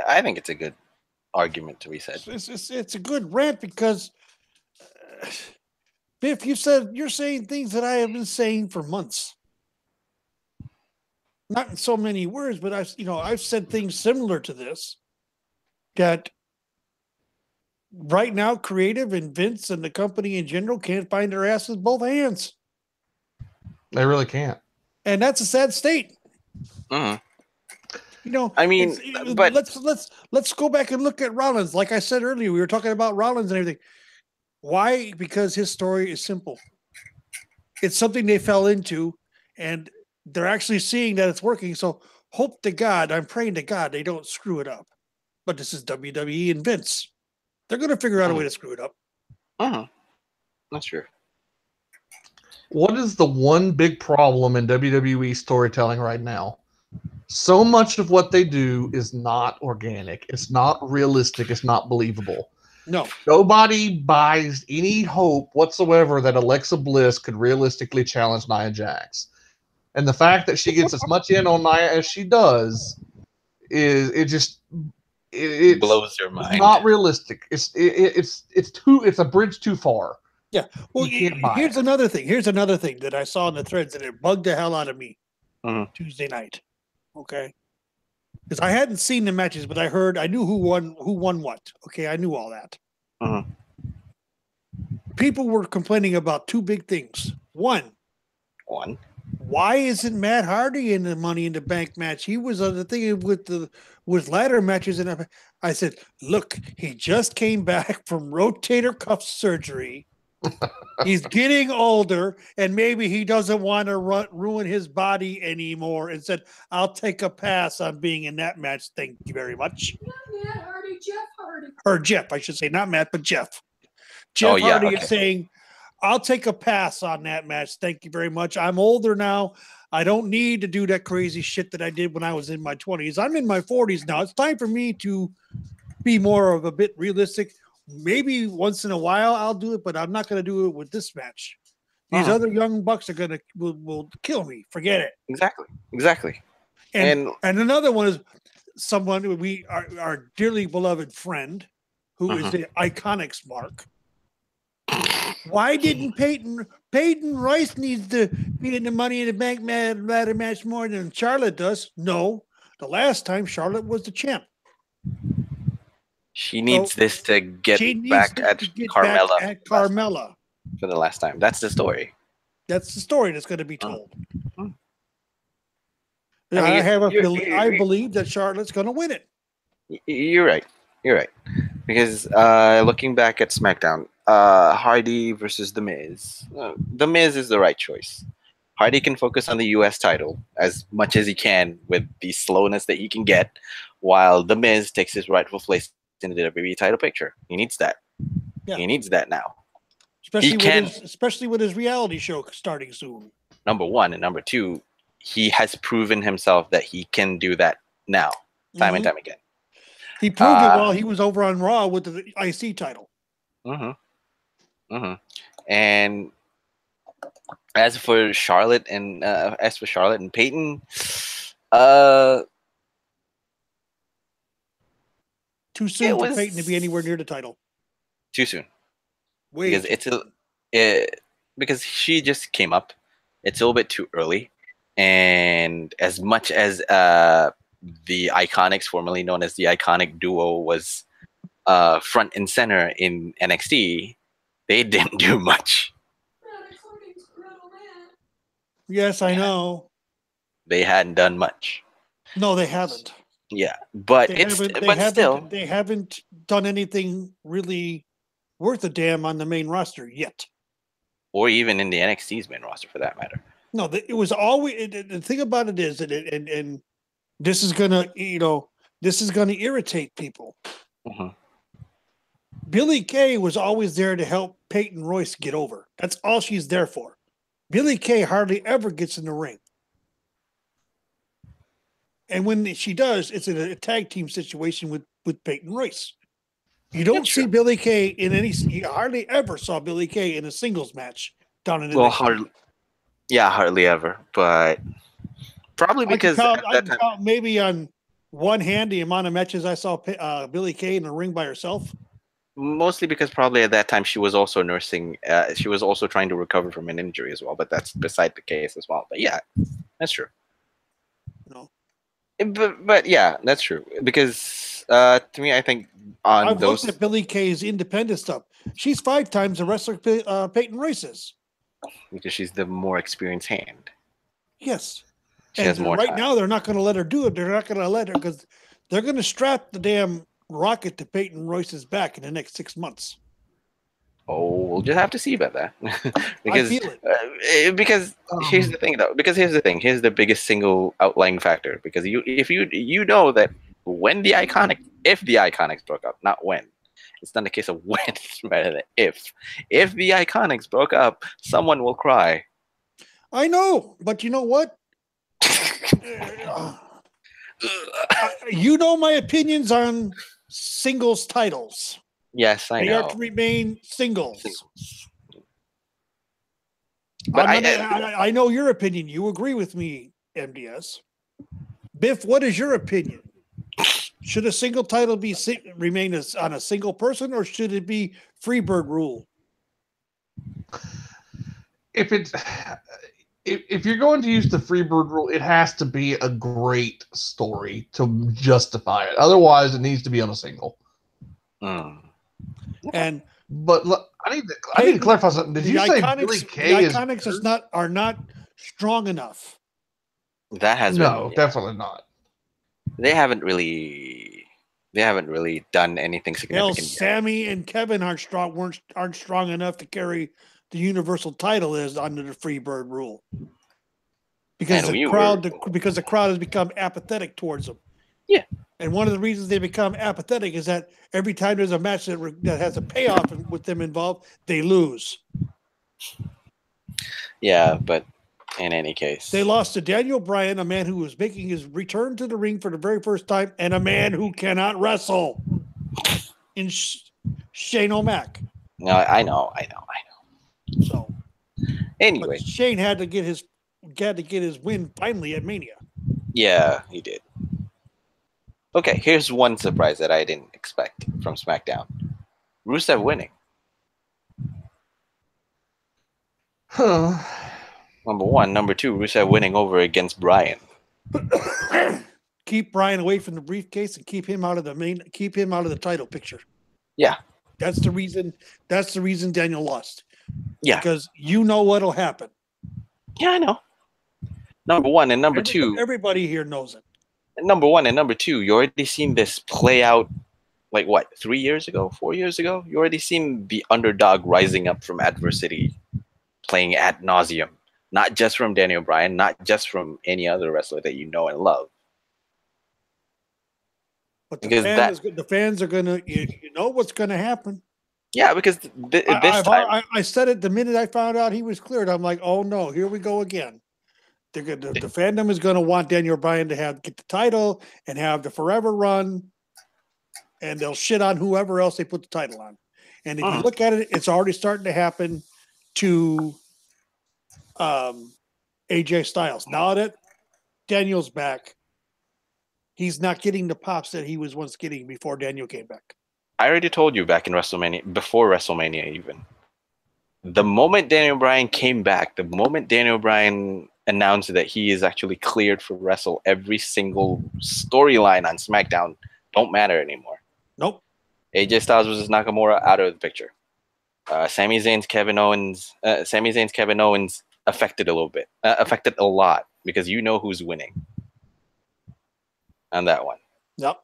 I think it's a good argument to be said. It's a good rant because Biff, you're saying things that I have been saying for months. Not in so many words, but I've said things similar to this. That right now, creative and Vince and the company in general can't find their asses both hands, They really can't. and that's a sad state. Mhm. You know, I mean, but let's go back and look at Rollins. Like I said earlier, we were talking about Rollins and everything. Why? Because his story is simple. It's something they fell into, and they're actually seeing that it's working. So hope to God, I'm praying to God they don't screw it up. But this is WWE and Vince. They're going to figure out a way to screw it up. that's true. What is the one big problem in WWE storytelling right now? So much of what they do is not organic. It's not realistic. It's not believable. No. Nobody buys any hope whatsoever that Alexa Bliss could realistically challenge Nia Jax. And the fact that she gets as much in on Nia as she does it's Blows your mind. not realistic. It's a bridge too far. Yeah. Well, You can't buy here's it. another thing. Here's another thing that I saw in the threads and it bugged the hell out of me Mhm. Tuesday night. Okay. Because I hadn't seen the matches, but I knew who won what. Okay, I knew all that. Mhm. People were complaining about two big things. One, One. why isn't Matt Hardy in the Money in the Bank match? He was on the thing with ladder matches, and I said, look, he just came back from rotator cuff surgery. He's getting older, and maybe he doesn't want to ruin his body anymore. And said, "I'll take a pass on being in that match. Thank you very much." Not Matt Hardy, Jeff Hardy. Or Jeff, I should say, not Matt, but Jeff. Oh, Jeff yeah, Hardy okay. is saying, "I'll take a pass on that match. Thank you very much. I'm older now. I don't need to do that crazy shit that I did when I was in my 20s. I'm in my 40s now. It's time for me to be more of a bit realistic. Maybe once in a while I'll do it, but I'm not going to do it with this match. These Uh-huh. other young bucks are going to will kill me. Forget it." Exactly. And another one is someone we our dearly beloved friend who is the Iconics Mark. Why didn't Peyton Royce needs to be in the Money in the Bank ladder match more than Charlotte does? No, the last time Charlotte was the champ. She needs this to get She needs back to at get Carmella back at Carmella. for the last time. That's the story. That's the story that's going to be told. I I I believe that Charlotte's going to win it. You're right. Because looking back at SmackDown, Hardy versus The Miz. The Miz is the right choice. Hardy can focus on the U.S. title as much as he can with the slowness that he can get, while The Miz takes his rightful place in the WWE title picture. He needs that. Yeah. He needs that now. Especially with his reality show starting soon. Number one. And number two, he has proven himself that he can do that now, time and time again. He proved it while he was over on Raw with the IC title. And as for Charlotte and Peyton, too soon for Peyton to be anywhere near the title. Too soon. Way Because because she just came up. It's a little bit too early. And as much as the Iconics, formerly known as the Iconic Duo, was front and center in NXT, they didn't do much. Yes, I know. They hadn't done much. No, they haven't. Yeah, but still, they haven't done anything really worth a damn on the main roster yet, or even in the NXT's main roster for that matter. No, it was always the thing about it is that and this is gonna irritate people. Billie Kay was always there to help Peyton Royce get over. That's all she's there for. Billie Kay hardly ever gets in the ring. And when she does, it's in a tag team situation with Peyton Royce. You don't see Billie Kay in any. You hardly ever saw Billie Kay in a singles match down in. Well, hardly ever, but probably because I can count maybe on one hand the amount of matches I saw Billie Kay in the ring by herself. Mostly because probably at that time she was also nursing. She was also trying to recover from an injury as well, but that's beside the case as well. But yeah, that's true. No. But yeah, that's true because To me, I think on I've those looked at Billie Kay's independent stuff. She's 5 times the wrestler Peyton Royce is. because she's the more experienced hand. Yes. She And has more right time. now, they're not going to let her do it. They're not going to let her because they're going to strap the damn rocket to Peyton Royce's back in the next 6 months. Oh, we'll just have to see about that. I feel it. Because here's the thing, though. Because here's the thing. Here's the biggest single outlying factor. Because if you know that when if the Iconics broke up, not when. It's not a case of when, it's rather than if. If the Iconics broke up, someone will cry. I know, but you know what? You know my opinions on singles titles. Yes, I They know. are to remain singles. But I know your opinion. You agree with me, MDS. Biff, what is your opinion? Should a single title remain on a single person, or should it be Freebird rule? If you're going to use the Freebird rule, it has to be a great story to justify it. Otherwise, it needs to be on a single. And but I need to clarify something. Did you say Billie Kay the Iconics are not strong enough? That has definitely not. They haven't really done anything significant. Hell, Sammy and Kevin aren't strong enough to carry the Universal title is under the Freebird rule. Because the crowd has become apathetic towards them. Yeah. And one of the reasons they become apathetic is that every time there's a match that has a payoff with them involved, they lose. Yeah, but in any case, they lost to Daniel Bryan, a man who was making his return to the ring for the very first time, and a man who cannot wrestle in Shane O'Mac. No, I know. So, anyway, Shane had to get his win finally at Mania. Yeah, he did. Okay, here's one surprise that I didn't expect from SmackDown: Rusev winning. Number one. Number two, Rusev winning over against Bryan. Keep Bryan away from the briefcase and keep him out of the title picture. Yeah. That's the reason Daniel lost. Yeah. Because you know what'll happen. Yeah, I know. Number one and number two. Everybody here knows it. Number one and number two, you already seen this play out like what, 3 years ago, 4 years ago? You already seen the underdog rising up from adversity, playing ad nauseum. Not just from Daniel Bryan, not just from any other wrestler that you know and love. But the fans are gonna, you know what's gonna happen. Yeah, because I said it the minute I found out he was cleared. I'm like, oh no, here we go again. The fandom is going to want Daniel Bryan to get the title and have the forever run, and they'll shit on whoever else they put the title on. And if you look at it, it's already starting to happen to AJ Styles. Now that Daniel's back, he's not getting the pops that he was once getting before Daniel came back. I already told you back in WrestleMania, before WrestleMania even. The moment Daniel Bryan came back, the moment Daniel Bryan announced that he is actually cleared for wrestle, every single storyline on SmackDown don't matter anymore. Nope. AJ Styles versus Nakamura out of the picture. Sami Zayn's Kevin Owens affected a little bit, affected a lot, because you know who's winning on that one. Yep.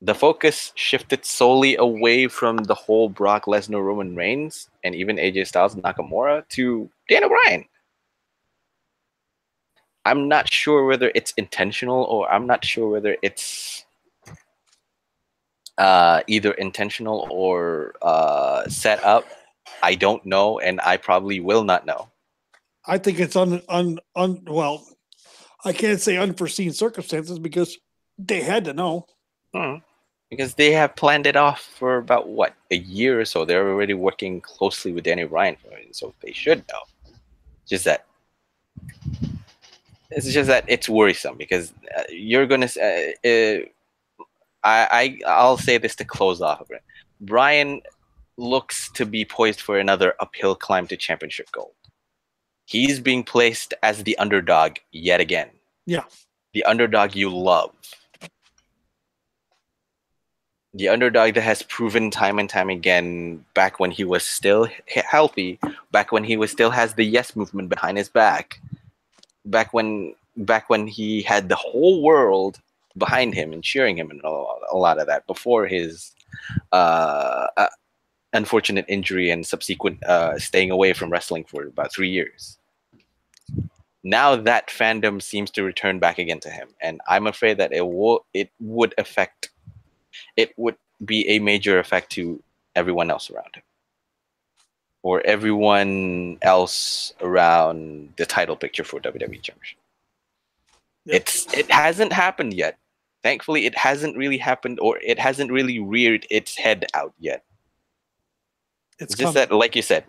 The focus shifted solely away from the whole Brock Lesnar, Roman Reigns, and even AJ Styles, Nakamura, to Daniel Bryan. I'm not sure whether it's intentional, or I'm not sure whether it's either intentional or set up. I don't know, and I probably will not know. I think it's well, I can't say unforeseen circumstances, because they had to know. Because they have planned it off for about, what, a year or so. They're already working closely with Daniel Bryan for it, so they should know. It's just that it's worrisome, because you're going to... I'll say this to close off of it. Bryan looks to be poised for another uphill climb to championship gold. He's being placed as the underdog yet again. Yeah. The underdog you love. the underdog that has proven time and time again, back when he was still healthy, back when he was still has the yes movement behind his back, back when he had the whole world behind him and cheering him and a lot of that before his uh, uh, unfortunate injury and subsequent staying away from wrestling for about 3 years. Now that fandom seems to return back again to him, and I'm afraid that it would be a major effect to everyone else around him, or everyone else around the title picture for WWE Championship. Yep. It hasn't happened yet. Thankfully, it hasn't really happened, or it hasn't really reared its head out yet. It's just coming. that, like you said,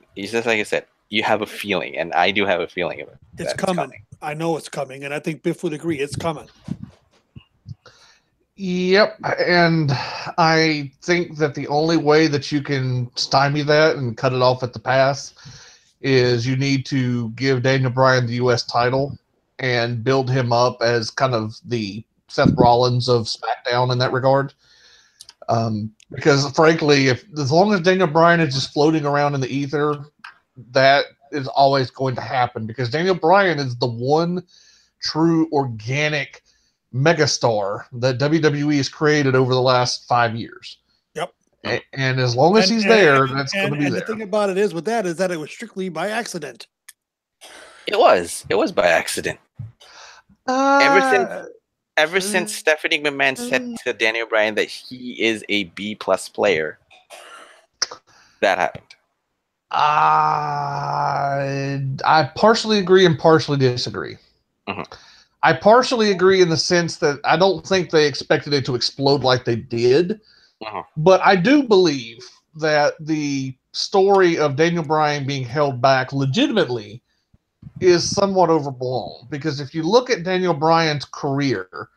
you have a feeling, and I do have a feeling of it. It's coming. I know it's coming, and I think Biff would agree. It's coming. Yep, and I think that the only way that you can stymie that and cut it off at the pass is you need to give Daniel Bryan the U.S. title and build him up as kind of the Seth Rollins of SmackDown in that regard. Because frankly, as long as Daniel Bryan is just floating around in the ether, that is always going to happen, because Daniel Bryan is the one true organic megastar that WWE has created over the last 5 years. Yep. And as long as he's there, that's going to be there. And the thing about it is that it was strictly by accident. It was by accident. Ever since Stephanie McMahon said to Daniel Bryan that he is a B+ player, that happened. I partially agree and partially disagree. Mm-hmm. I partially agree in the sense that I don't think they expected it to explode like they did. Mm-hmm. But I do believe that the story of Daniel Bryan being held back legitimately is somewhat overblown. Because if you look at Daniel Bryan's career,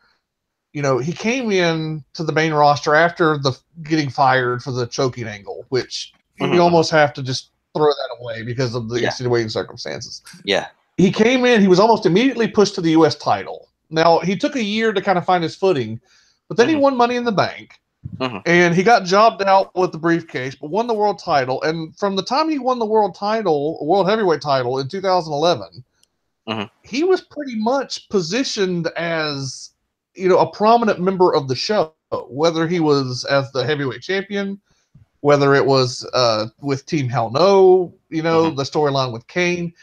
he came in to the main roster after the getting fired for the choking angle, which you almost have to just throw that away because of the extenuating circumstances. Yeah. He came in, he was almost immediately pushed to the U.S. title. Now, he took a year to kind of find his footing, but then he won Money in the Bank, and he got jobbed out with the briefcase, but won the world title. And from the time he won the world heavyweight title in 2011, he was pretty much positioned as, a prominent member of the show, whether he was as the heavyweight champion, whether it was with Team Hell No, the storyline with Kane.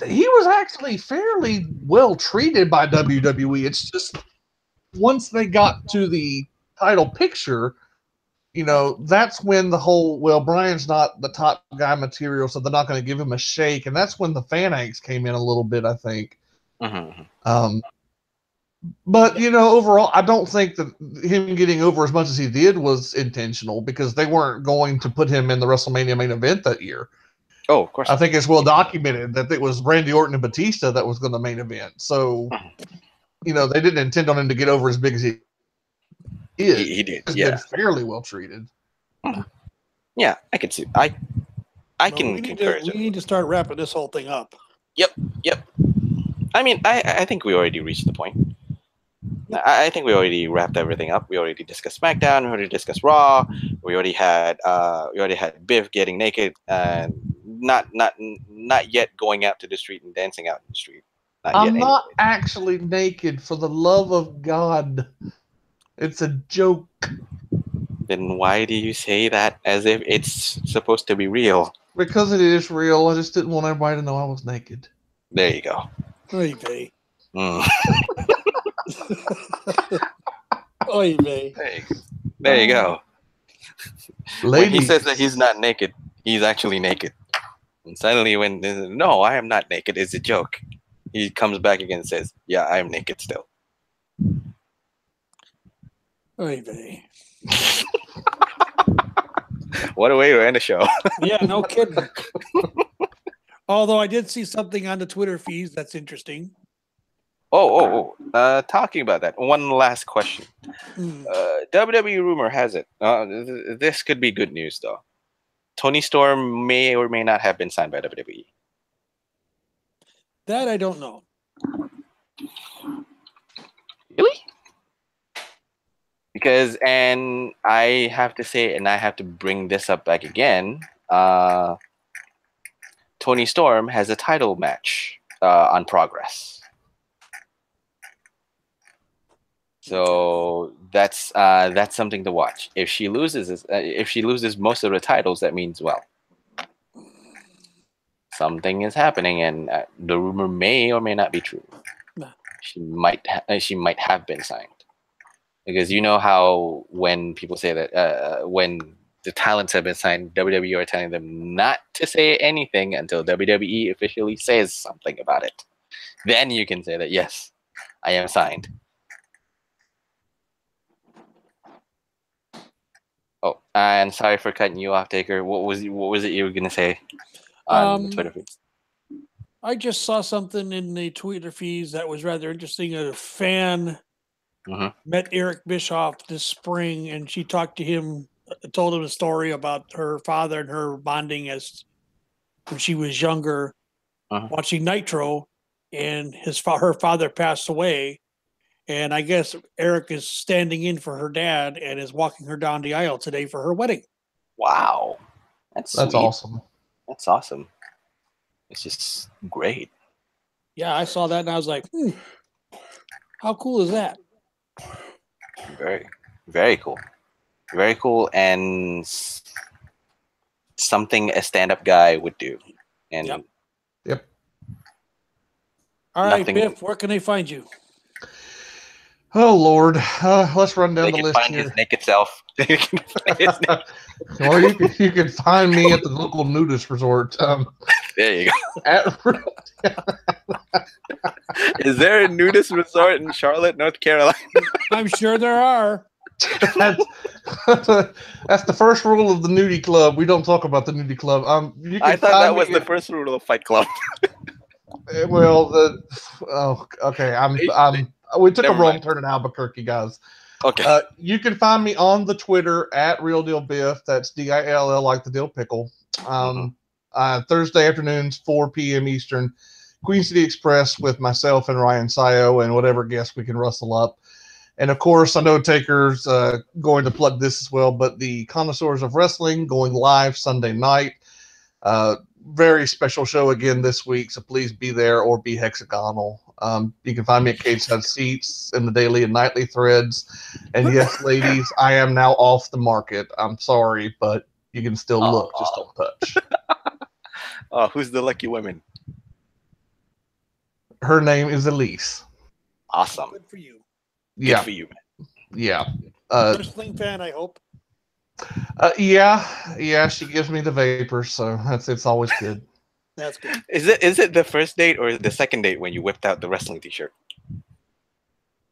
He was actually fairly well treated by WWE. It's just once they got to the title picture, that's when the whole, Bryan's not the top guy material, so they're not going to give him a shake. And that's when the fan angst came in a little bit, I think. But, overall, I don't think that him getting over as much as he did was intentional, because they weren't going to put him in the WrestleMania main event that year. Oh, of course. I think it's well documented that it was Randy Orton and Batista that was going to main event. So, they didn't intend on him to get over as big as he is. He did. He's Yeah. been fairly well treated. Yeah, I can see. I can concur. We need to start wrapping this whole thing up. Yep. I mean, I think we already reached the point. I think we already wrapped everything up. We already discussed SmackDown. We already discussed Raw. We already had Biff getting naked and not yet going out to the street and dancing out in the street. I'm not actually naked, for the love of God. It's a joke. Then why do you say that as if it's supposed to be real? Because it is real. I just didn't want everybody to know I was naked. There you go. Oy vey. Oy vey. There you go. When he says that he's not naked, he's actually naked. And suddenly when, no, I am not naked, it's a joke. He comes back again and says, yeah, I am naked still. Oy vey. What a way to end a show. Yeah, no kidding. Although I did see something on the Twitter feeds that's interesting. Talking about that, one last question. WWE rumor has it. This could be good news, though. Tony Storm may or may not have been signed by WWE. That I don't know. Really? Because, and I have to say, and I have to bring this up back again. Tony Storm has a title match on progress. So that's something to watch. If she loses most of the titles, that means, well, something is happening, and the rumor may or may not be true. Nah. She might have been signed, because you know how when people say that when the talents have been signed, WWE are telling them not to say anything until WWE officially says something about it. Then you can say that, yes, I am signed. Oh, and sorry for cutting you off, Taker. What was it you were gonna say on the Twitter feed? I just saw something in the Twitter feeds that was rather interesting. A fan met Eric Bischoff this spring, and she talked to him, told him a story about her father and her bonding as when she was younger, watching Nitro, and her father passed away. And I guess Eric is standing in for her dad and is walking her down the aisle today for her wedding. Wow. That's sweet. awesome. That's awesome. It's just great. Yeah, I saw that and I was like, how cool is that? Very, very cool. Very cool, and something a stand-up guy would do. And Yep. All right, Biff, where can they find you? Oh Lord, let's run down they the can list find here. his naked self. Well, you can find me at the local nudist resort. There you go. Is there a nudist resort in Charlotte, North Carolina? I'm sure there are. That's the first rule of the nudie club. We don't talk about the nudie club. I thought that was the first rule of Fight Club. Well, okay. We took a wrong turn in Albuquerque, guys. Okay. You can find me on the Twitter at Real Deal Biff. That's DILL, like the dill pickle. Thursday afternoons, 4 p.m. Eastern, Queen City Express with myself and Ryan Sayo and whatever guests we can rustle up. And of course, I know Taker's going to plug this as well, but the Connoisseurs of Wrestling going live Sunday night. Very special show again this week, so please be there or be hexagonal. You can find me at Cage Side Seats in the daily and nightly threads. And yes, ladies, I am now off the market. I'm sorry, but you can still look, just don't touch. Oh, who's the lucky woman? Her name is Elise. Awesome. Good for you. Good for you, man. Yeah. Wrestling fan, I hope. Yeah, she gives me the vapors, so it's always good. That's good. Is it the first date or the second date when you whipped out the wrestling t-shirt?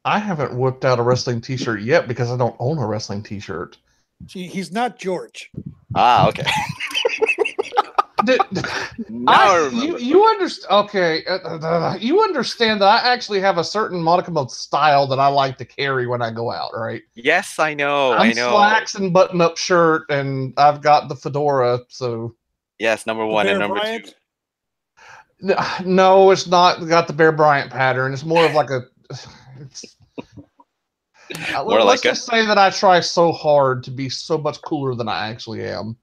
I haven't whipped out a wrestling t-shirt yet because I don't own a wrestling t-shirt. He's not George. Ah, okay. You understand? Okay, you understand that I actually have a certain modicum of style that I like to carry when I go out, right? Yes, I know. I'm slacks and button-up shirt, and I've got the fedora. So yes, number one and number two. No, it's not got the Bear Bryant pattern. It's more of like a. Let's just say that I try so hard to be so much cooler than I actually am.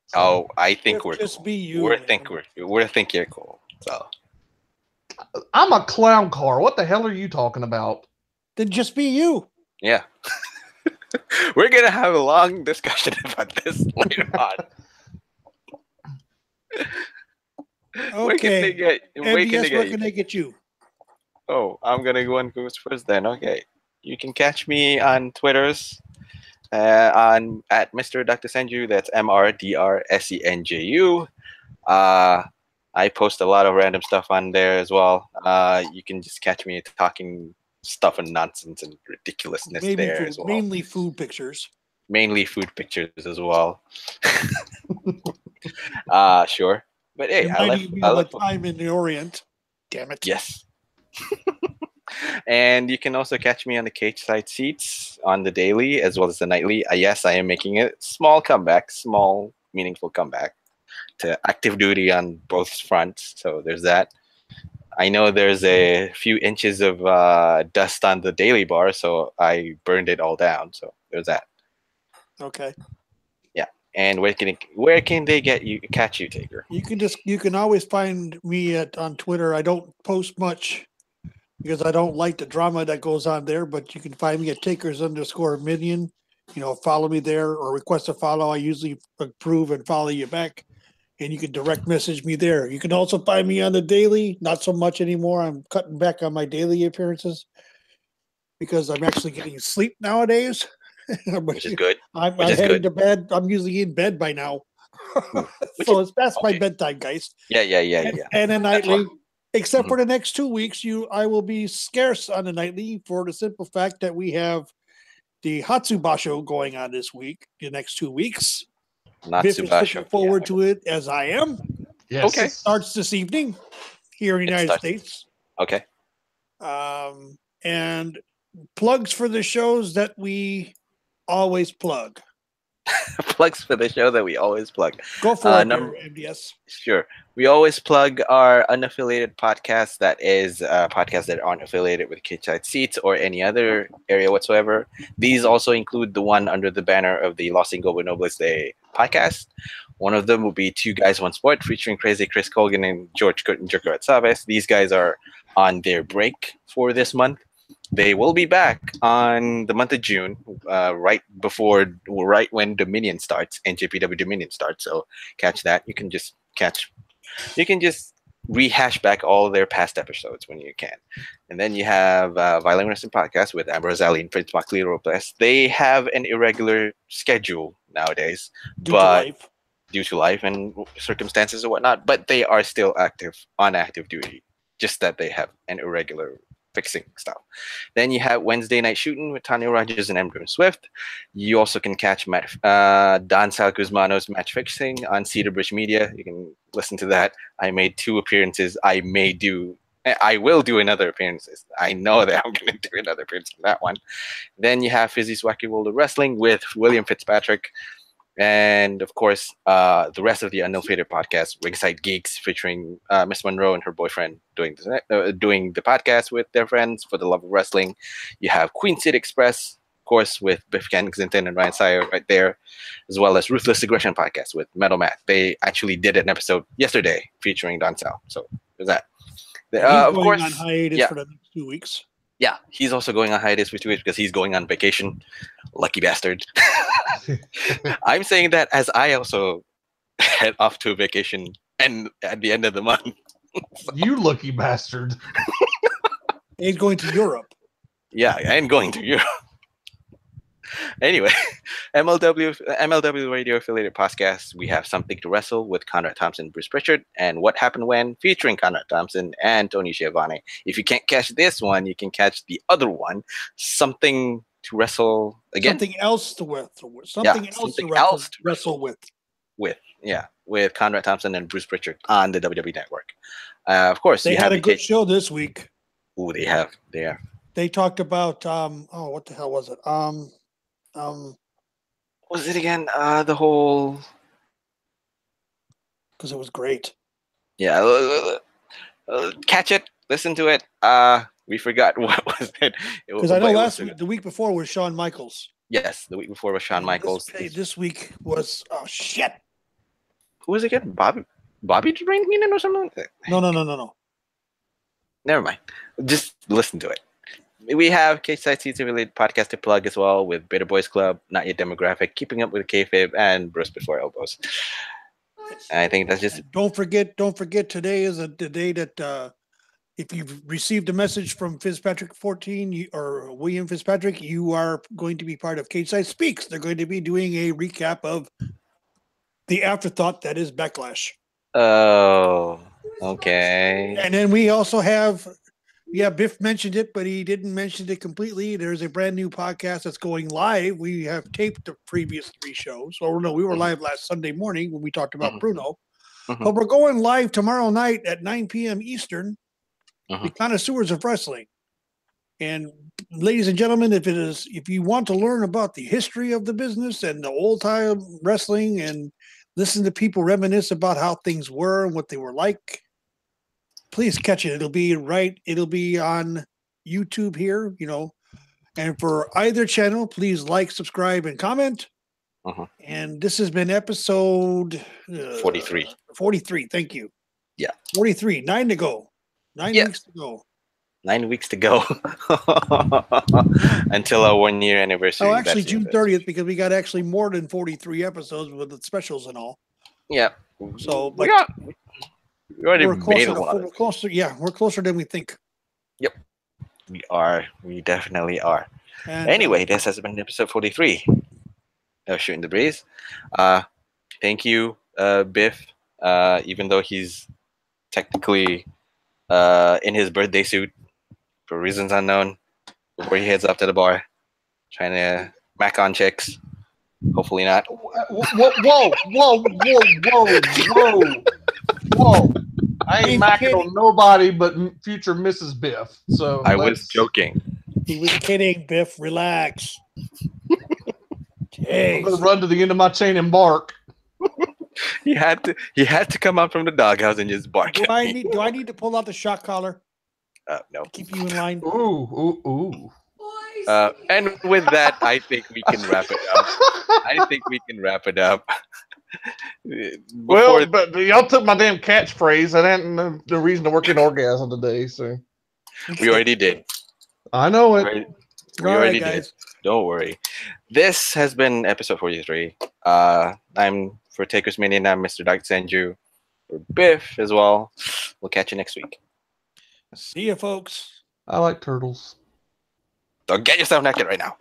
So, oh, I think we're just cool. Be you. We think you're cool. So I'm a clown car. What the hell are you talking about? Then just be you. Yeah. We're gonna have a long discussion about this later on. Okay. Where can they get you? Oh, I'm gonna go on Goose first then. Okay. You can catch me on Twitters on at Mr. Dr. Senju. That's MRDRSENJU. I post a lot of random stuff on there as well. You can just catch me talking stuff and nonsense and ridiculousness as well. Mainly food pictures. Mainly food pictures as well. Sure. But hey, I love time in the Orient. Damn it. Yes. And you can also catch me on the Cage Side Seats on the daily as well as the nightly. Yes, I am making a small meaningful comeback to active duty on both fronts. So there's that. I know there's a few inches of dust on the daily bar, so I burned it all down. So there's that. Okay. Yeah. And where can they catch you, Taker? You can always find me on Twitter. I don't post much because I don't like the drama that goes on there, but you can find me at Takers_Minion. Follow me there or request a follow. I usually approve and follow you back. And you can direct message me there. You can also find me on the daily, not so much anymore. I'm cutting back on my daily appearances because I'm actually getting sleep nowadays. Which is good. I'm Which is heading good. to bed. I'm usually in bed by now. Which So it's past my okay. bedtime, guys. Yeah. And a nightly, except Mhm. for the next 2 weeks, I will be scarce on the nightly for the simple fact that we have the Hatsubasho going on this week, the next 2 weeks. Biff is Natsubasho. looking forward to it as I am. Yes. Okay. It starts this evening here in the United States. Okay. And plugs for the shows that we always plug. Plugs for the show that we always plug. Go for it, MDS. Sure. We always plug our unaffiliated podcasts. That is podcasts that aren't affiliated with Kitchside Seats or any other area whatsoever. These also include the one under the banner of the Los Ingobernables Day podcast. One of them will be Two Guys, One Sport, featuring Crazy Chris Colgan and George Curtin Jerker Sabes. These guys are on their break for this month. They will be back on the month of June, right when Dominion starts, NJPW Dominion starts. So catch that. You can just rehash back all their past episodes when you can. And then you have Violent Wrestling Podcast with Ambrose Ali and Prince Macli Robles. They have an irregular schedule nowadays, due to life and circumstances and whatnot. But they are still on active duty. Just that they have an irregular fixing stuff. Then you have Wednesday Night Shootin with Tanya Rogers and Embryo Swift. You also can catch Don Sal Guzmano's Match Fixing on Cedar Bridge Media. You can listen to that. I made 2 appearances. I will do another appearances. I know that I'm going to do another appearance on that one. Then you have Fizzy's Wacky World of Wrestling with William Fitzpatrick. And of course, the rest of the Unaffiliated podcast, Ringside Geeks, featuring Miss Monroe and her boyfriend doing the podcast with their friends for the love of wrestling. You have Queen City Express, of course, with Biff Kensington and Ryan Sayer right there, as well as Ruthless Aggression podcast with Metal Matt. They actually did an episode yesterday featuring Don Sal. So there's that. He's of going course, on hiatus for the next 2 weeks. Yeah, he's also going on hiatus for 2 weeks because he's going on vacation. Lucky bastard. I'm saying that as I also head off to a vacation and at the end of the month. You lucky bastard. He's going to Europe. Yeah, I'm going to Europe. Anyway, MLW Radio affiliated podcast. We have Something to Wrestle with Conrad Thompson, Bruce Pritchard, and What Happened When, featuring Conrad Thompson and Tony Schiavone. If you can't catch this one, you can catch the other one, Something to Wrestle again. Something else to wrestle. Something else to wrestle with. With Conrad Thompson and Bruce Pritchard on the WWE Network. Of course, they had a good show this week. Ooh, they have. They talked about what the hell was it? Was it again? The whole. Because it was great. Yeah, catch it, listen to it. We forgot what was it. Because I know the week before was Shawn Michaels. Yes, the week before was Shawn Michaels. This week was shit. Who was it again? Bobby Heenan or something? No. Never mind. Just listen to it. We have Cage-Side Seats related podcast to plug as well with Bitter Boys Club, Not Yet Demographic, Keeping Up with Kayfabe, and Bruce Before Elbows. I think that's just. Don't forget. Today is the day that if you've received a message from Fitzpatrick 14 or William Fitzpatrick, you are going to be part of Cage-Side Speaks. They're going to be doing a recap of the afterthought that is Backlash. Oh, okay. And then we also have. Yeah, Biff mentioned it, but he didn't mention it completely. There's a brand new podcast that's going live. We have taped the previous 3 shows. So, no, we were live last Sunday morning when we talked about Bruno. But we're going live tomorrow night at 9 p.m. Eastern, the Connoisseurs of Wrestling. And ladies and gentlemen, if you want to learn about the history of the business and the old-time wrestling and listen to people reminisce about how things were and what they were like, please catch it. It'll be on YouTube here, And for either channel, please like, subscribe, and comment. Uh-huh. And this has been episode 43. 43. Thank you. Yeah. 43. 9 to go. 9 Yes. weeks to go. 9 weeks to go until our 1 year anniversary. Oh, actually, June 30th, because we got actually more than 43 episodes with the specials and all. Yeah. So, but we already we're made closer. a lot. We're closer. Yeah, we're closer than we think. Yep. We are. We definitely are. And, anyway, this has been episode 43 of Shooting the Breeze. Thank you, Biff. Even though he's technically in his birthday suit for reasons unknown, before he heads up to the bar, trying to mac on chicks. Hopefully not. Whoa. I ain't macking on nobody but future Mrs. Biff. So I was joking. He was kidding, Biff. Relax. I'm gonna run to the end of my chain and bark. He had to come out from the doghouse and just bark. Do I need to pull out the shock collar? No. Keep you in line. Ooh. And with that, I think we can wrap it up. Well, but y'all took my damn catchphrase. I didn't the reason to work in orgasm today. So we already did. I know it. We already did. Don't worry. This has been episode 43. I'm for TakersMinion. I'm Mr. Dark Senju. For Biff as well. We'll catch you next week. See you, folks. I like turtles. So get yourself naked right now.